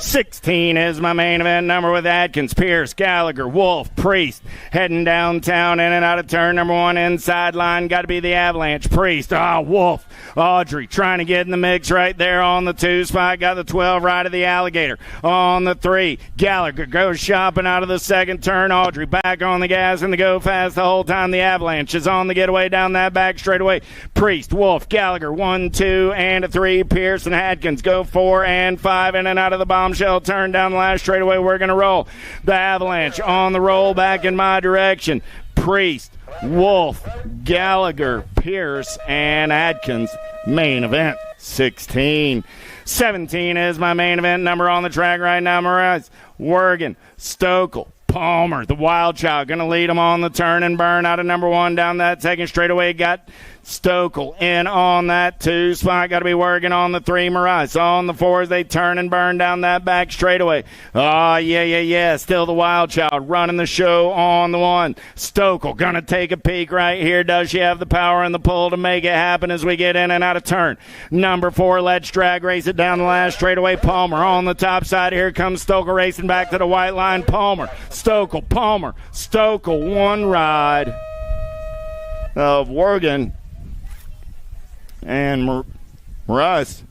16 is my main event number with Atkins, Pierce, Gallagher, Wolf, Priest. Heading downtown in and out of turn number 1. Inside line got to be the Avalanche. Priest, Wolf, Audrey trying to get in the mix right there on the 2 spot. Got the 12 right of the Alligator. On the 3, Gallagher goes shopping out of the second turn. Audrey back on the gas and the go fast the whole time. The Avalanche is on the getaway down that back straightaway. Priest, Wolf, Gallagher, 1, 2, and a 3. Pierce and Atkins go 4 and 5 in and out of the bombshell turn down the last straightaway. We're going to roll. The Avalanche on the roll back in my direction. Priest, Wolf, Gallagher, Pierce, and Atkins. Main event 16. 17 is my main event number on the track right now. Mraz, Wergen, Stokel, Palmer, the Wild Child, going to lead them on the turn and burn out of number 1 down that second straightaway. Got Stokel in on that 2 spot. Got to be working on the 3. Mraz on the 4 as they turn and burn down that back straightaway. Oh, yeah. Still the Wild Child running the show on the 1. Stokel going to take a peek right here. Does she have the power and the pull to make it happen as we get in and out of turn number 4? Let's drag race it down the last straightaway. Palmer on the top side. Here comes Stokel racing back to the white line. Palmer, Stokel, Palmer, Stokel. 1 ride of Wergen and Morris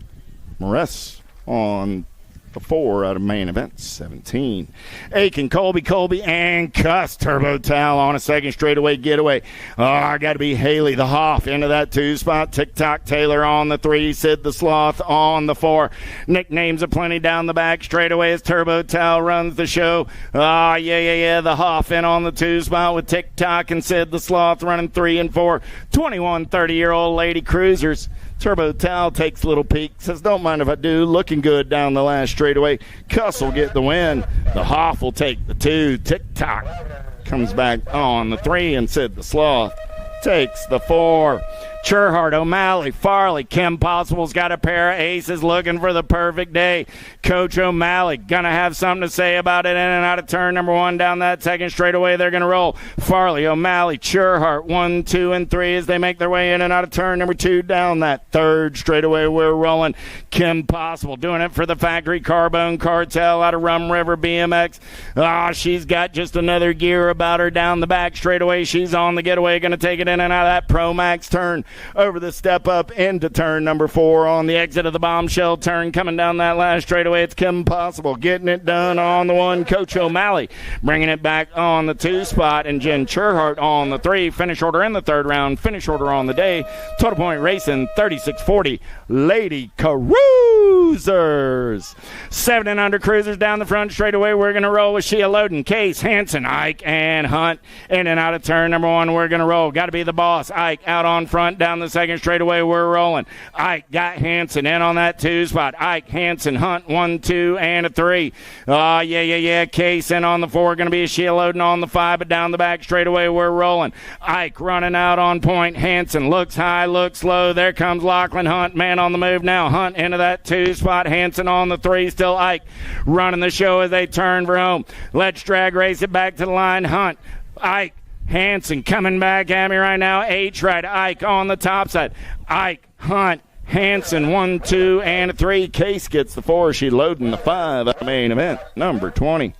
on the 4 out of main event 17. Aiken, Colby, and Cuss. Turbo Tal on a second straightaway getaway. I got to be Haley the Hoff into that 2 spot. TikTok Taylor on the 3. Sid the Sloth on the 4. Nicknames aplenty down the back straightaway as Turbo Tal runs the show. Yeah. The Hoff in on the 2 spot with TikTok and Sid the Sloth running 3 and 4. 21, 30-year-old lady cruisers. Turbo Tal takes a little peek, says, don't mind if I do. Looking good down the last straightaway. Cuss will get the win. The Hoff will take the 2. TikTok comes back on the 3, and Sid the Sloth takes the 4. Cherhart, O'Malley, Farley, Kim Possible's got a pair of aces looking for the perfect day. Coach O'Malley gonna have something to say about it in and out of turn number 1 down that second straightaway. They're gonna roll. Farley, O'Malley, Cherhart, 1, 2, and 3 as they make their way in and out of turn number 2 down that third straightaway. We're rolling. Kim Possible doing it for the Factory Carbone Cartel out of Rum River BMX. She's got just another gear about her down the back straightaway. She's on the getaway, gonna take it in and out of that Pro Max turn. Over the step up into turn number 4 on the exit of the bombshell turn. Coming down that last straightaway, it's Kim Possible getting it done on the 1. Coach O'Malley bringing it back on the 2 spot, and Jen Cherhart on the 3. Finish order in the 3rd round. Finish order on the day. Total point racing 3640. Lady Cruisers. 7 and under cruisers down the front straightaway. We're going to roll with Sheila Loden, Case, Hanson, Ike, and Hunt. In and out of turn number 1, we're going to roll. Got to be the boss. Ike out on front down the second straightaway. We're rolling. Ike got Hanson in on that 2 spot. Ike, Hanson, Hunt, 1, 2, and a 3. Yeah. Case in on the 4. Going to be a Sheila Loden on the 5, but down the back straightaway, we're rolling. Ike running out on point. Hanson looks high, looks low. There comes Lachlan Hunt. Man on the move now. Hunt into that 2 spot. Hanson on the 3, still Ike running the show as they turn for home. Let's drag race it back to the line. Hunt, Ike, Hanson coming back at me right now. H right, Ike on the top side. Ike, Hunt, Hanson, 1, 2, and a 3. Case gets the 4. She loading the 5 at the main event, number 20.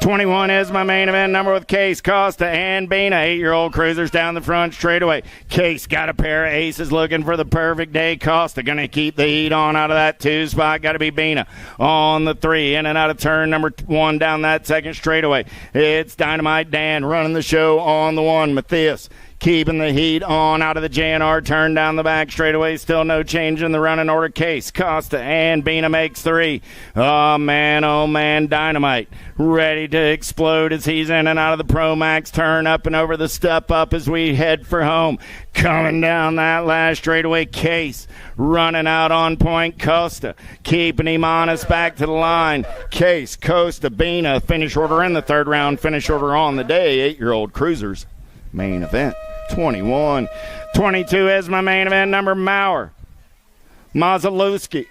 21 is my main event number with Case, Costa, and Bina. 8-year-old cruisers down the front straightaway. Case got a pair of aces looking for the perfect day. Costa going to keep the heat on out of that 2 spot. Got to be Bina on the 3. In and out of turn number 1 down that second straightaway. It's Dynamite Dan running the show on the 1. Matthias keeping the heat on out of the JNR turn down the back straightaway. Still no change in the running order. Case, Costa, and Bina makes 3. Oh, man, Dynamite ready to explode as he's in and out of the Pro Max turn, up and over the step up as we head for home. Coming down that last straightaway. Case running out on point. Costa keeping him honest back to the line. Case, Costa, Bina. Finish order in the 3rd round. Finish order on the day. 8-year-old cruisers. Main event. 21. 22 is my main event number. Maurer, Mazalewski,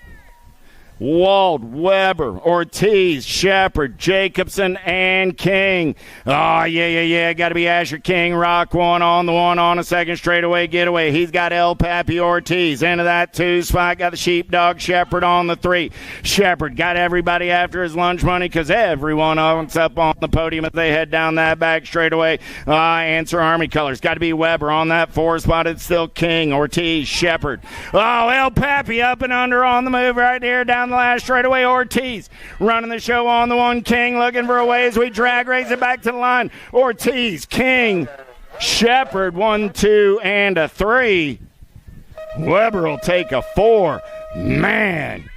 Wald, Weber, Ortiz, Shepard, Jacobson, and King. Oh, yeah. Got to be Asher King. Rock 1 on the 1 on a second straightaway getaway. He's got El Papi Ortiz into that 2 spot. Got the Sheepdog Shepard on the 3. Shepard got everybody after his lunch money because everyone wants up on the podium as they head down that back straightaway. Answer Army colors. Got to be Weber on that 4 spot. It's still King, Ortiz, Shepard. Oh, El Papi up and under on the move right here down the last straightaway. Ortiz running the show on the 1. King looking for a way as we drag race it back to the line. Ortiz, King, Shepard, 1, 2, and a 3. Weber will take a 4. Man,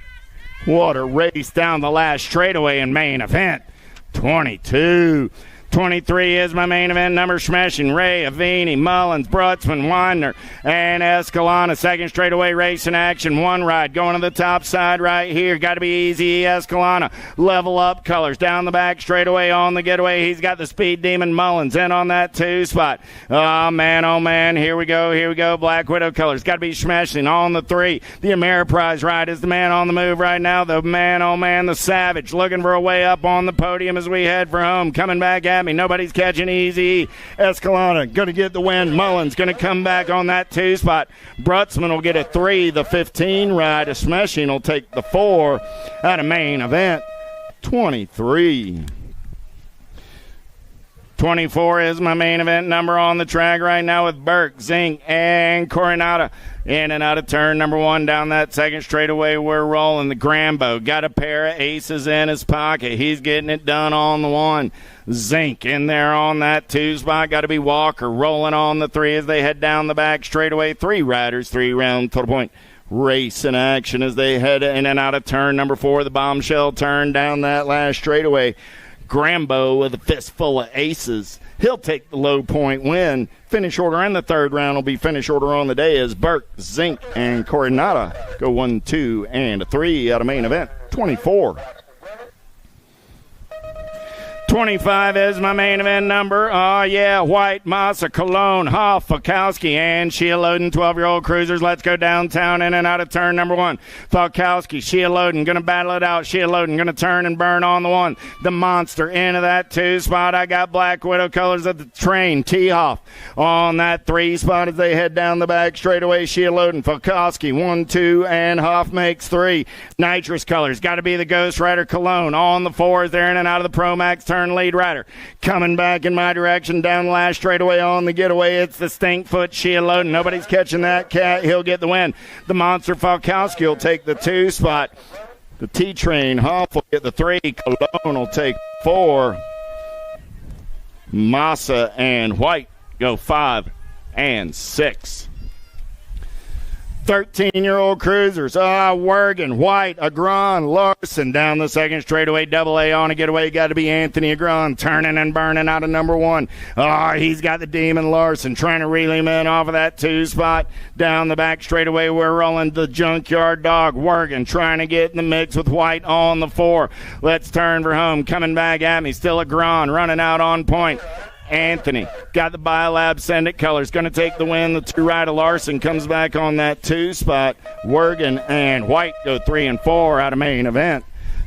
what a race down the last straightaway in main event. 22. 23 is my main event number. Smashing Ray, Avini, Mullins, Brutzman, Winder, and Escalona. Second straightaway race in action. 1 ride going to the top side right here. Got to be easy. Escalona. Level up colors down the back straightaway on the getaway. He's got the Speed Demon Mullins in on that 2 spot. Oh, man. Here we go. Black Widow colors. Got to be Smashing on the 3. The Ameriprise ride is the man on the move right now. The man, the Savage looking for a way up on the podium as we head for home. Coming back at me. Nobody's catching easy. Escalona going to get the win. Mullins going to come back on that 2 spot. Brutzman will get a 3. The 15 ride. A Smashing will take the 4 out of main event. 23. 24 is my main event number on the track right now with Burke, Zink, and Coronado. In and out of turn number 1 down that second straightaway. We're rolling. The Grambo got a pair of aces in his pocket. He's getting it done on the 1. Zink in there on that 2 spot. Got to be Walker rolling on the 3 as they head down the back straightaway. 3 riders, 3 round total point race in action as they head in and out of turn number 4. The bombshell turn down that last straightaway. Grambo with a fistful of aces. He'll take the low point win. Finish order in the 3rd round will be finish order on the day as Burke, Zink, and Coronado go 1, 2, and a 3 out of main event. 24. 25 is my main event number. Oh, yeah. White, Massa, Cologne, Hoff, Falkowski, and Sheila Loden, 12-year-old cruisers. Let's go downtown in and out of turn number 1. Falkowski, Sheila Loden, going to battle it out. Sheila Loden going to turn and burn on the 1. The Monster into that 2 spot. I got Black Widow colors of the train. T-Hoff on that 3 spot as they head down the back straightaway. Sheila Loden, Falkowski, 1, 2, and Hoff makes 3. Nitrous colors. Got to be the Ghost Rider Cologne on the 4 as they're in and out of the Pro Max turn. Lead rider coming back in my direction down the last straightaway on the getaway. It's the Stinkfoot Sheila Loden. Nobody's catching that cat. He'll get the win. The Monster Falkowski will take the 2 spot. The T-Train Hoff will get the 3. Cologne will take 4. Massa and White go 5 and 6. 13-year-old cruisers. Wergen, White, Agron, Larson down the second straightaway. Double A on a getaway. Got to be Anthony Agron turning and burning out of number 1. He's got the Demon Larson trying to reel him in off of that 2 spot. Down the back straightaway, we're rolling the Junkyard Dog. Wergen trying to get in the mix with White on the 4. Let's turn for home. Coming back at me. Still Agron running out on point. Anthony got the Biolab Send It colors. Going to take the win. The 2 right of Larson comes back on that 2 spot. Wergen and White go 3 and 4 out of main event.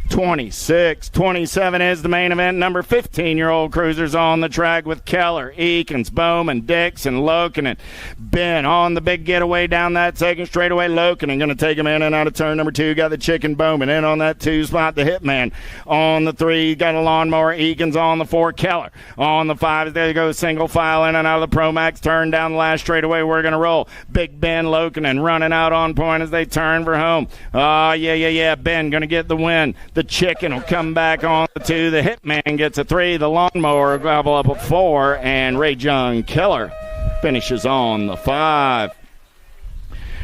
26-27 is the main event. Number 15-year-old cruisers on the track with Keller, Eakins, Bowman, Dixon, Lokinen. Ben on the big getaway down that second straightaway. Lokinen going to take him in and out of turn number 2. Got the Chicken Bowman in on that 2 spot. The Hitman on the 3. Got a lawnmower. Eakins on the 4. Keller on the 5. There you go. Single file in and out of the Pro Max. Turn down the last straightaway. We're going to roll. Big Ben Lokinen running out on point as they turn for home. Oh, yeah. Ben going to get the win. The Chicken will come back on the 2. The Hitman gets a 3. The Lawnmower will gobble up a 4. And Ray John Keller finishes on the 5.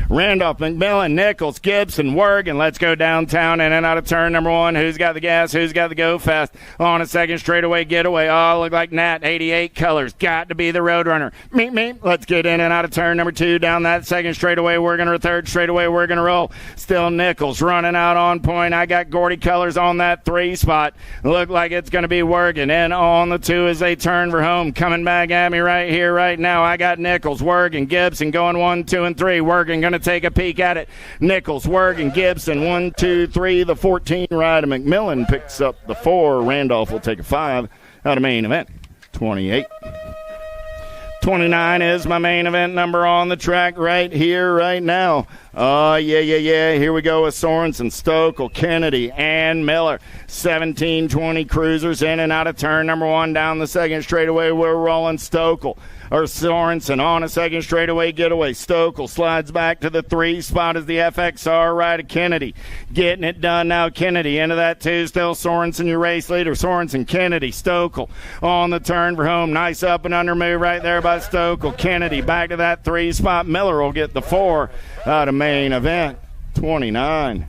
Randolph, McMillan, Nichols, Gibson, Wergen. Let's go downtown in and out of turn number 1. Who's got the gas? Who's got the go fast? On a second straightaway getaway. Oh, look like Nat. 88 colors. Got to be the Roadrunner. Meep. Let's get in and out of turn number 2. Down that second straightaway. We're going to third straightaway. We're going to roll. Still Nichols running out on point. I got Gordy colors on that 3 spot. Look like it's going to be Wergen. And on the 2 as they turn for home. Coming back at me right here, right now. I got Nichols, Wergen, Gibson going 1, 2, and 3. Wergen going to take a peek at it. Nichols, Wergen, Gibson, 1, 2, 3. The 14 ride of McMillan picks up the 4. Randolph will take a 5 out of main event. 28. 29 is my main event number on the track right here, right now. Oh, yeah. Here we go with Sorensen, Stokel, Kennedy, and Miller. 17-20 cruisers in and out of turn number 1 down the second straightaway. We're rolling Stokel. Or Sorensen on a second straightaway getaway. Stokel slides back to the 3 spot as the FXR ride of Kennedy. Getting it done now. Kennedy into that 2. Still Sorensen, your race leader. Sorensen, Kennedy, Stokel on the turn for home. Nice up and under move right there by Stokel. Kennedy back to that 3 spot. Miller will get the 4 out of main event. 29.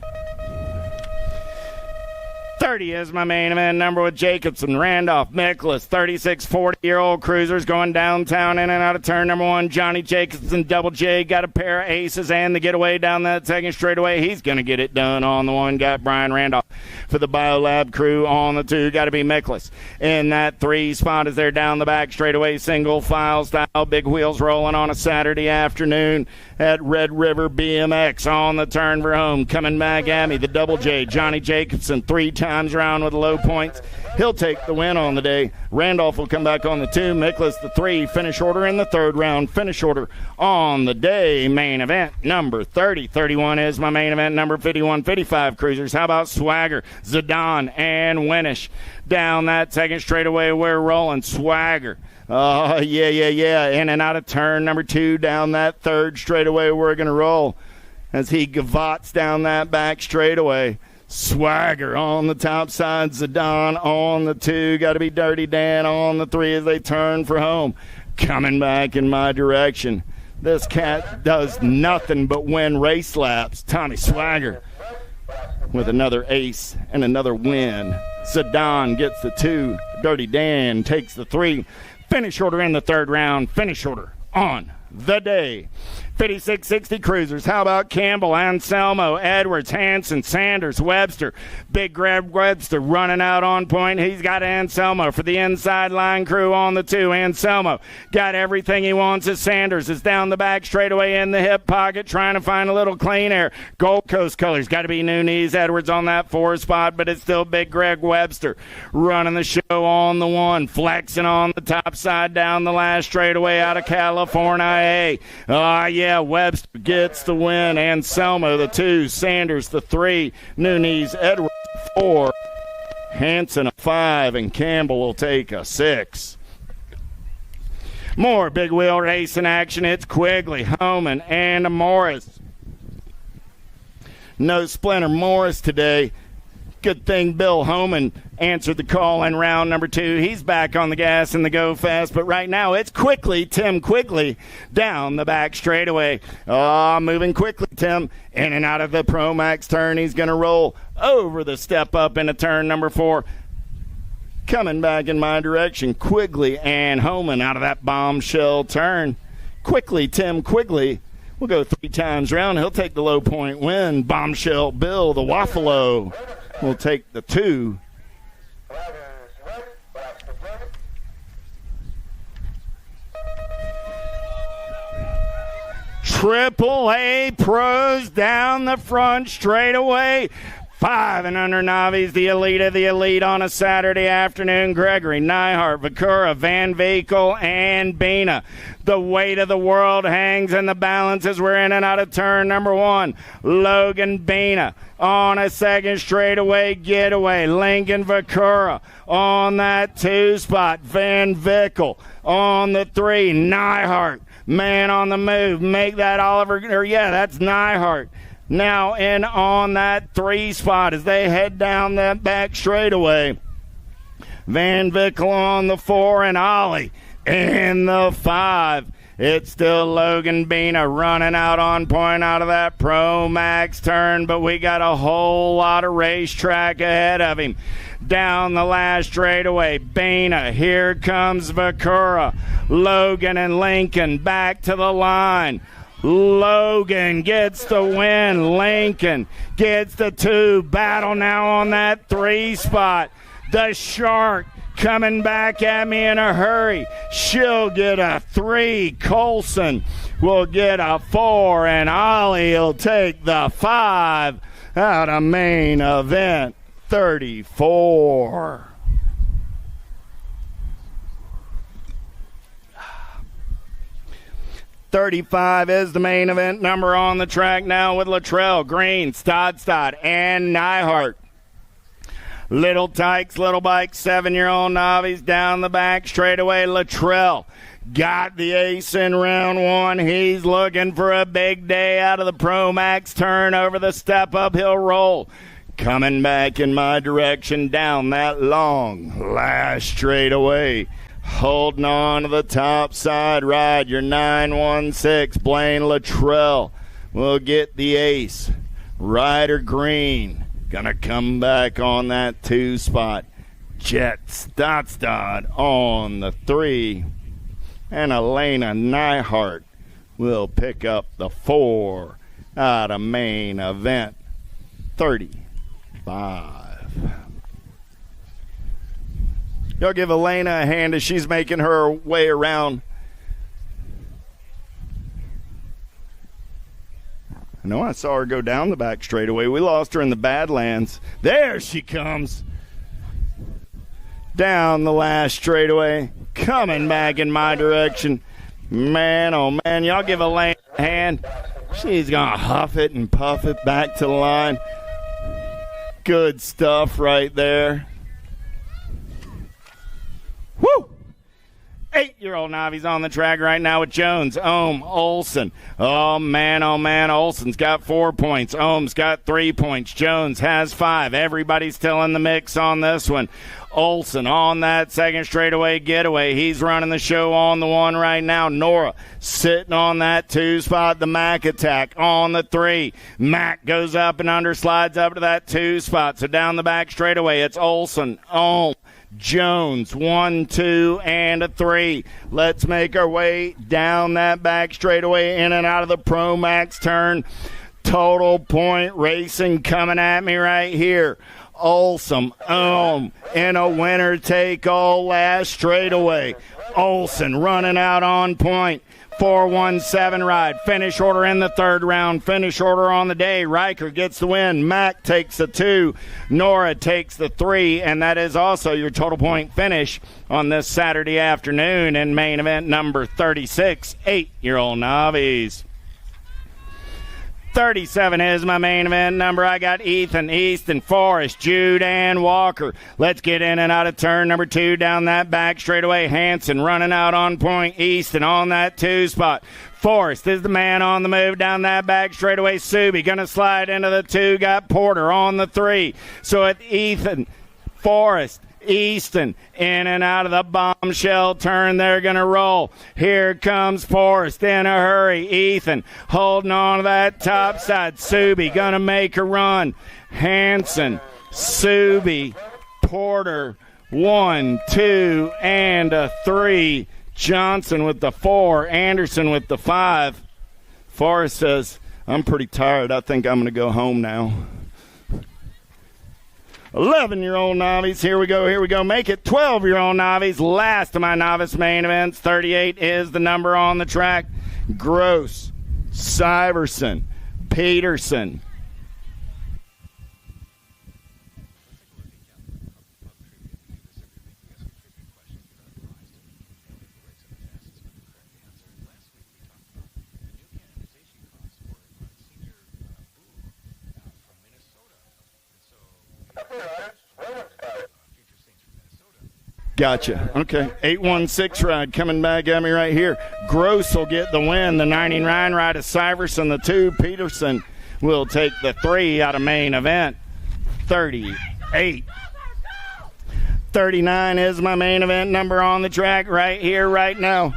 30 is my main event number with Jacobson, Randolph, Miklas, 36 40-year-old cruisers going downtown in and out of turn number 1. Johnny Jacobson, Double J, got a pair of aces and the getaway down that second straightaway. He's going to get it done on the 1. Got Brian Randolph for the Biolab crew on the 2. Got to be Miklas in that 3 spot as they're down the back straightaway, single file style, big wheels rolling on a Saturday afternoon at Red River BMX on the turn for home. Coming back at me, the Double J, Johnny Jacobson, 3 times around with low points. He'll take the win on the day. Randolph will come back on the 2. Miklas the 3. Finish order in the 3rd round. Finish order on the day. Main event number 30. 31 is my main event number 51. 55 cruisers. How about Swagger, Zidane, and Winish? Down that second straightaway, we're rolling Swagger. Oh, yeah. In and out of turn number 2. Down that 3rd straightaway, we're going to roll as he gavots down that back straightaway. Swagger on the top side, Zidane on the 2. Got to be Dirty Dan on the 3 as they turn for home. Coming back in my direction. This cat does nothing but win race laps. Tommy Swagger with another ace and another win. Zidane gets the 2. Dirty Dan takes the 3. Finish order in the 3rd round. Finish order on the day. 56-60 cruisers. How about Campbell, Anselmo, Edwards, Hanson, Sanders, Webster. Big Greg Webster running out on point. He's got Anselmo for the inside line crew on the 2. Anselmo got everything he wants as Sanders is down the back straightaway in the hip pocket trying to find a little clean air. Gold Coast colors. Got to be Nunes, Edwards on that 4 spot, but it's still Big Greg Webster running the show on the 1. Flexing on the top side down the last straightaway out of California. Yeah, Webster gets the win. Anselmo the 2, Sanders the 3, Nunes, Edwards 4, Hanson a 5, and Campbell will take a 6. More big wheel racing action. It's Quigley, Homan, and Morris. No Splinter Morris today. Good thing Bill Homan answered the call in round number 2. He's back on the gas and the go fast, but right now it's Quigley, Tim Quigley, down the back straightaway. Moving quickly, Tim. In and out of the Pro Max turn. He's going to roll over the step up into turn number 4. Coming back in my direction, Quigley and Homan out of that bombshell turn. Quigley, Tim Quigley. We'll go 3 times round. He'll take the low point win. Bombshell Bill, the Waffalo, will take the 2. Triple A pros down the front straightaway. 5 and under novice, the elite of the elite on a Saturday afternoon. Gregory, Neihart, Vakura, Van Vekel, and Bina. The weight of the world hangs in the balance as we're in and out of turn number 1. Logan Bina on a second straightaway getaway. Lincoln Vakura on that 2 spot. Van Vekel on the 3. Neihart, man on the move. Make that that's Neihart. Now in on that 3 spot as they head down that back straightaway. Van Vickle on the 4 and Ollie in the 5. It's still Logan Bina running out on point out of that Pro Max turn, but we got a whole lot of racetrack ahead of him. Down the last straightaway, Bina, here comes Vakura, Logan and Lincoln back to the line. Logan gets the win. Lincoln gets the 2. Battle now on that 3 spot. The Shark coming back at me in a hurry. She'll get a 3. Colson will get a 4. And Ollie will take the 5 out of main event 34. $35 is the main event number on the track now with Luttrell, Green, Stodstad, and Neihart. Little Tykes, Little Bike, 7-year-old novice down the back straightaway. Luttrell got the ace in round 1. He's looking for a big day out of the Pro Max turn over the step uphill roll. Coming back in my direction down that long last straightaway. Holding on to the top side ride, your 916, Blaine Luttrell will get the ace. Ryder Green gonna come back on that 2 spot. Jet Stodstad on the 3. And Elena Neihart will pick up the 4 out of main event 35. Y'all give Elena a hand as she's making her way around. I know I saw her go down the back straightaway. We lost her in the Badlands. There she comes. Down the last straightaway. Coming back in my direction. Man, oh man, y'all give Elena a hand. She's going to huff it and puff it back to the line. Good stuff right there. Woo! 8-year-old novice on the track right now with Jones, Ohm, Olson. Oh, man, Olson's got 4 points. Ohm's got 3 points. Jones has 5. Everybody's still in the mix on this one. Olson on that second straightaway getaway. He's running the show on the 1 right now. Nora sitting on that 2 spot. The Mac attack on the 3. Mac goes up and under, slides up to that 2 spot. So down the back straightaway, it's Olson, Ohm, Jones, 1, 2, and a 3. Let's make our way down that back straightaway, in and out of the Pro Max turn. Total Point Racing coming at me right here. Olson, in a winner-take-all last straightaway. Olson running out on point. 4-1-7 ride. Finish order in the 3rd round. Finish order on the day. Riker gets the win. Mac takes the 2. Nora takes the 3. And that is also your total point finish on this Saturday afternoon in main event number 36. 8-year-old novice. 37 is my main event number. I got Ethan, Easton, Forrest, Jude, and Walker. Let's get in and out of turn number 2 down that back straightaway. Hanson running out on point. Easton on that 2 spot. Forrest is the man on the move down that back straightaway. Subi going to slide into the 2. Got Porter on the 3. So it's Ethan, Forrest, Easton in and out of the bombshell turn. They're going to roll. Here comes Forrest in a hurry. Ethan holding on to that top side. Subi going to make a run. Hanson, Subi, Porter, 1, 2, and a 3. Johnson with the 4. Anderson with the 5. Forrest says, I'm pretty tired. I think I'm going to go home now. 11-year-old novice. Here we go. Make it 12-year-old novice. Last of my novice main events. 38 is the number on the track. Gross, Syverson, Peterson. Gotcha. Okay. 816 ride coming back at me right here. Gross will get the win. The 99 ride is Syverson. The 2, Peterson, will take the 3 out of main event. 38. 39 is my main event number on the track right here, right now.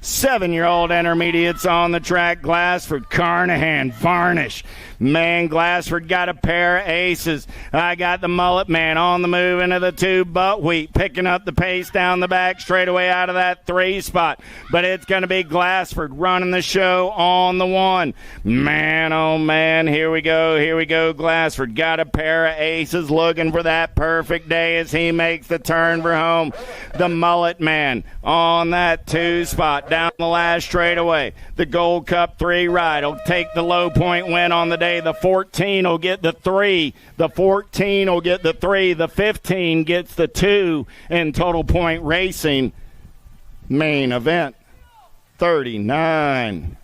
7-year-old intermediates on the track. Glassford, Carnahan, Varnish. Man, Glassford got a pair of aces. I got the Mullet Man on the move into the 2, Buckwheat picking up the pace down the back straightaway out of that 3 spot. But it's going to be Glassford running the show on the 1. Man, oh man, here we go. Glassford got a pair of aces looking for that perfect day as he makes the turn for home. The Mullet Man on that 2 spot down the last straightaway. The Gold Cup 3 ride will take the low point win on the day. The 14 will get the 3. The 14 will get the 3. The 15 gets the 2 in Total Point Racing. Main event, 39.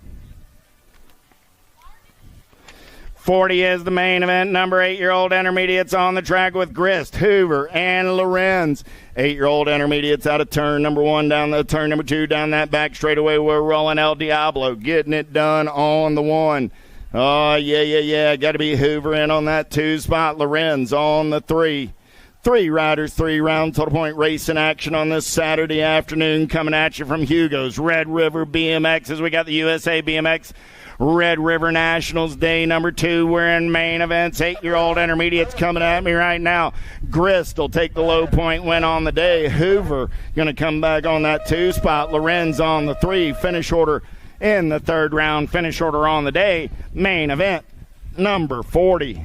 40 is the main event. Number 8-year-old intermediates on the track with Grist, Hoover, and Lorenz. 8-year-old intermediates out of turn number 1 down the turn number 2 down that back straightaway. We're rolling El Diablo, getting it done on the 1. Oh, yeah. Got to be Hoover in on that 2 spot. Lorenz on the 3. 3 riders, 3 round Total Point Racing action on this Saturday afternoon coming at you from Hugos, Red River BMX as we got the USA BMX Red River Nationals Day number 2. We're in main events. 8-year-old intermediates coming at me right now. Grist will take the low point win on the day. Hoover going to come back on that 2 spot. Lorenz on the 3. Finish order in the 3rd round. Finish order on the day. Main event number 40.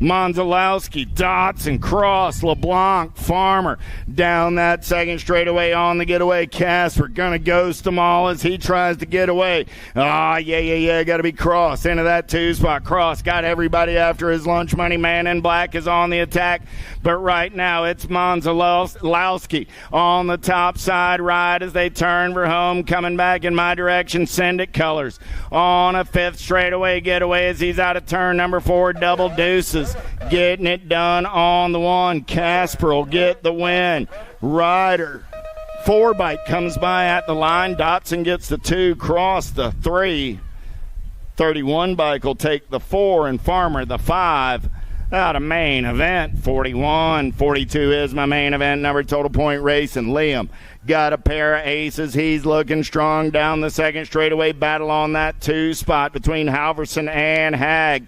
Monzalowski, Dotson, Cross, LeBlanc, Farmer down that 2nd straightaway on the getaway. Casper gonna ghost them all as he tries to get away. Yeah, gotta be Cross into that 2 spot. Cross got everybody after his lunch money. Man in Black is on the attack, but right now it's Monzalowski on the top side ride as they turn for home. Coming back in my direction, Send It Colors on a 5th straightaway getaway as he's out of turn number 4. Double Deuces getting it done on the 1. Casper will get the win. Ryder 4 bike comes by at the line. Dotson gets the 2. Cross the 3. 31 bike will take the 4 and Farmer the 5 out of main event. 41. 42 is my main event number. Total Point Racing. Liam got a pair of aces. He's looking strong down the 2nd straightaway. Battle on that 2 spot between Halverson and Hag.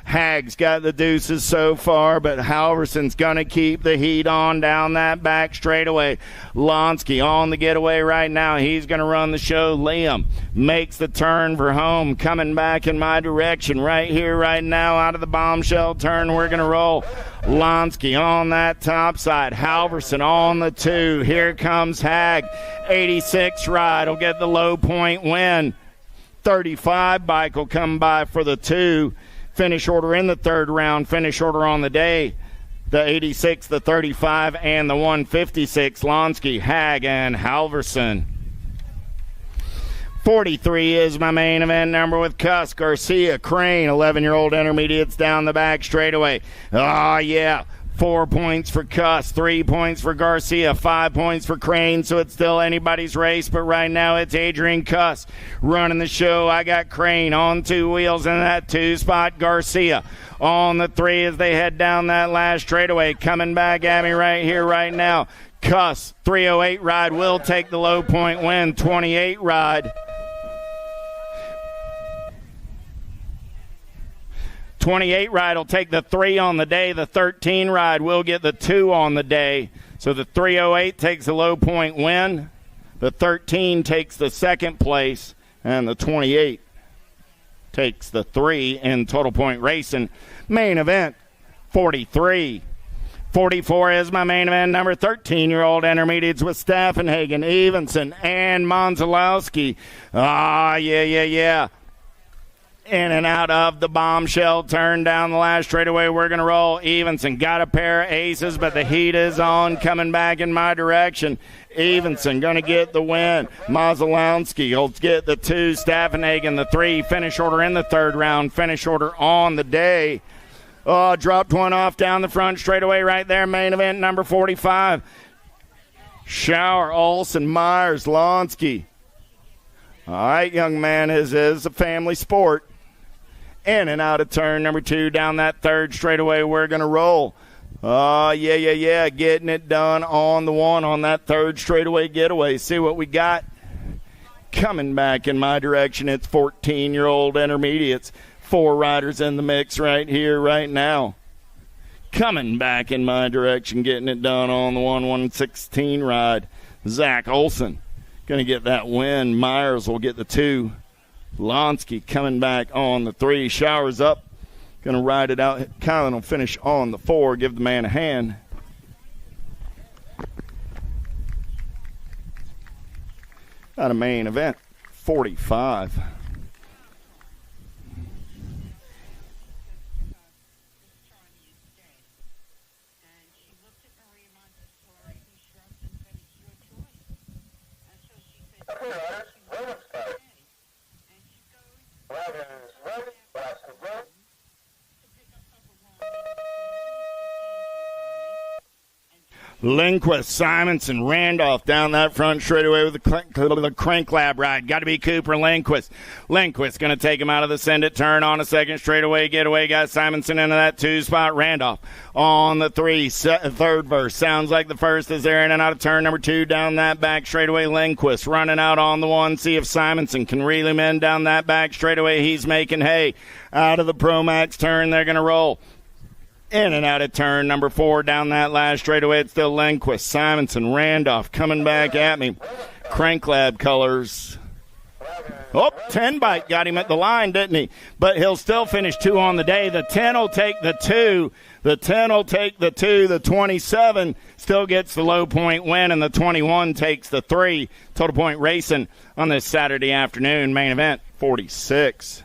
Hag's got the deuces so far, but Halverson's going to keep the heat on down that back straightaway. Lonsky on the getaway right now. He's going to run the show. Liam makes the turn for home. Coming back in my direction right here, right now, out of the bombshell turn. We're going to roll. Lonsky on that top side. Halverson on the 2. Here comes Hag. 86 ride will get the low point win. 35 bike will come by for the 2. Finish order in the 3rd round. Finish order on the day. The 86, the 35, and the 156. Lonsky, Hag, and Halverson. 43 is my main event number with Cuss, Garcia, Crane. 11-year-old intermediates down the back straightaway. Oh, yeah. 4 points for Cuss, 3 points for Garcia, 5 points for Crane, so it's still anybody's race, but right now it's Adrian Cuss running the show. I got Crane on 2 wheels in that 2 spot. Garcia on the 3 as they head down that last straightaway. Coming back at me right here, right now. Cuss, 308 ride will take the low point win. 28 ride. 28 ride will take the 3 on the day. The 13 ride will get the 2 on the day. So the 308 takes the low point win. The 13 takes the 2nd place. And the 28 takes the 3 in Total Point Racing. Main event, 43. 44 is my main event. Number 13-year-old intermediates with Staffenhagen, Evenson, and Monzalowski. Yeah. In and out of the bombshell turn down the last straightaway. We're going to roll. Evenson got a pair of aces, but the heat is on, coming back in my direction. Evenson going to get the win. Monzalowski will get the 2. Staffenhagen the 3. Finish order in the third round. Finish order on the day. Oh, dropped one off down the front straightaway right there. Main event number 45. Schauer, Olson, Myers, Lonsky. All right, young man, is a family sport. In and out of turn number 2 down that third straightaway. We're going to roll. Yeah. Getting it done on the 1 on that third straightaway getaway. See what we got. Coming back in my direction, it's 14-year-old intermediates. 4 riders in the mix right here, right now. Coming back in my direction, getting it done on the 116 ride. Zach Olson going to get that win. Myers will get the 2. Lonsky coming back on the 3. Showers up. Going to ride it out. Kylan will finish on the 4. Give the man a hand. Got a main event, 45. Lindquist, Simonson, Randolph down that front straightaway with the crank lab ride. Got to be Cooper Lindquist. Lindquist going to take him out of the send it turn on a second straightaway getaway. Got Simonson into that 2 spot. Randolph on the 3. Third verse. Sounds like the first is there in and out of turn number 2 down that back straightaway. Lindquist running out on the 1. See if Simonson can reel him in down that back straightaway. He's making hay out of the Pro Max turn. They're going to roll. In and out of turn number 4 down that last straightaway. It's still Lindquist, Simonson, Randolph coming back at me. Crank Lab colors. 10 bite got him at the line, didn't he? But he'll still finish 2 on the day. The 10 will take the 2. The 10 will take the 2. The 27 still gets the low point win, and the 21 takes the 3. Total point racing on this Saturday afternoon. Main event, 46.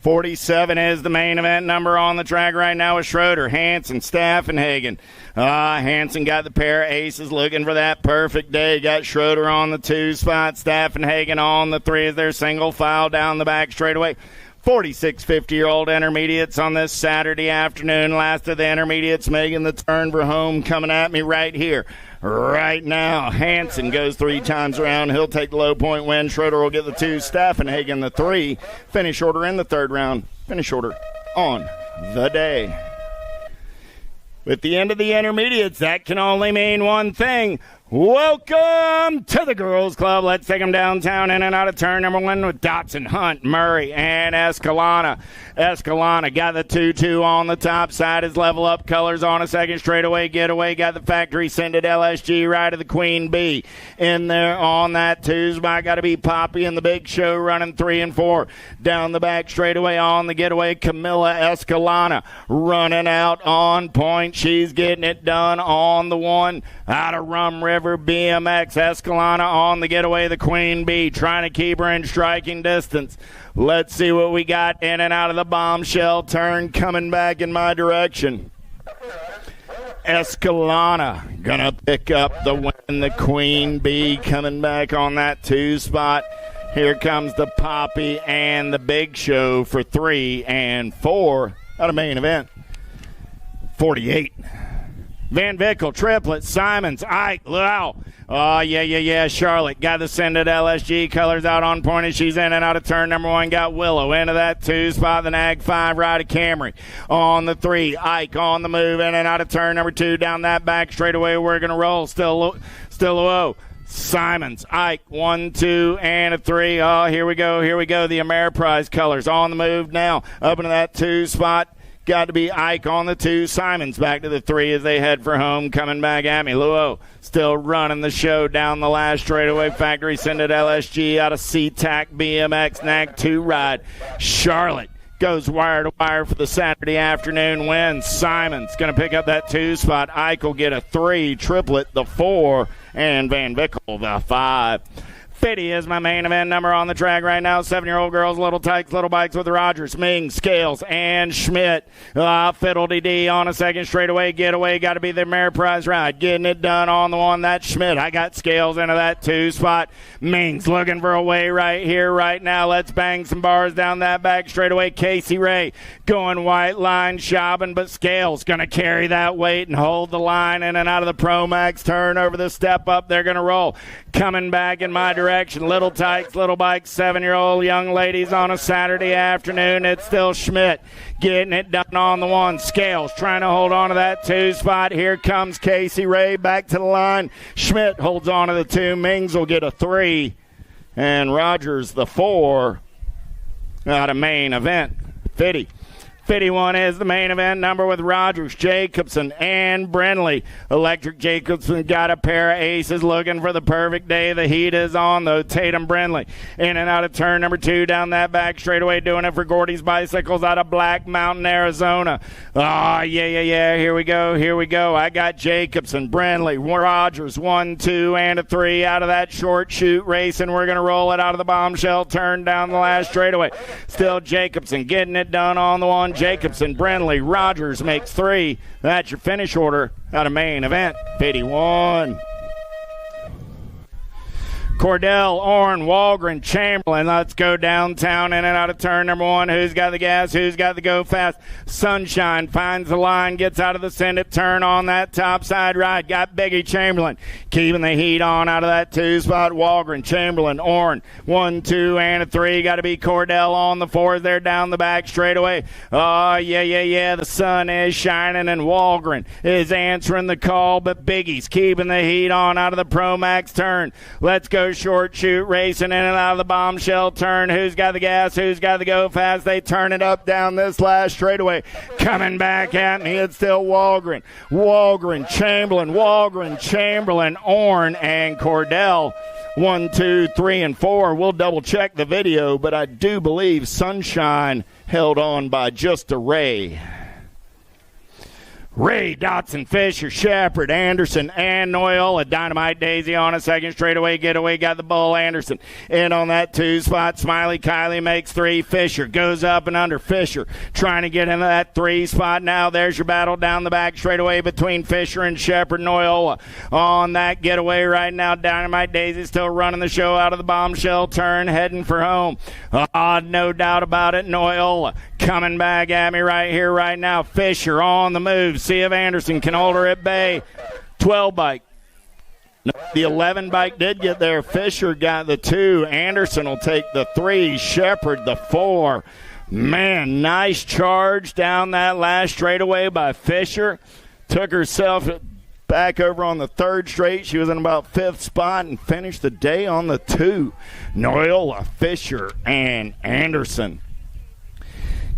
47 is the main event number on the track right now with Schroeder, Hansen, Staffenhagen. Hansen got the pair of aces looking for that perfect day. Got Schroeder on the 2 spot, Staffenhagen on the 3 as their single file down the back straightaway. 46 50-year-old intermediates on this Saturday afternoon. Last of the intermediates making the turn for home, coming at me right here. Right now, Hansen goes 3 times around. He'll take the low point win. Schroeder will get the 2. Staffenhagen the 3. Finish order in the third round. Finish order on the day. With the end of the intermediates, that can only mean one thing. Welcome to the Girls Club. Let's take them downtown in and out of turn number 1 with Dotson, Hunt, Murray, and Escalona. Escalona got the 2-2 on the top side. His level up colors on a second straightaway getaway. Got the factory sended LSG right of the Queen Bee. In there on that 2 spot. Got to be Poppy and the Big Show running 3 and 4. Down the back straightaway on the getaway. Camilla Escalona running out on point. She's getting it done on the 1 out of Rum River. BMX Escalona on the getaway. The Queen Bee trying to keep her in striking distance. Let's see what we got in and out of the bombshell turn coming back in my direction. Escalona gonna pick up the win. The Queen Bee coming back on that 2 spot. Here comes the Poppy and the Big Show for 3 and 4 out of main event. 48. Van Vickle, Triplet, Simons, Ike, Lau. Oh, yeah. Charlotte got the send at LSG. Colors out on point as she's in and out of turn number 1. Got Willow into that 2 spot. The Nag 5 ride of Camry on the 3. Ike on the move in and out of turn number 2. Down that back straightaway. We're going to roll. Still low. Simons, Ike, 1, 2, and a 3. Oh, here we go. The Ameriprise colors on the move now. Up into that 2 spot. Got to be Ike on the 2. Simons back to the 3 as they head for home. Coming back at me. Luo still running the show down the last straightaway. Factory send it LSG out of SeaTac BMX Nag 2 ride. Charlotte goes wire to wire for the Saturday afternoon win. Simon's going to pick up that 2 spot. Ike will get a 3, Triplet the 4, and Van Vickle the 5. Fitty is my main event number on the track right now. 7-year-old girls, Little Tykes, Little Bikes with Rogers, Ming, Scales, and Schmidt. Fiddle-dee-dee on a second straightaway getaway. Got to be the Ameriprise ride. Getting it done on the one. That's Schmidt. I got Scales into that 2 spot. Ming's looking for a way right here, right now. Let's bang some bars down that back straightaway. Casey Ray going white line shopping, but Scales going to carry that weight and hold the line in and out of the Pro Max turn over the step up. They're going to roll. Coming back in my direction. Little Tykes, Little Bikes, 7-year-old young ladies on a Saturday afternoon. It's still Schmidt getting it done on the one. Scales trying to hold on to that 2 spot. Here comes Casey Ray back to the line. Schmidt holds on to the 2. Mings will get a 3. And Rogers the 4 out of main event. 51 is the main event number with Rogers, Jacobson, and Brenly. Electric Jacobson got a pair of aces looking for the perfect day. The heat is on, though. Tatum Brenly in and out of turn number 2 down that back straightaway, doing it for Gordy's Bicycles out of Black Mountain, Arizona. Yeah. Here we go. I got Jacobson, Brenly, Rogers, 1, 2, and a 3 out of that short shoot race, and we're going to roll it out of the bombshell turn down the last straightaway. Still Jacobson getting it done on the one. Jacobson, Brenly, Rogers makes 3. That's your finish order out of main event. 51. Cordell, Orn, Walgren, Chamberlain. Let's go downtown in and out of turn number 1. Who's got the gas? Who's got the go fast? Sunshine finds the line, gets out of the send it turn on that top side ride. Got Biggie Chamberlain keeping the heat on out of that 2 spot. Walgren, Chamberlain, Orn, 1, 2, and a 3. Got to be Cordell on the 4. They're down the back straightaway. Yeah. The sun is shining and Walgren is answering the call, but Biggie's keeping the heat on out of the Pro Max turn. Let's go short shoot racing in and out of the bombshell turn. Who's got the gas? Who's got the go fast? They turn it up down this last straightaway. Coming back at me, it's still Walgren, Chamberlain, Orn, and Cordell. 1, 2, 3, and 4. We'll double check the video, but I do believe Sunshine held on by just a ray. Ray, Dotson, Fisher, Shepard, Anderson, and Noyola. Dynamite Daisy on a second straightaway getaway. Got the bull. Anderson in on that 2 spot. Smiley Kylie makes 3. Fisher goes up and under. Fisher trying to get into that 3 spot now. There's your battle down the back straightaway between Fisher and Shepard. Noyola on that getaway right now. Dynamite Daisy still running the show out of the bombshell turn, heading for home. No doubt about it. Noyola coming back at me right here, right now. Fisher on the move. See if Anderson can hold her at bay. 12 bike. No, the 11 bike did get there. Fisher got the 2. Anderson will take the 3. Shepard the 4. Man, nice charge down that last straightaway by Fisher. Took herself back over on the 3rd straight. She was in about 5th spot and finished the day on the 2. Noyola, Fisher, and Anderson.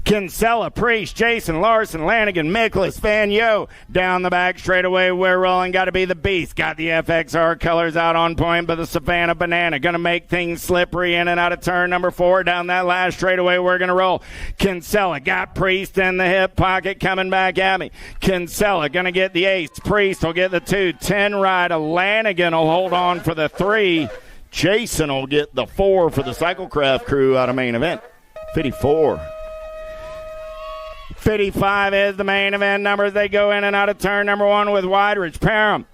Kinsella, Priest, Jason, Larson, Lanigan, Miklas, Van Yo. Down the back straightaway, we're rolling. Got to be the Beast. Got the FXR colors out on point, but the Savannah Banana going to make things slippery in and out of turn number 4. Down that last straightaway, we're going to roll. Kinsella got Priest in the hip pocket coming back at me. Kinsella going to get the ace. Priest will get the 2. 10 ride. Lanigan will hold on for the 3. Jason will get the 4 for the Cyclecraft crew out of main event. 54. 55 is the main event numbers. They go in and out of turn number 1 with Wideridge, Parham,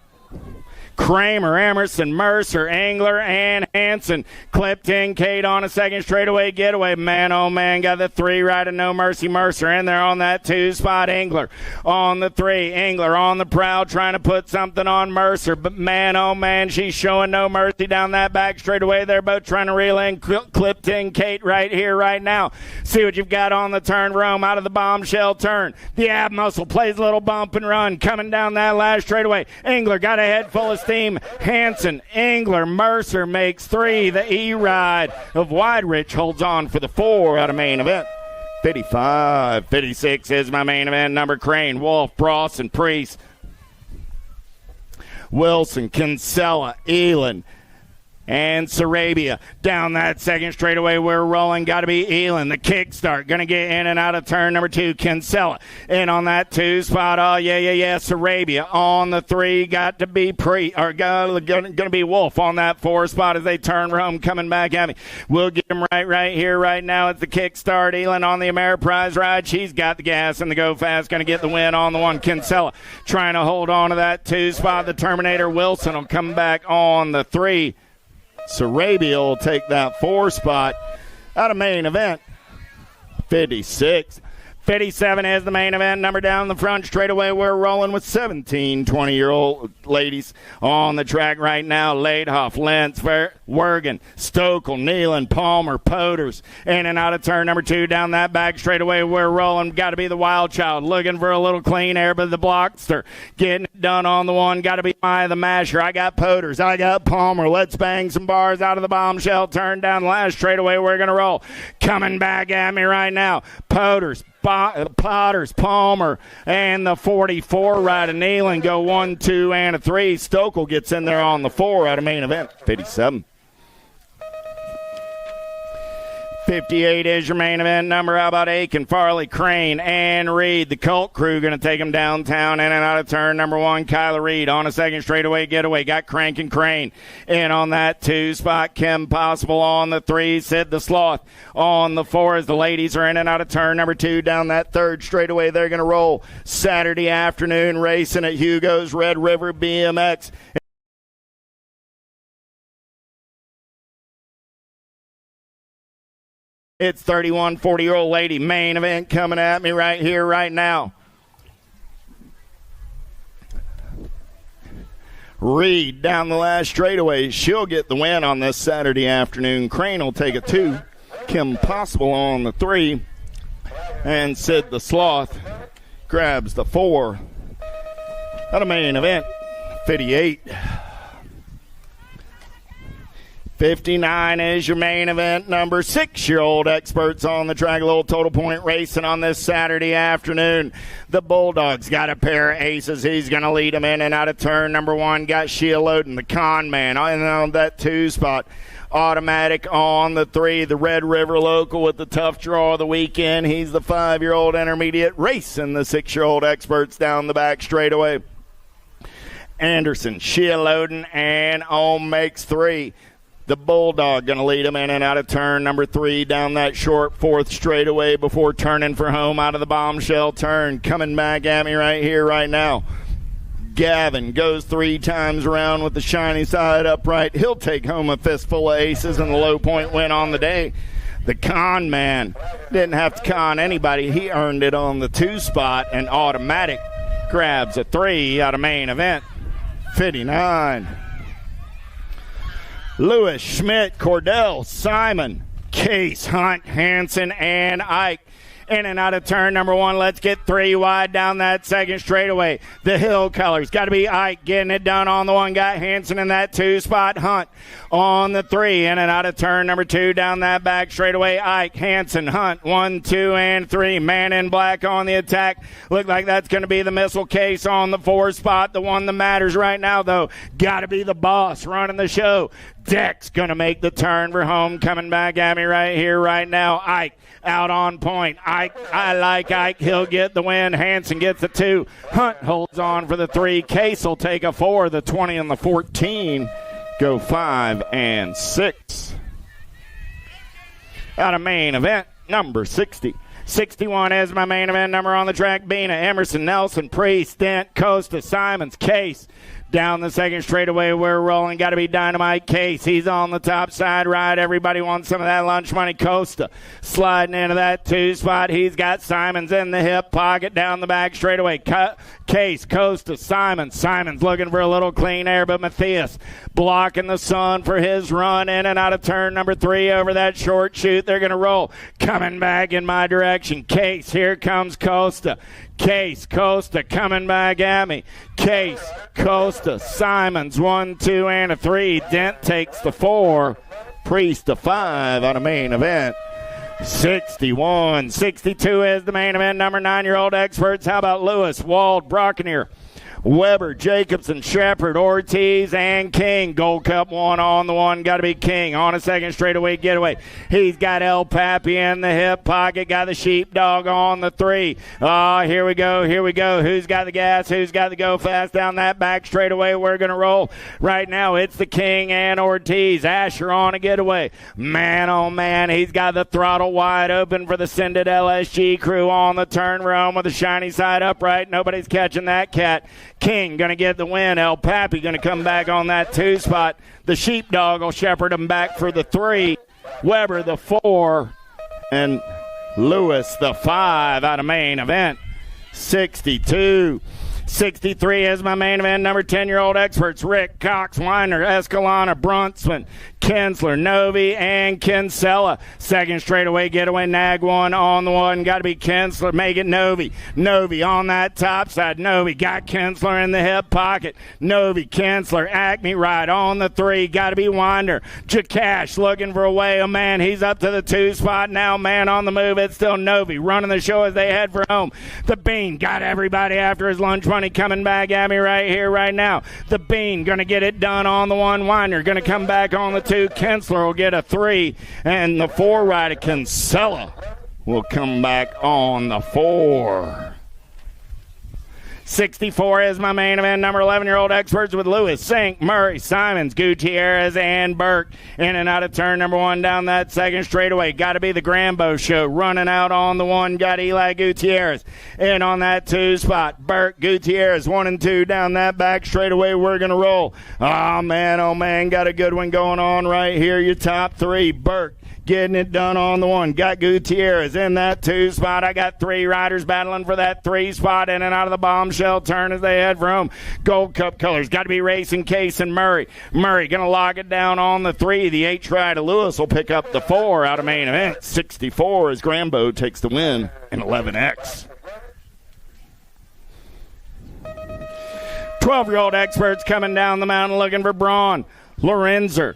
Kramer, Emerson, Mercer, Engler, and Hanson. Clipped in Kate on a second straightaway getaway. Man, oh man, got the 3 right and No Mercy. Mercer in there on that 2 spot. Engler on the 3. Engler on the prowl trying to put something on Mercer. But man, oh man, she's showing No Mercy down that back straightaway. They're both trying to reel in. Clipped in Kate right here, right now. See what you've got on the turn, Rome, out of the bombshell turn. The ab muscle plays a little bump and run. Coming down that last straightaway. Engler got a head full of steam. Hanson, Engler, Mercer makes 3. The E-Ride of Widerich holds on for the 4 out of main event. 55. 56 is my main event number. Crane, Wolf, Brawson, Priest, Wilson, Kinsella, Elin, and Sarabia. Down that second straightaway, we're rolling. Got to be Elin. The kickstart. Going to get in and out of turn number 2. Kinsella in on that 2 spot. Oh, yeah. Sarabia on the 3. Got to be going to be Wolf on that 4 spot as they turn home, coming back at me. We'll get him right here, right now. It's the kickstart. Elin on the Ameriprise ride. She's got the gas and the go fast. Going to get the win on the 1. Kinsella trying to hold on to that 2 spot. The Terminator Wilson will come back on the 3. Sarabia will take that 4 spot. Out of main event, 56. 57 is the main event. Number down the front straightaway. We're rolling with 17 20-year-old ladies on the track right now. Laidhoff, Lentz, Wergen, Stokel, Nealon, Palmer, Poders. In and out of turn number 2 down that back straightaway. We're rolling. Got to be the Wild Child. Looking for a little clean air, but the Blockster getting it done on the 1. Got to be Maya the Masher. I got Poders. I got Palmer. Let's bang some bars out of the bombshell. Turn down the last straightaway. We're going to roll. Coming back at me right now. Poders, Potters, Palmer, and the 44 right of Nealon go 1, 2, and a 3. Stokel gets in there on the 4 out of main event, 57. 58 is your main event number. How about Aiken, Farley, Crane, and Reed? The Colt crew going to take them downtown in and out of turn number 1. Kyla Reed on a second straightaway getaway. Got Crank and Crane in on that 2 spot. Kim Possible on the 3. Sid the Sloth on the 4 as the ladies are in and out of turn number 2 down that 3rd straightaway. They're going to roll Saturday afternoon racing at Hugos Red River BMX. It's 31 40-year-old lady main event coming at me right here, right now. Reed down the last straightaway. She'll get the win on this Saturday afternoon. Crane will take a 2. Kim Possible on the 3. And Sid the Sloth grabs the 4. Out of main event, 58. 59 is your main event number. 6-year-old experts on the track. A little total point racing on this Saturday afternoon. The Bulldogs got a pair of aces. He's going to lead them in and out of turn number 1. Got Sheila Loden, the con man, on that 2 spot. Automatic on the 3. The Red River local with the tough draw of the weekend. He's the 5-year-old intermediate racing the 6-year-old experts down the back straightaway. Anderson, Sheila Loden, and Ohm makes 3. The Bulldog going to lead him in and out of turn number 3 down that short 4th straightaway before turning for home out of the bombshell turn. Coming back at me right here, right now. Gavin goes 3 times around with the shiny side upright. He'll take home a fistful of aces and the low point win on the day. The con man didn't have to con anybody. He earned it on the 2 spot, and Automatic grabs a 3 out of main event. 59. Lewis, Schmidt, Cordell, Simon, Case, Hunt, Hanson, and Ike. In and out of turn number 1. Let's get 3 wide down that second straightaway. The Hill Colors. Got to be Ike getting it done on the 1. Got Hanson in that 2 spot. Hunt on the 3. In and out of turn number 2 down that back straightaway. Ike, Hanson, Hunt. 1, 2, and 3. Man in black on the attack. Look like that's going to be the Missile Case on the 4 spot. The one that matters right now, though, got to be the boss running the show. Deck's going to make the turn for home. Coming back at me right here, right now. Ike out on point. Ike, I like Ike. He'll get the win. Hanson gets the 2. Hunt holds on for the 3. Case will take a 4. The 20 and the 14 go 5 and 6. Out of main event, number 60. 61 is my main event number on the track. Bina, Emerson, Nelson, Priest, Dent, Costa, Simons, Case. Down the second straightaway, we're rolling. Got to be Dynamite Case. He's on the top side ride. Everybody wants some of that lunch money. Costa sliding into that 2 spot. He's got Simons in the hip pocket down the back straightaway. Case, Costa, Simons. Simons looking for a little clean air, but Matthias blocking the sun for his run in and out of turn number 3 over that short chute. They're going to roll. Coming back in my direction. Case, here comes Costa. Case, Costa coming back at me. Case, Costa, Simons, 1, 2, and a 3. Dent takes the 4. Priest the 5 on a main event. 61. 62 is the main event number. 9-year-old experts. How about Lewis, Wald, Brockenier? Weber, Jacobson, Shepard, Ortiz, and King. Gold Cup one on the one. Got to be King on a second straightaway getaway. He's got El Pappy in the hip pocket. Got the Sheepdog on the 3. Here we go. Who's got the gas? Who's got the go fast down that back straightaway? We're going to roll. Right now, it's the King and Ortiz. Asher on a getaway. Man, oh man, he's got the throttle wide open for the Sended LSG crew on the turn room with the shiny side upright. Nobody's catching that cat. King going to get the win. El Pappy going to come back on that 2 spot. The Sheepdog will shepherd him back for the 3. Weber the 4. And Lewis the 5 out of main event. 62. 63 is my main event. Number 10-year-old experts, Rick, Cox, Weiner, Escalona, Brunsman, Kinsler, Novi, and Kinsella. Second straightaway getaway, nag one on the one. Got to be Kinsler. Make it Novi. Novi on that top side. Novi got Kinsler in the hip pocket. Novi, Kinsler, Acme right on the 3. Got to be Winder. Jakash looking for a way. Oh, man, he's up to the 2 spot now. Man on the move. It's still Novi running the show as they head for home. The Bean got everybody after his lunch money coming back at me right here, right now. The Bean going to get it done on the 1. Winder going to come back on the 2. Kinsler will get a 3. And the 4 rider, Kinsella, will come back on the 4. 64 is my main event. Number 11-year-old experts with Lewis, Sink, Murray, Simons, Gutierrez, and Burke. In and out of turn number 1 down that second straightaway. Got to be the Grambo show. Running out on the 1. Got Eli Gutierrez in on that 2 spot. Burke, Gutierrez, 1 and 2 down that back straightaway. We're going to roll. Oh, man. Got a good one going on right here. Your top 3. Burke getting it done on the 1. Got Gutierrez in that 2 spot. I got 3 riders battling for that 3 spot in and out of the bombshell turn as they head for home. Gold Cup colors. Got to be Racing Case and Murray. Murray going to lock it down on the 3. The H rider Lewis will pick up the 4 out of main event. 64 as Grambo takes the win in 11X. 12-year-old experts coming down the mountain looking for Braun. Lorenzer,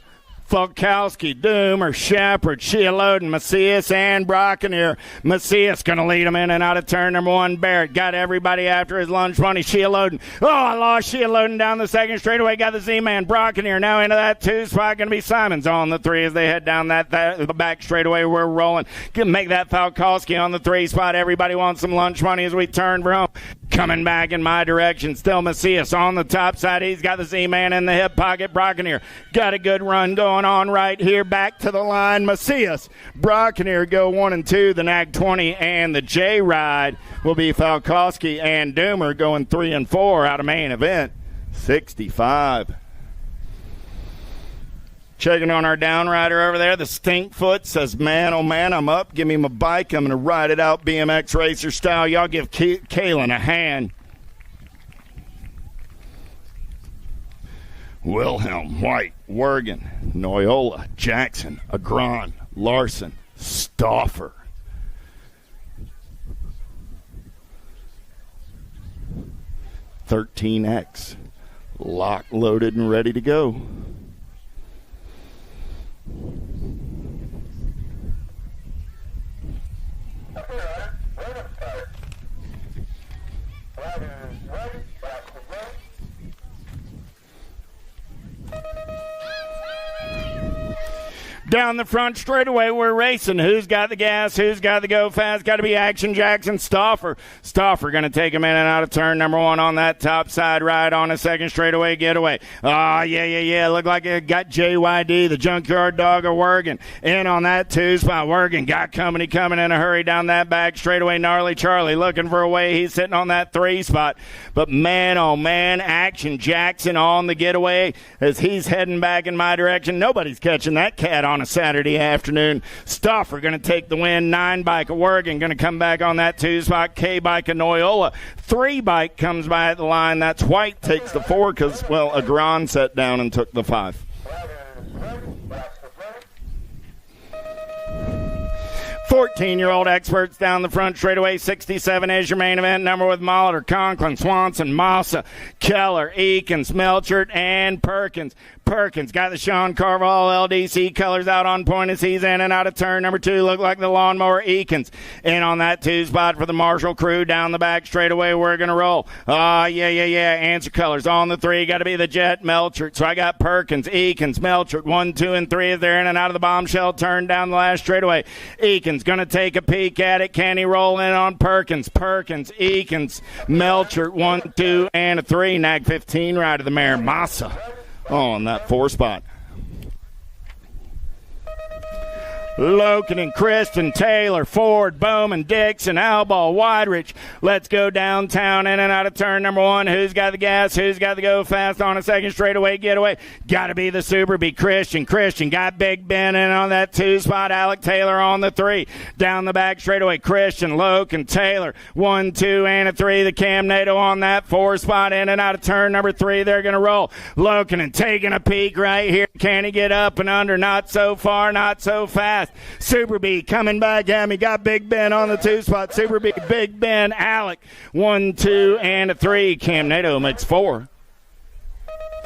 Falkowski, Doomer, Shepard, Shealoden, Macias, and Brockeneer. Macias going to lead him in and out of turn number 1. Barrett got everybody after his lunch money. Shealoden. Oh, I lost Shealoden down the second straightaway. Got the Z-Man. Brockeneer now into that 2 spot. Going to be Simons on the 3 as they head down that back straightaway. We're rolling. Can make that Falkowski on the 3 spot. Everybody wants some lunch money as we turn for home. Coming back in my direction. Still Macias on the top side. He's got the Z-Man in the hip pocket. Brockeneer got a good run going on right here. Back to the line. Macias. Brockeneer go 1 and 2. The Nag 20 and the J ride will be Falkowski and Doomer going 3 and 4 out of main event. 65. Checking on our downrider over there. The Stinkfoot says, man, oh man, I'm up. Give me my bike. I'm going to ride it out BMX racer style. Y'all give Kalen a hand. Wilhelm, White, Wergen, Noyola, Jackson, Agron, Larson, Stauffer. $13X. Lock, loaded, and ready to go. Down the front straightaway, we're racing. Who's got the gas? Who's got the go fast? Got to be Action Jackson. Stauffer going to take him in and out of turn number 1 on that top side ride on a second straightaway getaway. Oh, yeah. Looked like it got JYD, the junkyard dog of Wergen, in on that 2 spot. Wergen got company coming in a hurry down that back straightaway. Gnarly Charlie looking for a way. He's sitting on that 3 spot. But man, oh man, Action Jackson on the getaway as he's heading back in my direction. Nobody's catching that cat on a Saturday afternoon. Stauffer going to take the win. 9 bike of Wergen going to come back on that 2 spot. K bike of Noyola. 3 bike comes by at the line. That's White takes the 4 because, well, Agron sat down and took the 5. 14-year-old experts down the front straightaway. 67 is your main event number with Molitor, Conklin, Swanson, Massa, Keller, Eakins, Melchert, and Perkins. Perkins got the Sean Carvall LDC colors out on point as he's in and out of turn number 2. Look like the lawnmower. Eakins in on that 2 spot for the Marshall crew down the back straightaway. We're going to roll. Yeah. Answer colors on the 3. Got to be the Jet, Melchert. So I got Perkins, Eakins, Melchert. 1, 2, and 3 as they're in and out of the bombshell turn down the last straightaway. Eakins going to take a peek at it. Can he roll in on Perkins? Perkins, Eakins, Melchert. 1, 2, and a 3. Nag 15 right of the mare. Massa on that 4 spot. Loken, Christian, Taylor, Ford, Bowman, Dixon, Alball, Widerich. Let's go downtown in and out of turn number 1. Who's got the gas? Who's got the go fast on a second straightaway getaway? Got to be the Super B. Christian got Big Ben in on that 2 spot. Alec Taylor on the 3. Down the back straightaway. Christian, Loken, Taylor. 1, 2, and a 3. The Cam NATO on that 4 spot in and out of turn number 3. They're going to roll. Loken taking a peek right here. Can he get up and under? Not so far, not so fast. Super B coming back at me. Got Big Ben on the 2 spot. Super B, Big Ben, Alec. 1, 2, and a 3. Cam NATO makes 4.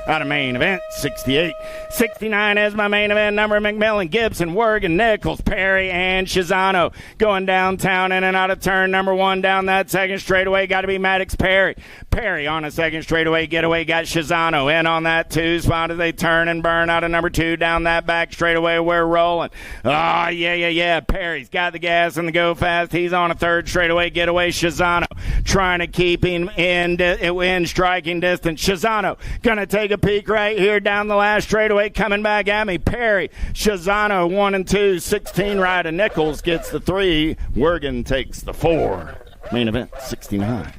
Out of main event, 68. 69 is my main event number. McMillan, Gibson, Wergen, Nichols, Perry, and Shizano. Going downtown in and out of turn number 1 down that second straightaway. Got to be Maddox Perry. Perry on a second straightaway getaway. Got Shizano in on that 2 spot as they turn and burn out of number 2 down that back straightaway. We're rolling. Yeah. Perry's got the gas and the go fast. He's on a 3rd straightaway getaway. Shizano trying to keep him in striking distance. Shizano going to take a peek right here down the last straightaway. Coming back at me. Perry, Shizano 1 and 2. 16 right of Nichols gets the 3. Wergen takes the 4. Main event 69.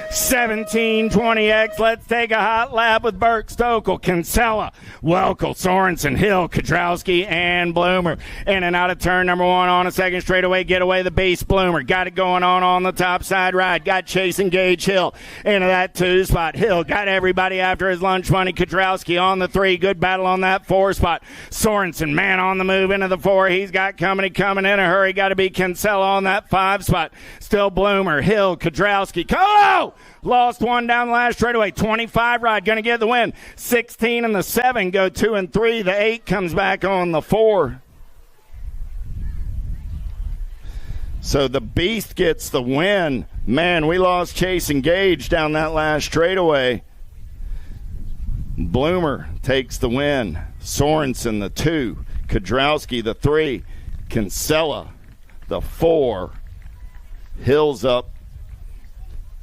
1720X. Let's take a hot lap with Burke, Stokel, Kinsella, Welkel, Sorensen, Hill, Kodrowski, and Bloomer. In and out of turn number 1 on a second straightaway getaway. The Beast Bloomer got it going on the top side ride. Got Chase and Gage Hill into that 2 spot. Hill got everybody after his lunch money. Kodrowski on the 3. Good battle on that 4 spot. Sorensen, man on the move into the 4. He's got coming in a hurry. Got to be Kinsella on that 5 spot. Still Bloomer, Hill, Kodrowski. Oh! Lost 1 down the last straightaway. 25 ride, going to get the win. 16 and the 7 go 2 and 3. The 8 comes back on the 4. So the Beast gets the win. Man, we lost Chase and Gage down that last straightaway. Bloomer takes the win. Sorensen the 2. Kodrowski the 3. Kinsella the 4. Hills up.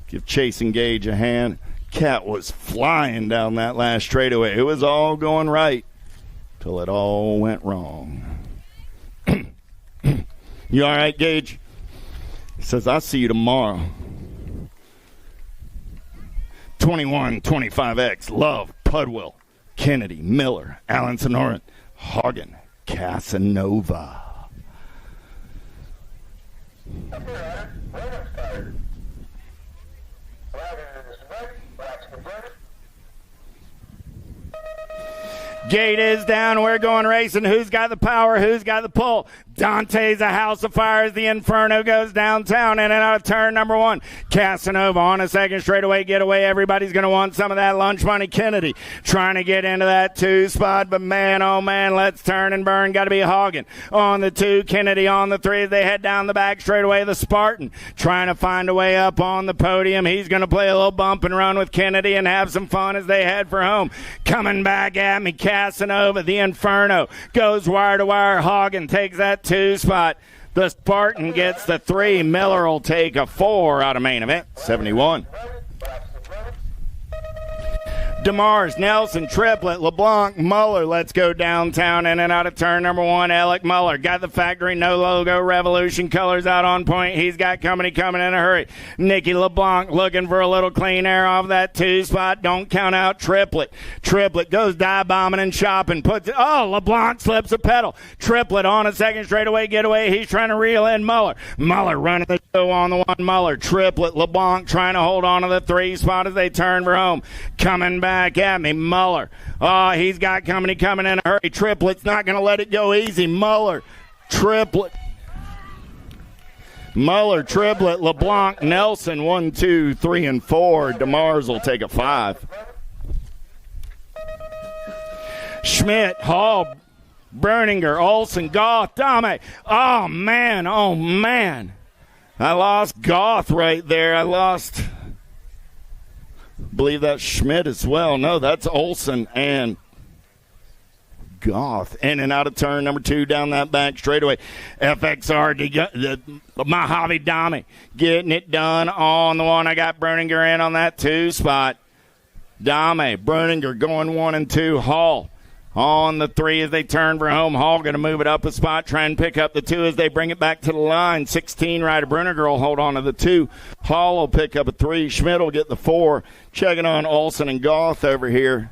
Give Chase and Gage a hand. Cat was flying down that last straightaway. It was all going right till it all went wrong. You all right, Gage? He says, I'll see you tomorrow. 21-25X. Love, Pudwill, Kennedy, Miller, Allen Sonoran, Hagen, Casanova. Gate is down. We're going racing. Who's got the power? Who's got the pull? Dante's a house of fire as the Inferno goes downtown in and out of turn number 1. Casanova on a second straightaway getaway. Everybody's going to want some of that lunch money. Kennedy trying to get into that 2 spot, but man, oh man, let's turn and burn. Got to be Hagen on the 2. Kennedy on the 3. They head down the back straightaway. The Spartan trying to find a way up on the podium. He's going to play a little bump and run with Kennedy and have some fun as they head for home. Coming back at me, Casanova, the Inferno goes wire to wire. Hagen takes that 2 spot. The Spartan gets the 3. Miller will take a 4 out of main event. 71. DeMars, Nelson, Triplett, LeBlanc, Muller. Let's go downtown in and out of turn number 1. Alec Muller got the factory no logo Revolution colors out on point. He's got coming in a hurry. Nicky LeBlanc looking for a little clean air off that 2 spot. Don't count out Triplett. Triplett goes dive bombing and shopping. LeBlanc slips a pedal. Triplett on a second straightaway getaway. He's trying to reel in Muller. Muller running the show on the 1. Muller. Triplett. LeBlanc trying to hold on to the 3 spot as they turn for home. Coming back at me, Muller. He's got coming in a hurry. Triplett's not going to let it go easy. Muller triplet. Muller, triplet, LeBlanc, Nelson, 1, 2, 3, and 4. DeMars will take a 5. Schmidt, Hall, Berninger, Olsen, Goth, Dame. Oh, man. I lost Goth right there. I believe that's Schmidt as well. No, that's Olsen and Goth. In and out of turn number 2 down that back straightaway. FXR, the Mojave Dame getting it done on the 1. I got Berninger in on that 2 spot. Dame, Berninger going 1 and 2. Hall on the 3 as they turn for home. Hall going to move it up a spot, try and pick up the 2 as they bring it back to the line. 16 rider Berninger will hold on to the 2. Hall will pick up a 3. Schmidt will get the 4. Checking on Olsen and Goth over here.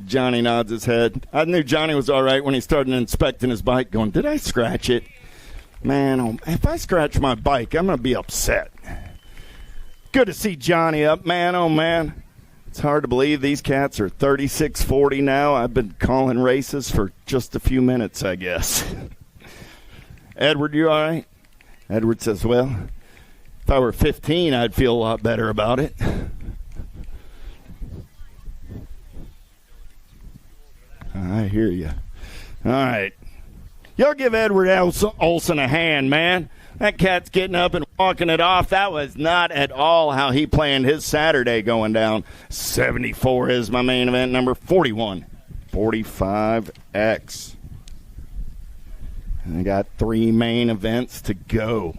Johnny nods his head. I knew Johnny was all right when he started inspecting his bike, going, did I scratch it? Man, if I scratch my bike, I'm going to be upset. Good to see Johnny up, man. Oh, man. It's hard to believe these cats are 36-40 now. I've been calling races for just a few minutes, I guess. Edward, you all right? Edward says, well, if I were 15, I'd feel a lot better about it. I hear you. All right. Y'all give Edward Olsen a hand, man. That cat's getting up and walking it off. That was not at all how he planned his Saturday going down. 74 is my main event, number 41. 45X. And I got 3 main events to go.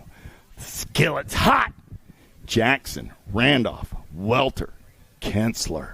Skillet's hot. Jackson, Randolph, Welter, Kensler.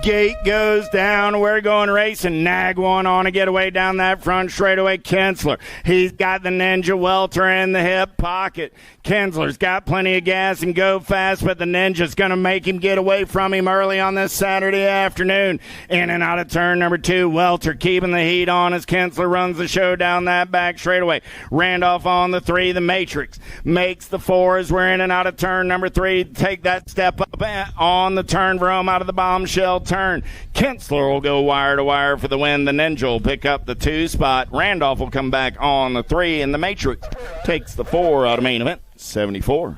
Gate goes down. We're going racing. Nag one on a getaway down that front straightaway. Kensler. He's got the Ninja Welter in the hip pocket. Kensler's got plenty of gas and go fast, but the Ninja's going to make him get away from him early on this Saturday afternoon. In and out of turn number 2. Welter keeping the heat on as Kensler runs the show down that back straightaway. Randolph on the 3. The Matrix makes the 4 as we're in and out of turn number 3. Take that step up on the turn for home out of the bombshell turn. Kensler will go wire to wire for the win. The Ninja will pick up the 2 spot. Randolph will come back on the 3, and the Matrix takes the 4 out of main event. 74.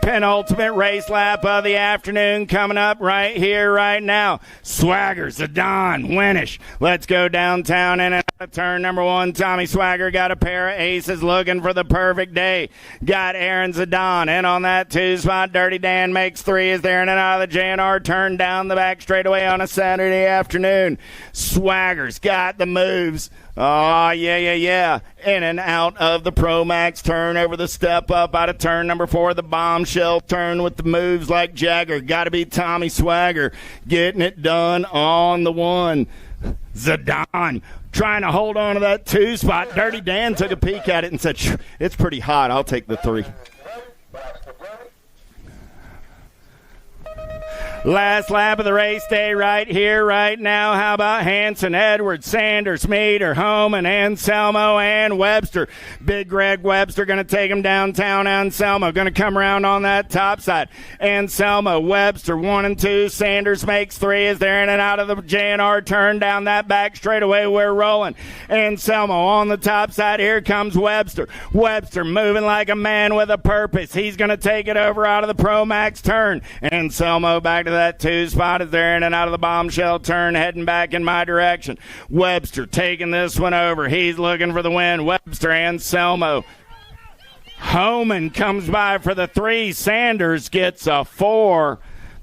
Penultimate race lap of the afternoon coming up right here, right now. Swagger, Zidane, Winnish. Let's go downtown and out of turn number 1. Tommy Swagger got a pair of aces looking for the perfect day. Got Aaron Zidane in on that 2 spot. Dirty Dan makes 3 as they're in and out of the JNR turn down the back straightaway on a Saturday afternoon. Swagger's got the moves. Oh, yeah. In and out of the Pro Max turn over the step up out of turn number 4. The bombshell turn with the moves like Jagger. Got to be Tommy Swagger getting it done on the 1. Zidane trying to hold on to that 2 spot. Dirty Dan took a peek at it and said, it's pretty hot. I'll take the 3. Last lap of the race day right here, right now. How about Hanson, Edwards, Sanders, Meader, Homan, Anselmo, and Webster. Big Greg Webster going to take him downtown. Anselmo going to come around on that top side. Anselmo, Webster, 1 and 2. Sanders makes 3 as they're in and out of the JNR turn down that back straightaway. We're rolling. Anselmo on the top side. Here comes Webster. Webster moving like a man with a purpose. He's going to take it over out of the Pro Max turn. Anselmo back to that 2 spot as they're in and out of the bombshell turn, heading back in my direction. Webster taking this one over. He's looking for the win. Webster, Anselmo. Homan comes by for the 3. Sanders gets a 4.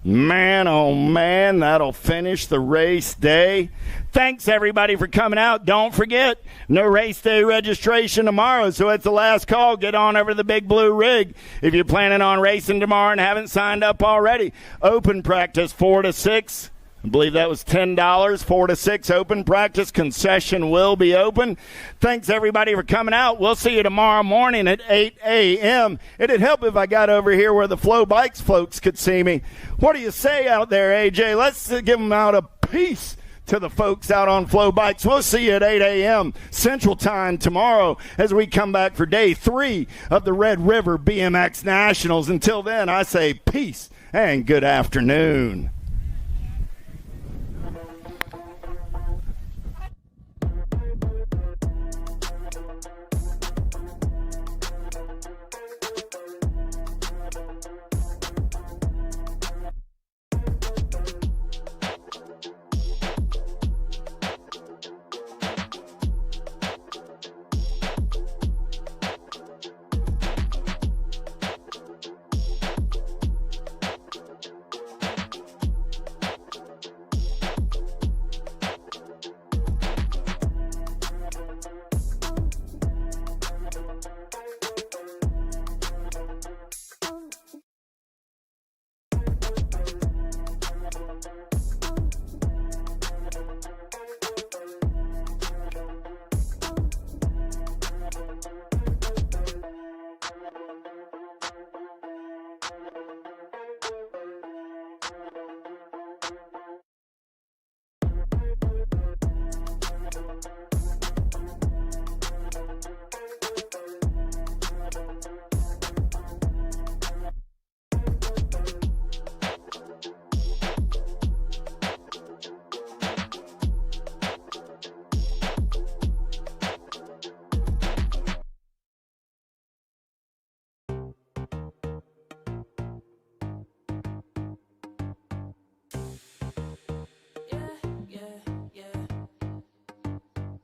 Man, oh man, that'll finish the race day. Thanks, everybody, for coming out. Don't forget, no race day registration tomorrow, so it's the last call. Get on over to the Big Blue Rig if you're planning on racing tomorrow and haven't signed up already. Open practice 4 to 6. I believe that was $10, 4 to 6 open. Practice concession will be open. Thanks, everybody, for coming out. We'll see you tomorrow morning at 8 a.m. It'd help if I got over here where the Flow Bikes folks could see me. What do you say out there, AJ? Let's give them out a peace to the folks out on Flow Bikes. We'll see you at 8 a.m. Central Time tomorrow as we come back for day 3 of the Red River BMX Nationals. Until then, I say peace and good afternoon.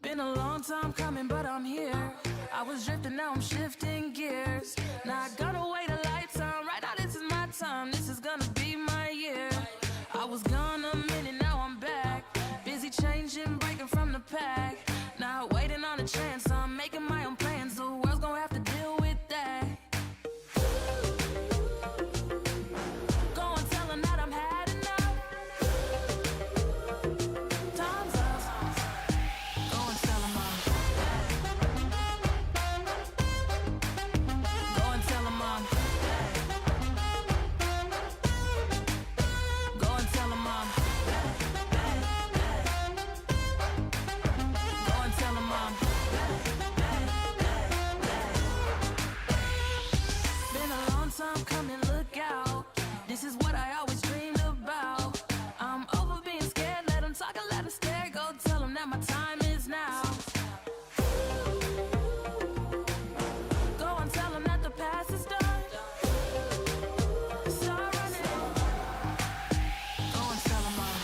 Been a long time coming, but I'm here. I was drifting, now I'm shifting gears. Now I gotta wait a lifetime. Right now, this is my time. This is gonna be my year. I was gone a minute, now I'm back. Busy changing, breaking from the pack. Now waiting on a chance. I'm making my own plans. The world's gonna have to deal with that. Go and tell them that I'm had enough. Time's up. Go and tell them I'm. Go and tell them I'm. Go and tell them I'm. Go and tell them I'm. Been a long time coming, look out. This is what I always dreamed about. I'm over being scared, let them talk and let them stare. Go tell them that my time is now. Go and tell them that the past is done. Start running. Go and tell them I'm.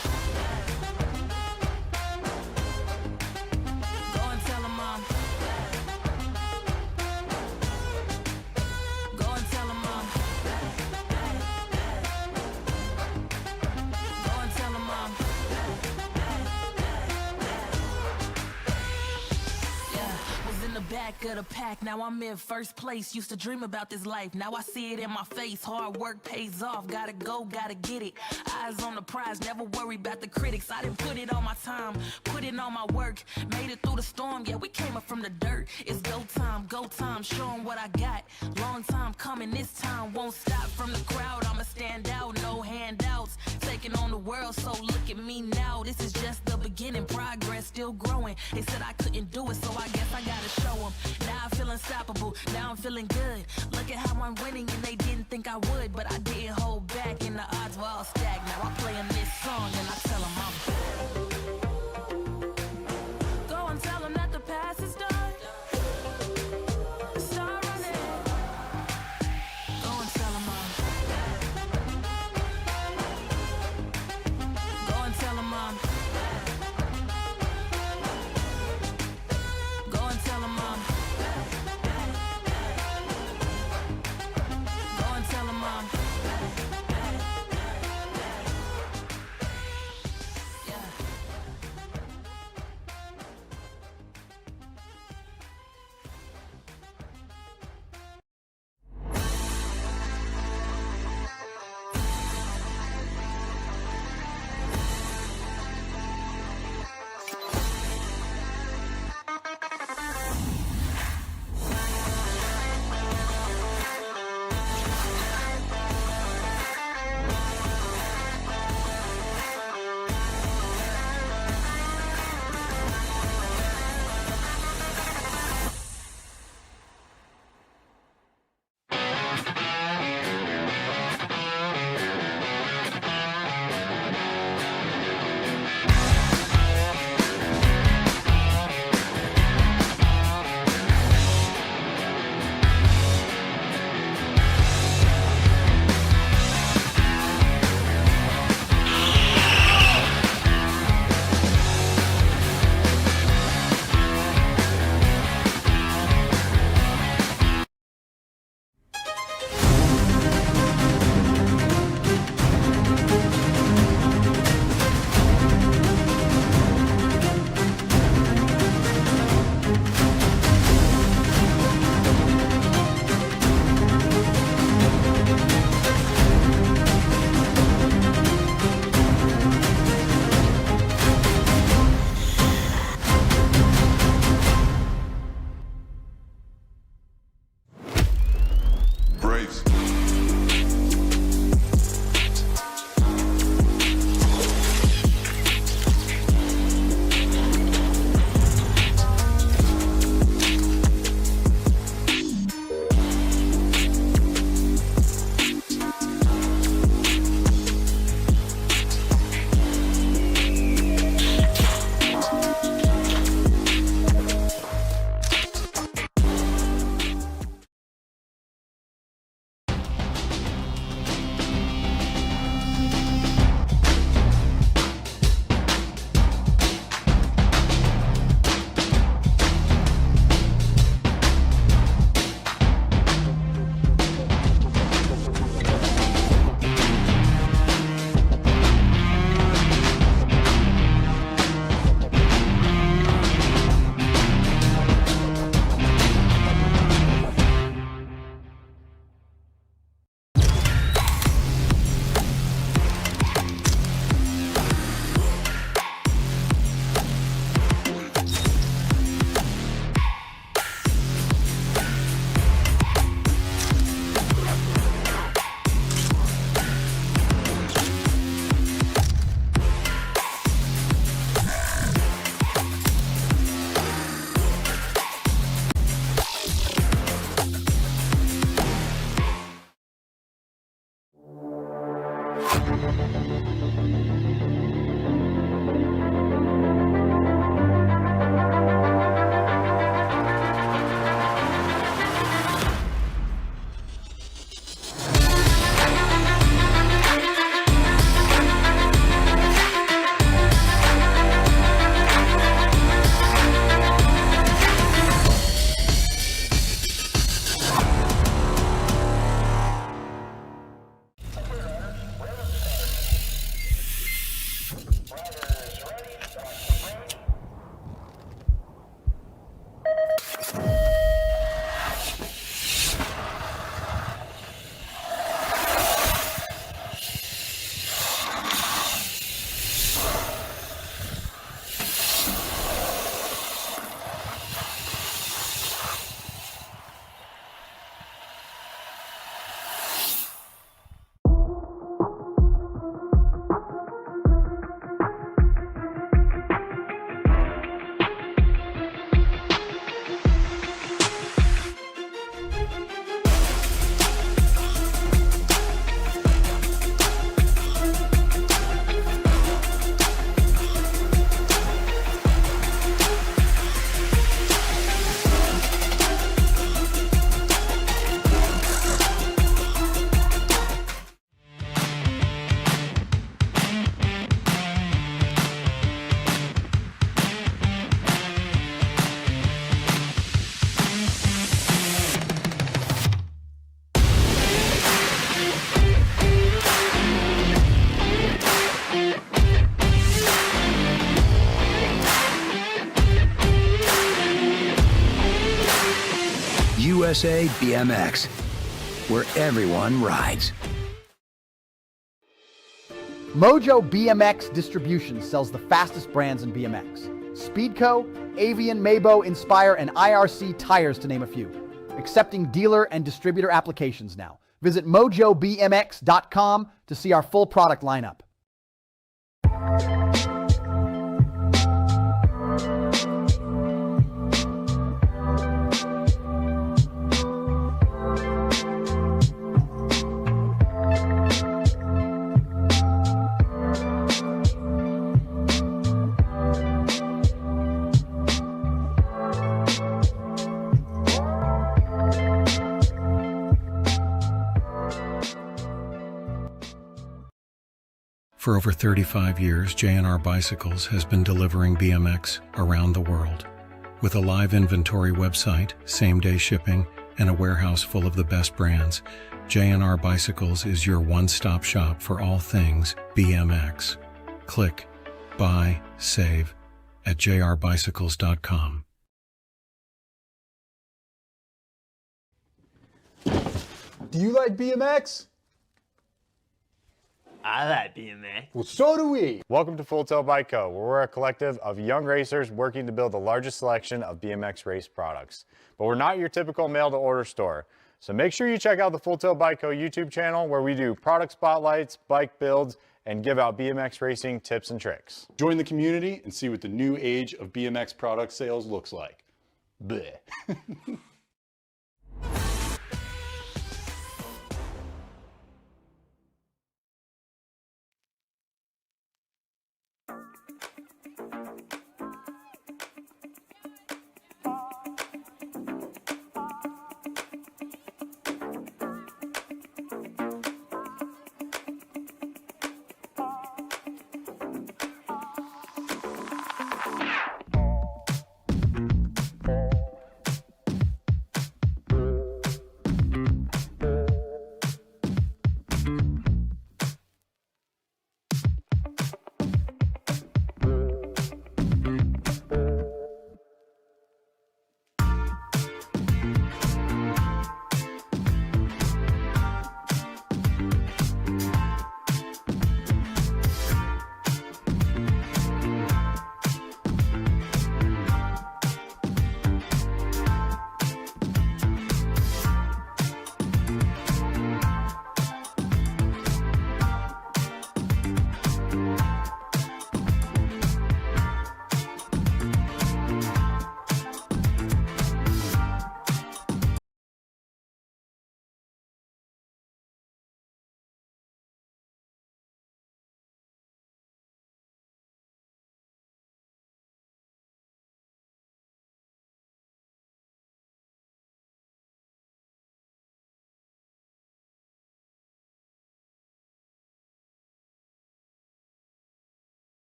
Go and tell them I'm. Go and tell them I'm. Go and tell them I'm. Yeah, was in the back of the pack, now I'm in first place. Used to dream about this life, now I see it in my face. Hard work pays off, gotta go, gotta get it. Eyes on the prize, never worry about the critics. I didn't put it on my time, put it on my work. Made it through the storm, yeah, we came up from the dirt. It's go time, show 'em what I got. Long time coming, this time won't stop. From the crowd, I'ma stand out, no handouts. Taking on the world, so look at me now. This is just the beginning, progress still growing. They said I couldn't do it, so I guess I gotta show 'em. Now I feel unstoppable, now I'm feeling good. Look at how I'm winning, and they didn't think I would. But I didn't hold back, and the odds were all stacked. Now I play 'em this song, and I tell 'em I'm back. Go and tell 'em that the past is done. Start running. Go and tell 'em I'm. Go and tell 'em I'm. Go and tell 'em I'm. Go and tell 'em I'm. USA BMX, where everyone rides. Mojo BMX Distribution sells the fastest brands in BMX. Speedco, Avian, Maybo, Inspire, and IRC tires, to name a few. Accepting dealer and distributor applications now. Visit mojobmx.com to see our full product lineup. For over 35 years, J&R Bicycles has been delivering BMX around the world. With a live inventory website, same-day shipping, and a warehouse full of the best brands, J&R Bicycles is your one-stop shop for all things BMX. Click, buy, save at jrbicycles.com. Do you like BMX? I like BMX. Well, so do we. Welcome to Full Tilt Bike Co., where we're a collective of young racers working to build the largest selection of BMX race products. But we're not your typical mail-to-order store. So make sure you check out the Full Tilt Bike Co. YouTube channel, where we do product spotlights, bike builds, and give out BMX racing tips and tricks. Join the community and see what the new age of BMX product sales looks like. Bleh.